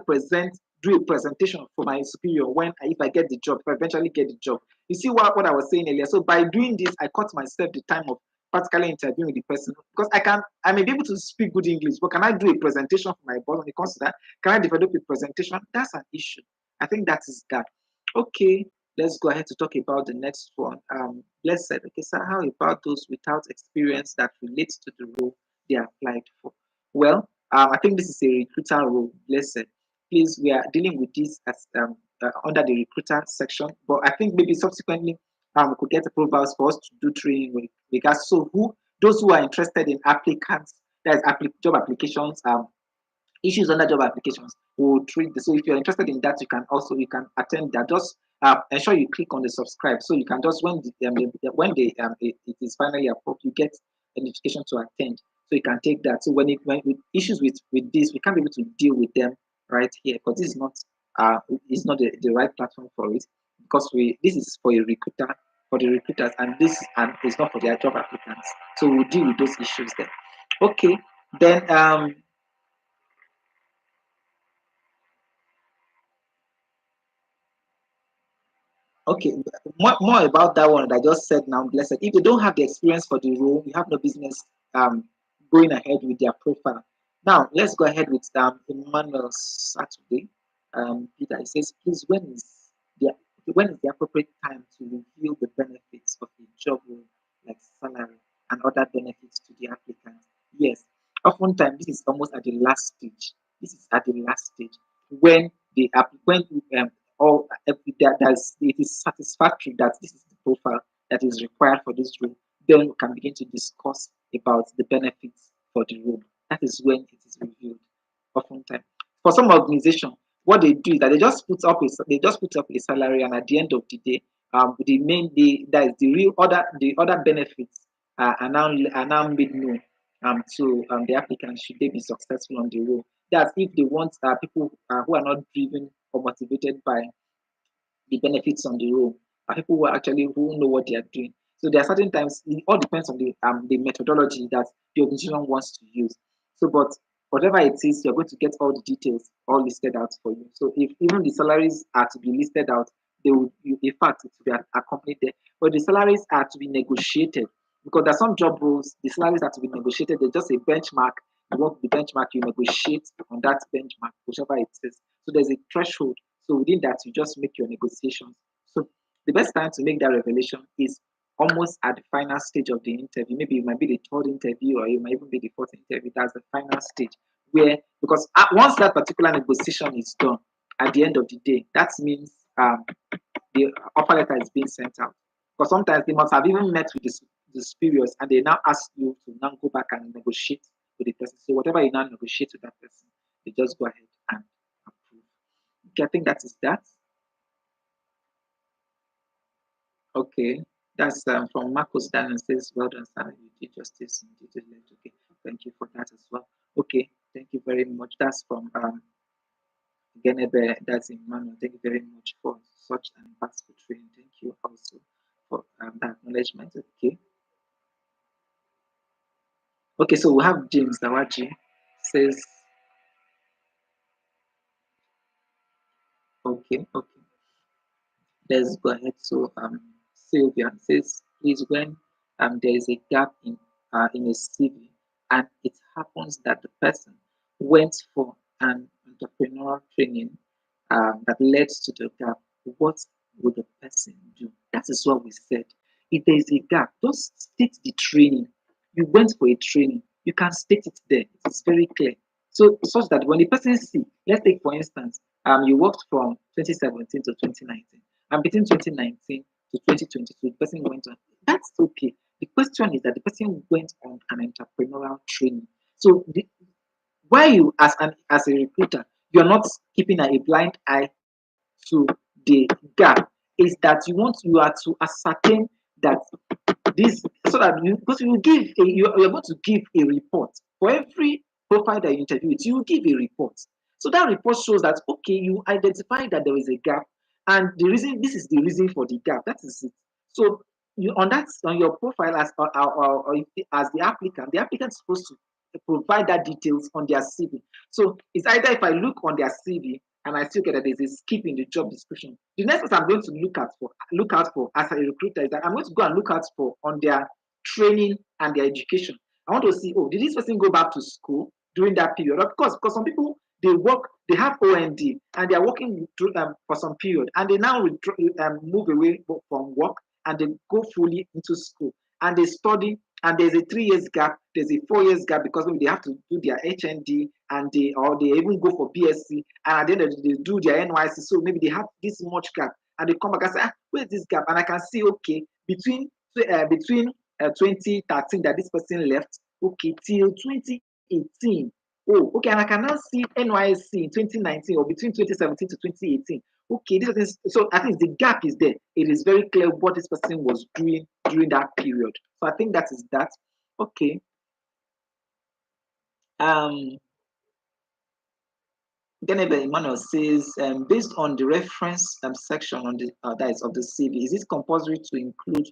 do a presentation for my superior if I get the job, if I eventually get the job? You see what I was saying earlier. So by doing this, I cut myself the time of practically interviewing with the person, because I may be able to speak good English, but can I do a presentation for my boss when it comes to that? Can I develop a presentation? That's an issue. I think that is that. Okay, let's go ahead to talk about the next one. Let's say, okay, so how about those without experience that relates to the role they applied for? Well, I think this is a recruiter role. Let's say, please, we are dealing with this as under the recruiter section, but I think maybe subsequently we could get approvals for us to do training with regards. So those who are interested in applicants, that is job applications, issues under job applications, will treat this. So if you're interested in that, you can attend that. Just ensure you click on the subscribe, so you can just it is finally approved, you get a notification to attend, so you can take that. So when with issues with this, we can't be able to deal with them right here, because this is not the right platform for it, because this is for a recruiter, for the recruiters, and this and it's not for their job applicants. So we'll deal with those issues there. Okay, then okay, more about that one that I just said now, blessed. If they don't have the experience for the role, you have no business going ahead with their profile. Now, let's go ahead with Emmanuel Saturday. Peter, he says, please, the when is the appropriate time to reveal the benefits of the job role, like salary and other benefits to the applicant? Yes, oftentimes this is almost at the last stage. This is at the last stage when when or it is satisfactory that this is the profile that is required for this role, then we can begin to discuss about the benefits for the role. That is when it is reviewed. Oftentimes, for some organization, what they do is that they just put up a salary, and at the end of the day, that is the other benefits are now made known to the applicant, should they be successful on the role. That's if they want people who are not driven or motivated by the benefits on the role, people who know what they are doing. So there are certain times it all depends on the methodology that the organization wants to use. So, but whatever it is, you're going to get all the details all listed out for you. So if even the salaries are to be listed out, in fact, it will be accompanied there. But the salaries are to be negotiated, because there are some job roles, the salaries are to be negotiated. There's just a benchmark. You want the benchmark, you negotiate on that benchmark, whichever it is. So there's a threshold. So within that, you just make your negotiations. So the best time to make that revelation is almost at the final stage of the interview. Maybe it might be the third interview, or it might even be the fourth interview. That's the final stage where, because once that particular negotiation is done, at the end of the day, that means the offer letter is being sent out. Because sometimes they must have even met with the superiors, and they now ask you to now go back and negotiate with the person. So whatever you now negotiate with that person, they just go ahead and approve. Okay, I think that is that. Okay, that's from Marcus Dan, and says, well done, sir. You did justice and did it. Okay, thank you for that as well. Okay, thank you very much. That's from Genebe, that's Emmanuel. Thank you very much for such an impactful training. Thank you also for that acknowledgement. Okay. Okay, so we have James Dawaji says, okay. Let's go ahead. So Sylvia says, please, when there is a gap in a CV, and it happens that the person went for an entrepreneurial training that led to the gap, what would the person do? That is what we said. If there is a gap, just state the training. You went for a training. You can state it there. It is very clear. So such that when the person see, let's take for instance, you worked from 2017 to 2019, and between 2019 to 2022, the person went on. That's okay. The question is that the person went on an entrepreneurial training. So why you as a recruiter, you're not keeping a blind eye to the gap, is that you are to ascertain that this, so that you, because you give you're going to give a report for every profile that you interview with, you give a report. So that report shows that okay, you identify that there is a gap, and the reason, this is the reason for the gap, that is it. So you, on that, on your profile as as the applicant is supposed to provide that details on their CV. So it's either, if I look on their CV and I still get that there's a skip in the job description, the next thing I'm going to look out for as a recruiter is that I'm going to go and look out for on their training and their education. I want to see, oh, did this person go back to school during that period? Of course, because some people, they have OND and they are working through, for some period, and they now move away from work and they go fully into school and they study, and there's a 3 years gap, there's a 4 years gap, because maybe they have to do their HND, and they even go for BSc, and at the end of the day, they do their NYC. So maybe they have this much gap, and they come back and say, where's this gap? And I can see, okay, between 2013 that this person left, okay, till 2018. Oh, okay, and I can now see NYSC in 2019, or between 2017 to 2018. Okay, this is, so I think the gap is there. It is very clear what this person was doing during that period. So I think that is that. Okay. Um, Geneva Emmanuel says, based on the reference section on the that is of the CV, is it compulsory to include?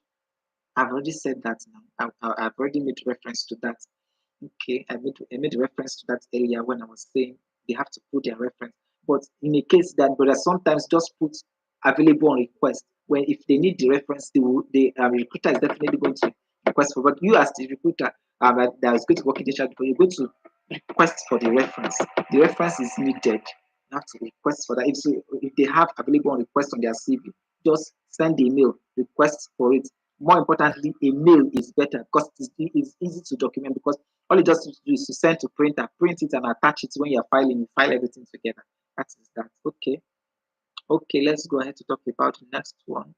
I've already said that now. I've already made reference to that. Okay, I made reference to that earlier when I was saying they have to put their reference. But in a case that, but sometimes just put available on request, where if they need the reference, the recruiter is definitely going to request for. But you as the recruiter, that is going to work in the chat, but you're going to request for the reference. The reference is needed. You have to request for that. If they have available on request on their CV, just send the email, request for it. More importantly, a mail is better because it's easy to document, because all you just do is to send to printer, print it and attach it when you're filing, you file everything together. That is that. Okay. Okay, let's go ahead to talk about the next one.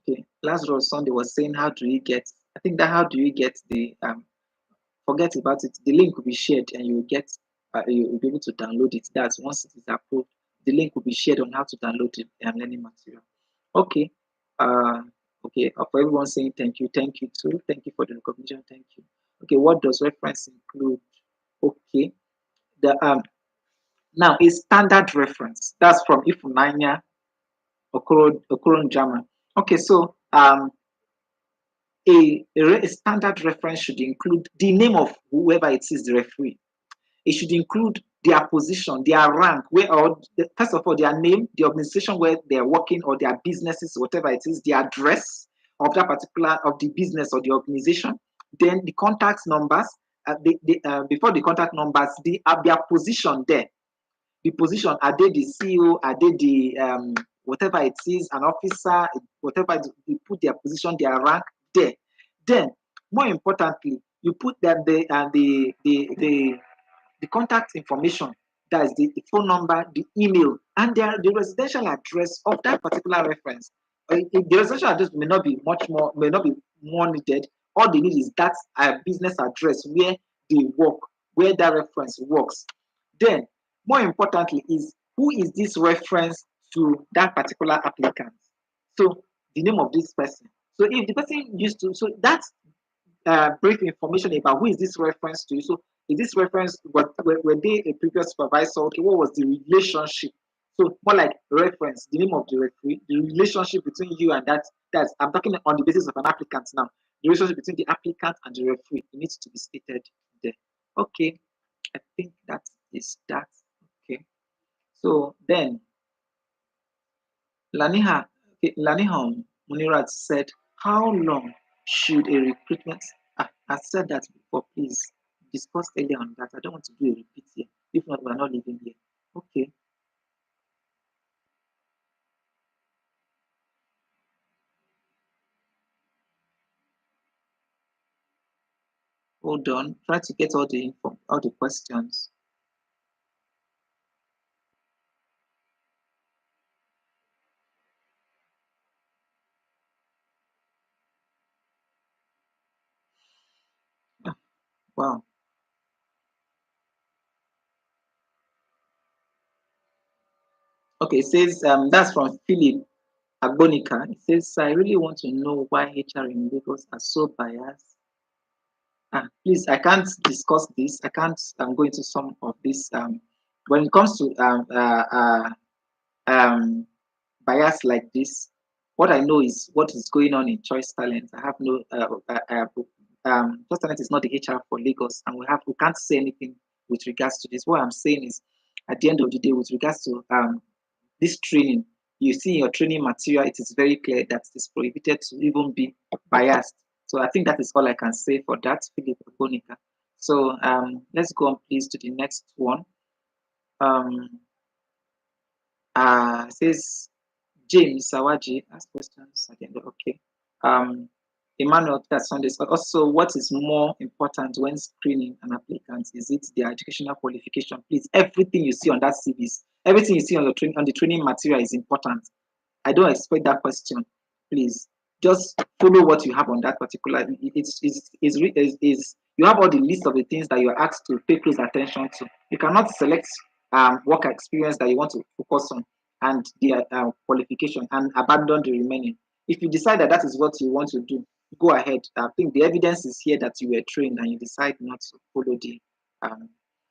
Okay, Lazarus Sunday was saying, how do you get, I think that how do you get the forget about it. The link will be shared and you will get you will be able to download it. That's once it is approved. The link will be shared on how to download the learning material. Okay. Uh, okay. For everyone saying thank you too. Thank you for the recognition. Thank you. Okay. What does reference include? Okay. The now a standard reference. That's from Ifunanya Okoro Jama. Okay. So a standard reference should include the name of whoever it is, the referee. It should include their position, their rank, first of all, their name, the organization where they're working, or their businesses, whatever it is, the address of that particular, of the business or the organization, then the contact numbers, before the contact numbers, their position there. The position, are they the CEO, are they the whatever it is, an officer, whatever, you put their position, their rank there. Then, more importantly, you put that the contact information, that is the phone number, the email, and the residential address of that particular reference. The residential address may not be more needed. All they need is that business address where they work, where that reference works. Then, more importantly, is who is this reference to that particular applicant. So the name of this person. So if the person used to, so that's brief information about who is this reference to. So is this reference, were they a previous supervisor? Okay, what was the relationship? So more like reference, the name of the referee, the relationship between you and that's, I'm talking on the basis of an applicant now. The relationship between the applicant and the referee, it needs to be stated there. Okay, I think that is that. Okay. So then Laniha Munirat said, how long should a recruitment? I said that before, please discuss earlier on that. I don't want to do a repeat here. If not, we're not leaving here. Okay. Hold on. Try to get all the info, all the questions. Ah, wow. Okay, it says that's from Philip Agbonica. It says, I really want to know why HR in Lagos are so biased. Please, I can't discuss this. I can't go into some of this. When it comes to um, bias like this, what I know is what is going on in Choice Talent. I have no Choice Talent is not the HR for Lagos, and we can't say anything with regards to this. What I'm saying is, at the end of the day, with regards to this training, you see in your training material, it is very clear that it's prohibited to even be biased. So I think that is all I can say for that, Philip Bonica. So let's go on, please, to the next one. Um, says James Sawaji ask questions at the end. Okay. Um, Emmanuel that's Sunday. Also, what is more important when screening an applicant? Is it their educational qualification? Please, everything you see on that CV, everything you see on the training material is important. I don't expect that question. Please just follow what you have on that particular. It's you have all the list of the things that you're asked to pay close attention to. You cannot select work experience that you want to focus on and the qualification and abandon the remaining. If you decide that that is what you want to do, go ahead. I think the evidence is here that you were trained and you decide not to follow the. Um,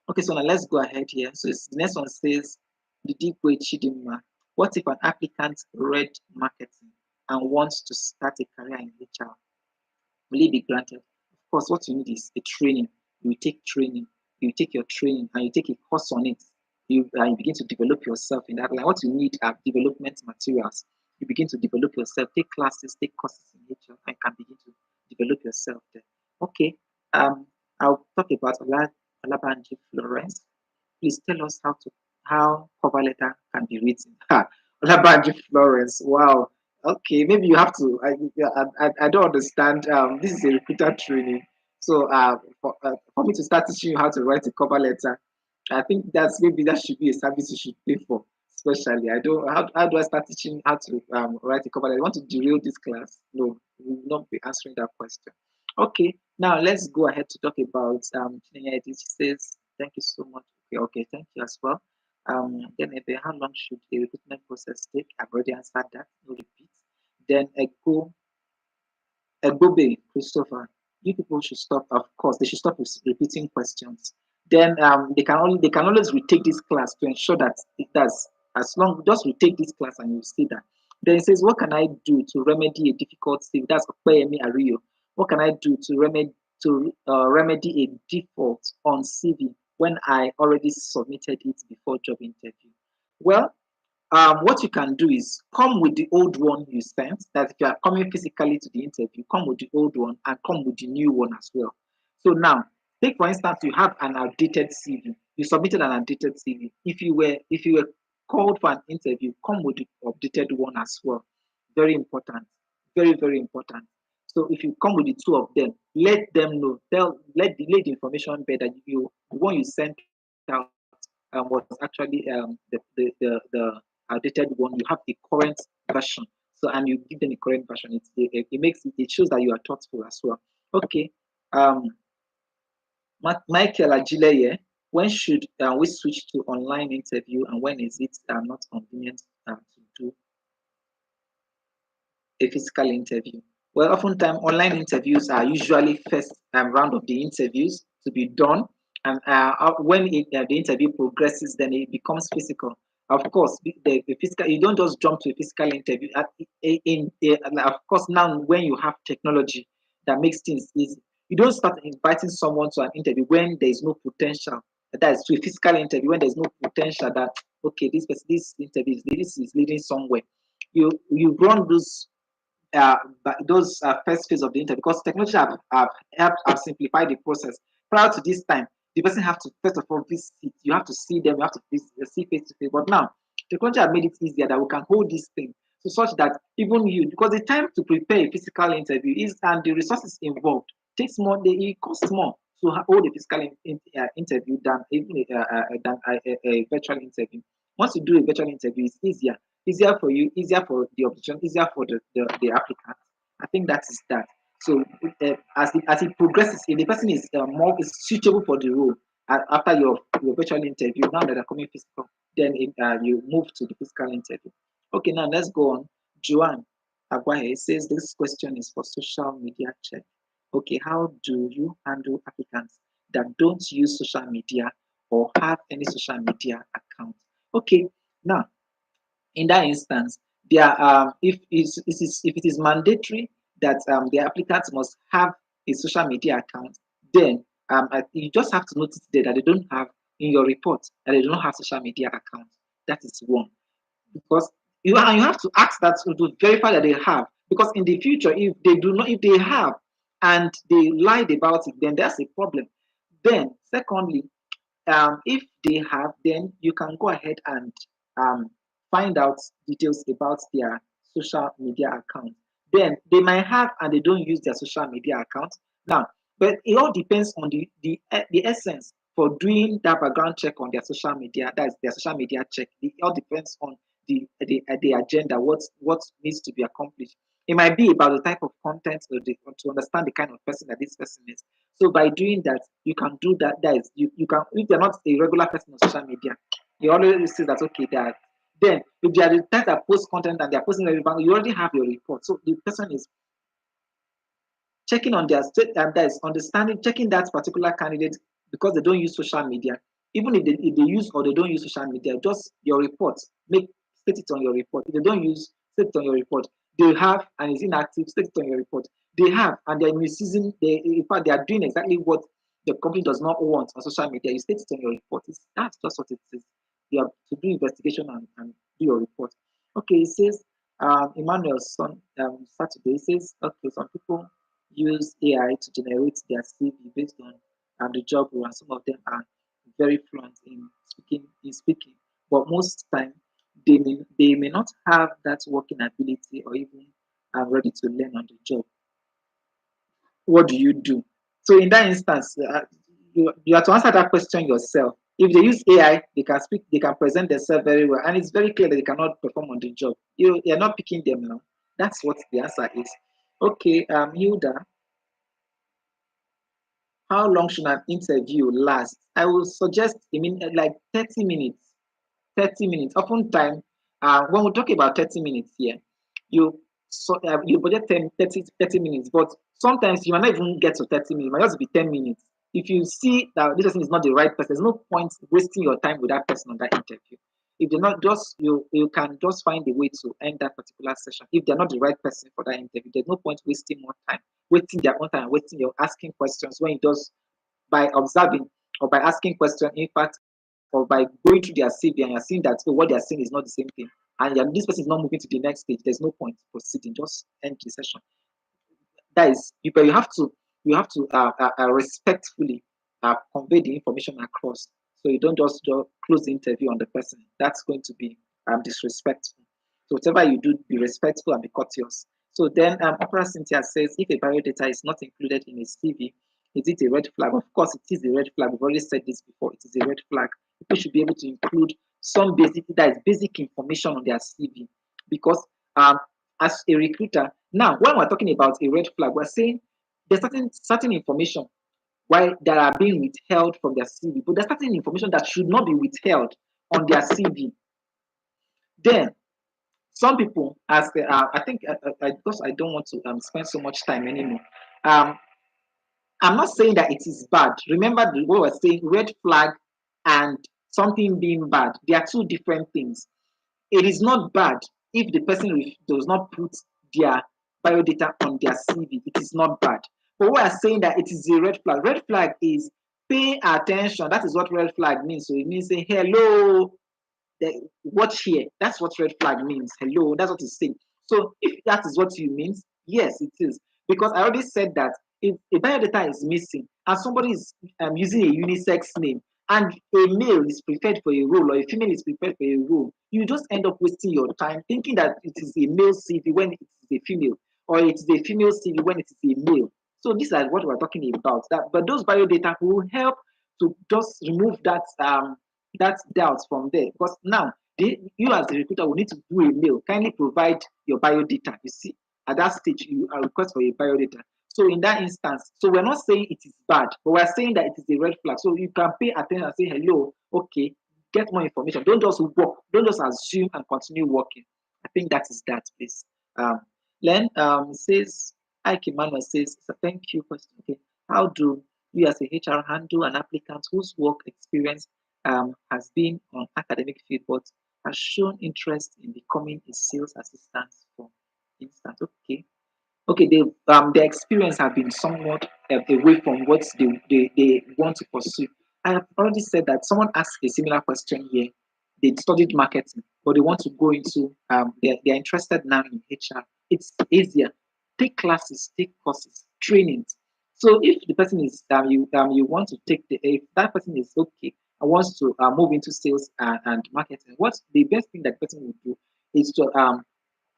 okay, so now let's go ahead here. So the next one says, the deep way Chidima. What if an applicant read marketing and wants to start a career in HR? Will it be granted? Of course, what you need is a training. You take training, you take your training and you take a course on it. You begin to develop yourself in that line. What you need are development materials. You begin to develop yourself, take classes, take courses in HR, and can begin to develop yourself there. Okay, I'll talk about Olabanji Florence. Please tell us how cover letter can be written. Olabanji Florence. Wow. Okay, maybe you have to. I don't understand. This is a recruiter training, so for me to start teaching you how to write a cover letter, I think that should be a service you should pay for. Especially, I don't. How do I start teaching how to write a cover letter? I want to derail this class? No, we will not be answering that question. Okay, now let's go ahead to talk about Chinenye. It says, thank you so much. Okay, thank you as well. Then how long should a recruitment process take? I've already answered that. No repeat. Then Egbobe, Christopher, you people should stop. Of course, they should stop repeating questions. Then they can always retake this class to ensure that it does. As long just retake this class and you see that. Then it says, what can I do to remedy a difficult thing? That's Opeyemi Ario. What can I do to remedy a default on CV when I already submitted it before job interview? Well, what you can do is come with the old one you sent. That if you are coming physically to the interview, come with the old one and come with the new one as well. So now, take for instance, you have an outdated CV. You submitted an outdated CV. If you were called for an interview, come with the updated one as well. Very important. Very important. So if you come with the two of them, let them know. Let the information be that the one you sent out was actually the outdated one. You have the current version. So and you give them the current version. It shows that you are thoughtful as well. Okay. Um, Michael Ajileye, when should we switch to online interview and when is it not convenient to do a physical interview? Well, oftentimes online interviews are usually first round of the interviews to be done, and when the interview progresses, then it becomes physical. Of course, the physical you don't just jump to a physical interview. Of course, now when you have technology that makes things easy, you don't start inviting someone to an interview when there is no potential. That is to a physical interview when there's no potential that okay, this interview this is leading somewhere. You run those first phase of the interview because technology have helped have simplified the process. Prior to this time, the person have to first of all visit. You have to see them. You have to see face to face. But now, technology have made it easier that we can hold this thing so such that even you, because the time to prepare a physical interview is and the resources involved takes more. It costs more. to hold a physical interview than even a virtual interview. Once you do a virtual interview, it's easier for you, easier for the opposition, easier for the applicant. I think that is that. So as it progresses, if the person is more is suitable for the role after your virtual interview, now that they're coming physical, then you move to the physical interview. Okay, now let's go on. Joanne Agwahe says this question is for social media check. Okay, how do you handle applicants that don't use social media or have any social media account? Okay, now in that instance, there if it is mandatory that the applicants must have a social media account, then you just have to notice there that they don't have in your report that they don't have social media account. That is one, because you have to ask that to verify that they have, because in the future if they do not, if they have and they lied about it, then that's a problem. Then secondly, if they have, then you can go ahead and um, find out details about their social media account. Then they might have and they don't use their social media account now, but it all depends on the essence for doing that background check on their social media. That's their social media check. It all depends on the agenda, what needs to be accomplished. It might be about the type of content or to understand the kind of person that this person is. So by doing that, you can do that. That is, you can, if they're not a regular person on social media, you always say that okay, that then if they are the type that post content and they're posting every bank, you already have your report. So the person is checking on their state and that is understanding, checking that particular candidate because they don't use social media. Even if they use or they don't use social media, just your report, make state it on your report. If they don't use, state it on your report. They have and is inactive, state it on your report. They have and they're misusing, in fact, they are doing exactly what the company does not want on social media. You state it on your report. That's just what it is. You have to do investigation and do your report. Okay, it says Emmanuel's son Saturday says, okay, some people use AI to generate their CV based on the job role, and some of them are very fluent in speaking, but most time they may not have that working ability or even are ready to learn on the job. What do you do? So in that instance, you have to answer that question yourself. If they use AI, they can speak, they can present themselves very well, and it's very clear that they cannot perform on the job. You're not picking them now. That's what the answer is. Okay, Hilda, how long should an interview last? I will suggest, like 30 minutes. 30 minutes. Oftentimes, when we talk about 30 minutes here, you budget 30 minutes, but sometimes you might not even get to 30 minutes, it might just be 10 minutes. If you see that this person is not the right person, there's no point wasting your time with that person on that interview. If they're not just, you can just find a way to end that particular session. If they're not the right person for that interview, there's no point wasting more time, wasting their own time, wasting your asking questions when it does by observing or by asking questions, in fact, or by going through their CV and you're seeing that what they're saying is not the same thing, and this person is not moving to the next stage, there's no point proceeding. Just end the session. That is, but you have to respectfully convey the information across. So you don't just close the interview on the person. That's going to be disrespectful. So whatever you do, be respectful and be courteous. So then Opera Cynthia says, if a biodata is not included in a CV, is it a red flag? Of course, it is a red flag. We've already said this before. It is a red flag. People should be able to include some basic information on their CV, because as a recruiter, now when we're talking about a red flag, we're saying there's certain information why that are being withheld from their CV, but there's certain information that should not be withheld on their CV. Then some people, as I think, because I don't want to spend so much time anymore. I'm not saying that it is bad. Remember what we're saying: red flag and something being bad. They are two different things. It is not bad if the person does not put their biodata on their CV. It is not bad. But we are saying that it is a red flag. Red flag is pay attention. That is what red flag means. So it means saying hello, watch here. That's what red flag means. Hello, that's what it's saying. So if that is what you mean, yes, it is. Because I already said that if a biodata is missing and somebody is using a unisex name, and a male is prepared for a role or a female is prepared for a role, you just end up wasting your time thinking that it is a male CV when it is a female, or it is a female CV when it is a male. So these are what we're talking about. That, but those bio data will help to just remove that that doubts from there. Because now you as the recruiter will need to do a mail. Kindly provide your bio data. You see, at that stage, you are request for your bio data. So in that instance, so we're not saying it is bad, but we're saying that it is a red flag. So you can pay attention and say, hello, okay, get more information. Don't just work, don't just assume and continue working. I think that is that, please. Len says, Ike Emmanuel says, so thank you. Question. Okay. How do you as a HR handle an applicant whose work experience has been on academic field but has shown interest in becoming a sales assistant, for instance? Okay. Okay, their experience have been somewhat away from what they want to pursue. I have already said that someone asked a similar question here. They studied marketing, but they want to go into they're interested now in HR. It's easier. Take classes, take courses, trainings. So if the person is you want to take if that person is okay and wants to move into sales and marketing, what's the best thing that person will do is to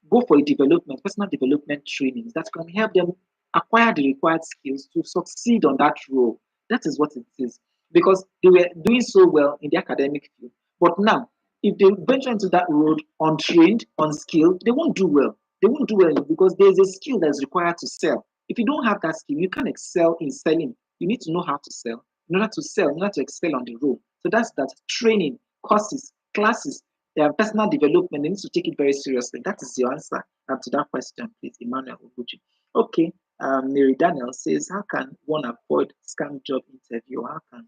go for a development, personal development trainings that can help them acquire the required skills to succeed on that role. That is what it is. Because they were doing so well in the academic field. But now, if they venture into that road untrained, unskilled, they won't do well. They won't do well because there's a skill that's required to sell. If you don't have that skill, you can't excel in selling. You need to know how to sell. In order to sell, in order to excel on the role. So that's that training, courses, classes, personal development, they need to take it very seriously. That is the answer to that question, please, Emmanuel Oguchi. Okay, Mary Daniel says, how can one avoid scam job interview? How can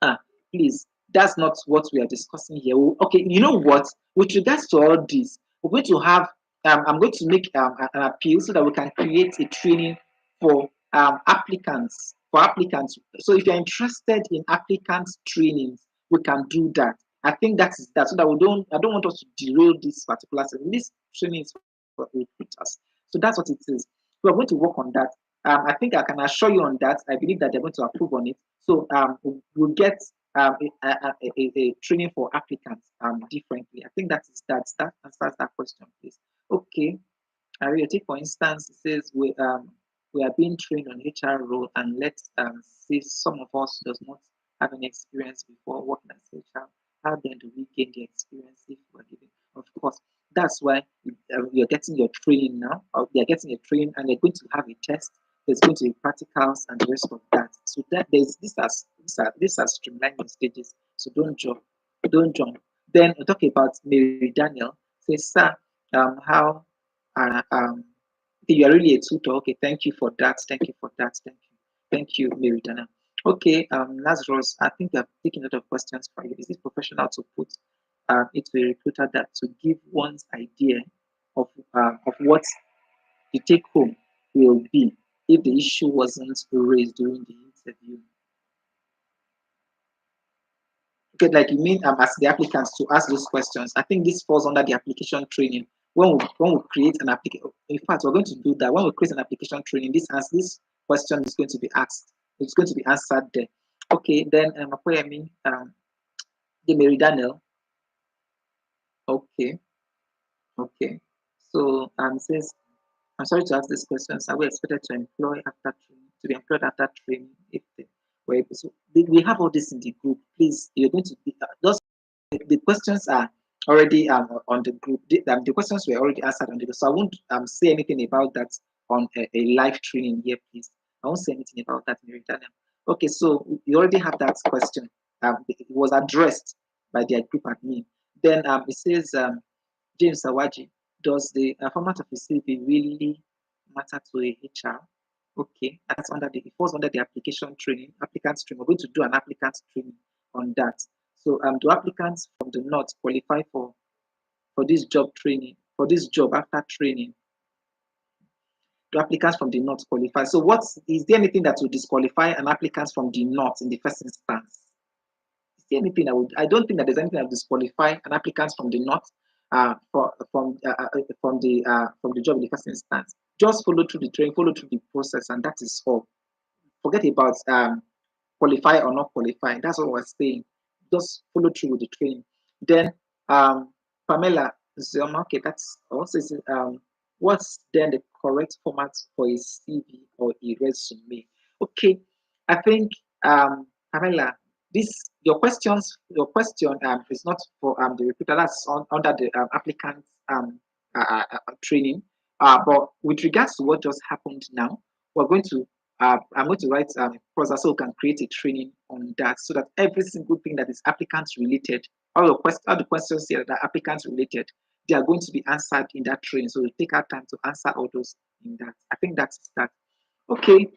Ah, please, that's not what we are discussing here. Okay, you know what? With regards to all this, we're going to have, I'm going to make an appeal so that we can create a training for applicants. For applicants, so if you're interested in applicants trainings, we can do that. I think that is that, so that I don't want us to derail this particular session. This training is for recruiters, so that's what it is. We're going to work on that. I think I can assure you on that. I believe that they're going to approve on it. So we'll get a training for applicants differently. I think that answers that question, please. Okay. Aria, take for instance, it says we are being trained on HR role, and let's say some of us does not have any experience before working as HR. How then do we gain the experience if we're given? Of course, that's why you're getting your training now. Or they're getting a training, and they're going to have a test. There's going to be practicals and the rest of that. So that there's these are streamlining stages. So don't jump. Then we talk about Mary Daniel. Say, sir, how okay, you are really a tutor. Okay, thank you for that. Thank you for that. Thank you. Thank you, Mary Dana. Okay, Lazarus, I think I've taken a lot of questions for you. Is it professional to put it to a recruiter that to give one's idea of what the take home will be if the issue wasn't raised during the interview? Okay, like you mean as the applicants to ask those questions. I think this falls under the application training. When we create an application, in fact, we're going to do that. When we create an application training, this question is going to be asked. It's going to be answered there. Okay, then Apoyemi, the Mary Daniel. Okay, okay. So says, I'm sorry to ask these questions. Are we expected to employ after training, to be employed after training if they were able? So we have all this in the group. Please, you're going to be those the questions are already on the group. The questions were already answered on the group, so I won't say anything about that on a live training here, please. I won't say anything about that, Mary Daniel. Okay, so you already have that question. It was addressed by their group admin. Then it says, James Sawaji, does the format of the CV really matter to a HR? Okay, that's under the it falls under the application training, applicants training. We're going to do an applicant training on that. So do applicants from the north qualify for this job training, for this job after training? Do applicants from the north qualify? So is there anything that will disqualify an applicant from the north in the first instance? Is there anything I don't think that there's anything that will disqualify an applicant from the north from the job in the first instance. Just follow through the training, follow through the process, and that is all. Forget about qualify or not qualify. That's what we're saying. Just follow through with the training. Then Pamela, okay, that's also What's then the correct format for a CV or a resume? Okay, I think Pamela, this your question is not for the recruiter. That's under the applicant training. But with regards to what just happened now, we're going to I'm going to write a process so we can create a training on that, so that every single thing that is applicant related, all the questions here that are applicant related, they are going to be answered in that training. So we take our time to answer all those in that. I think that's that. Okay.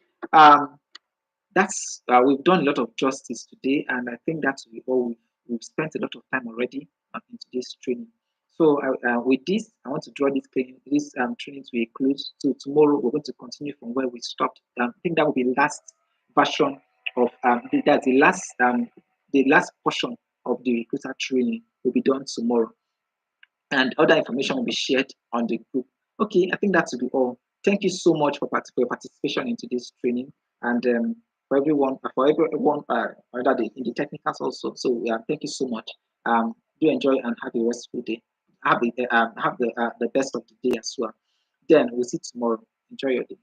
That's we've done a lot of justice today, and I think that's all. We've spent a lot of time already in today's training. So with this, I want to draw this training to a close. So tomorrow we're going to continue from where we stopped. I think that will be the last version of that's the last portion of the recruiter training will be done tomorrow, and other information will be shared on the group. Okay, I think that will be all. Thank you so much for your participation into this training, and for everyone under in the technicals also. So thank you so much. Do enjoy and have a restful day. Have the best of the day as well. Then we'll see tomorrow. Enjoy your day.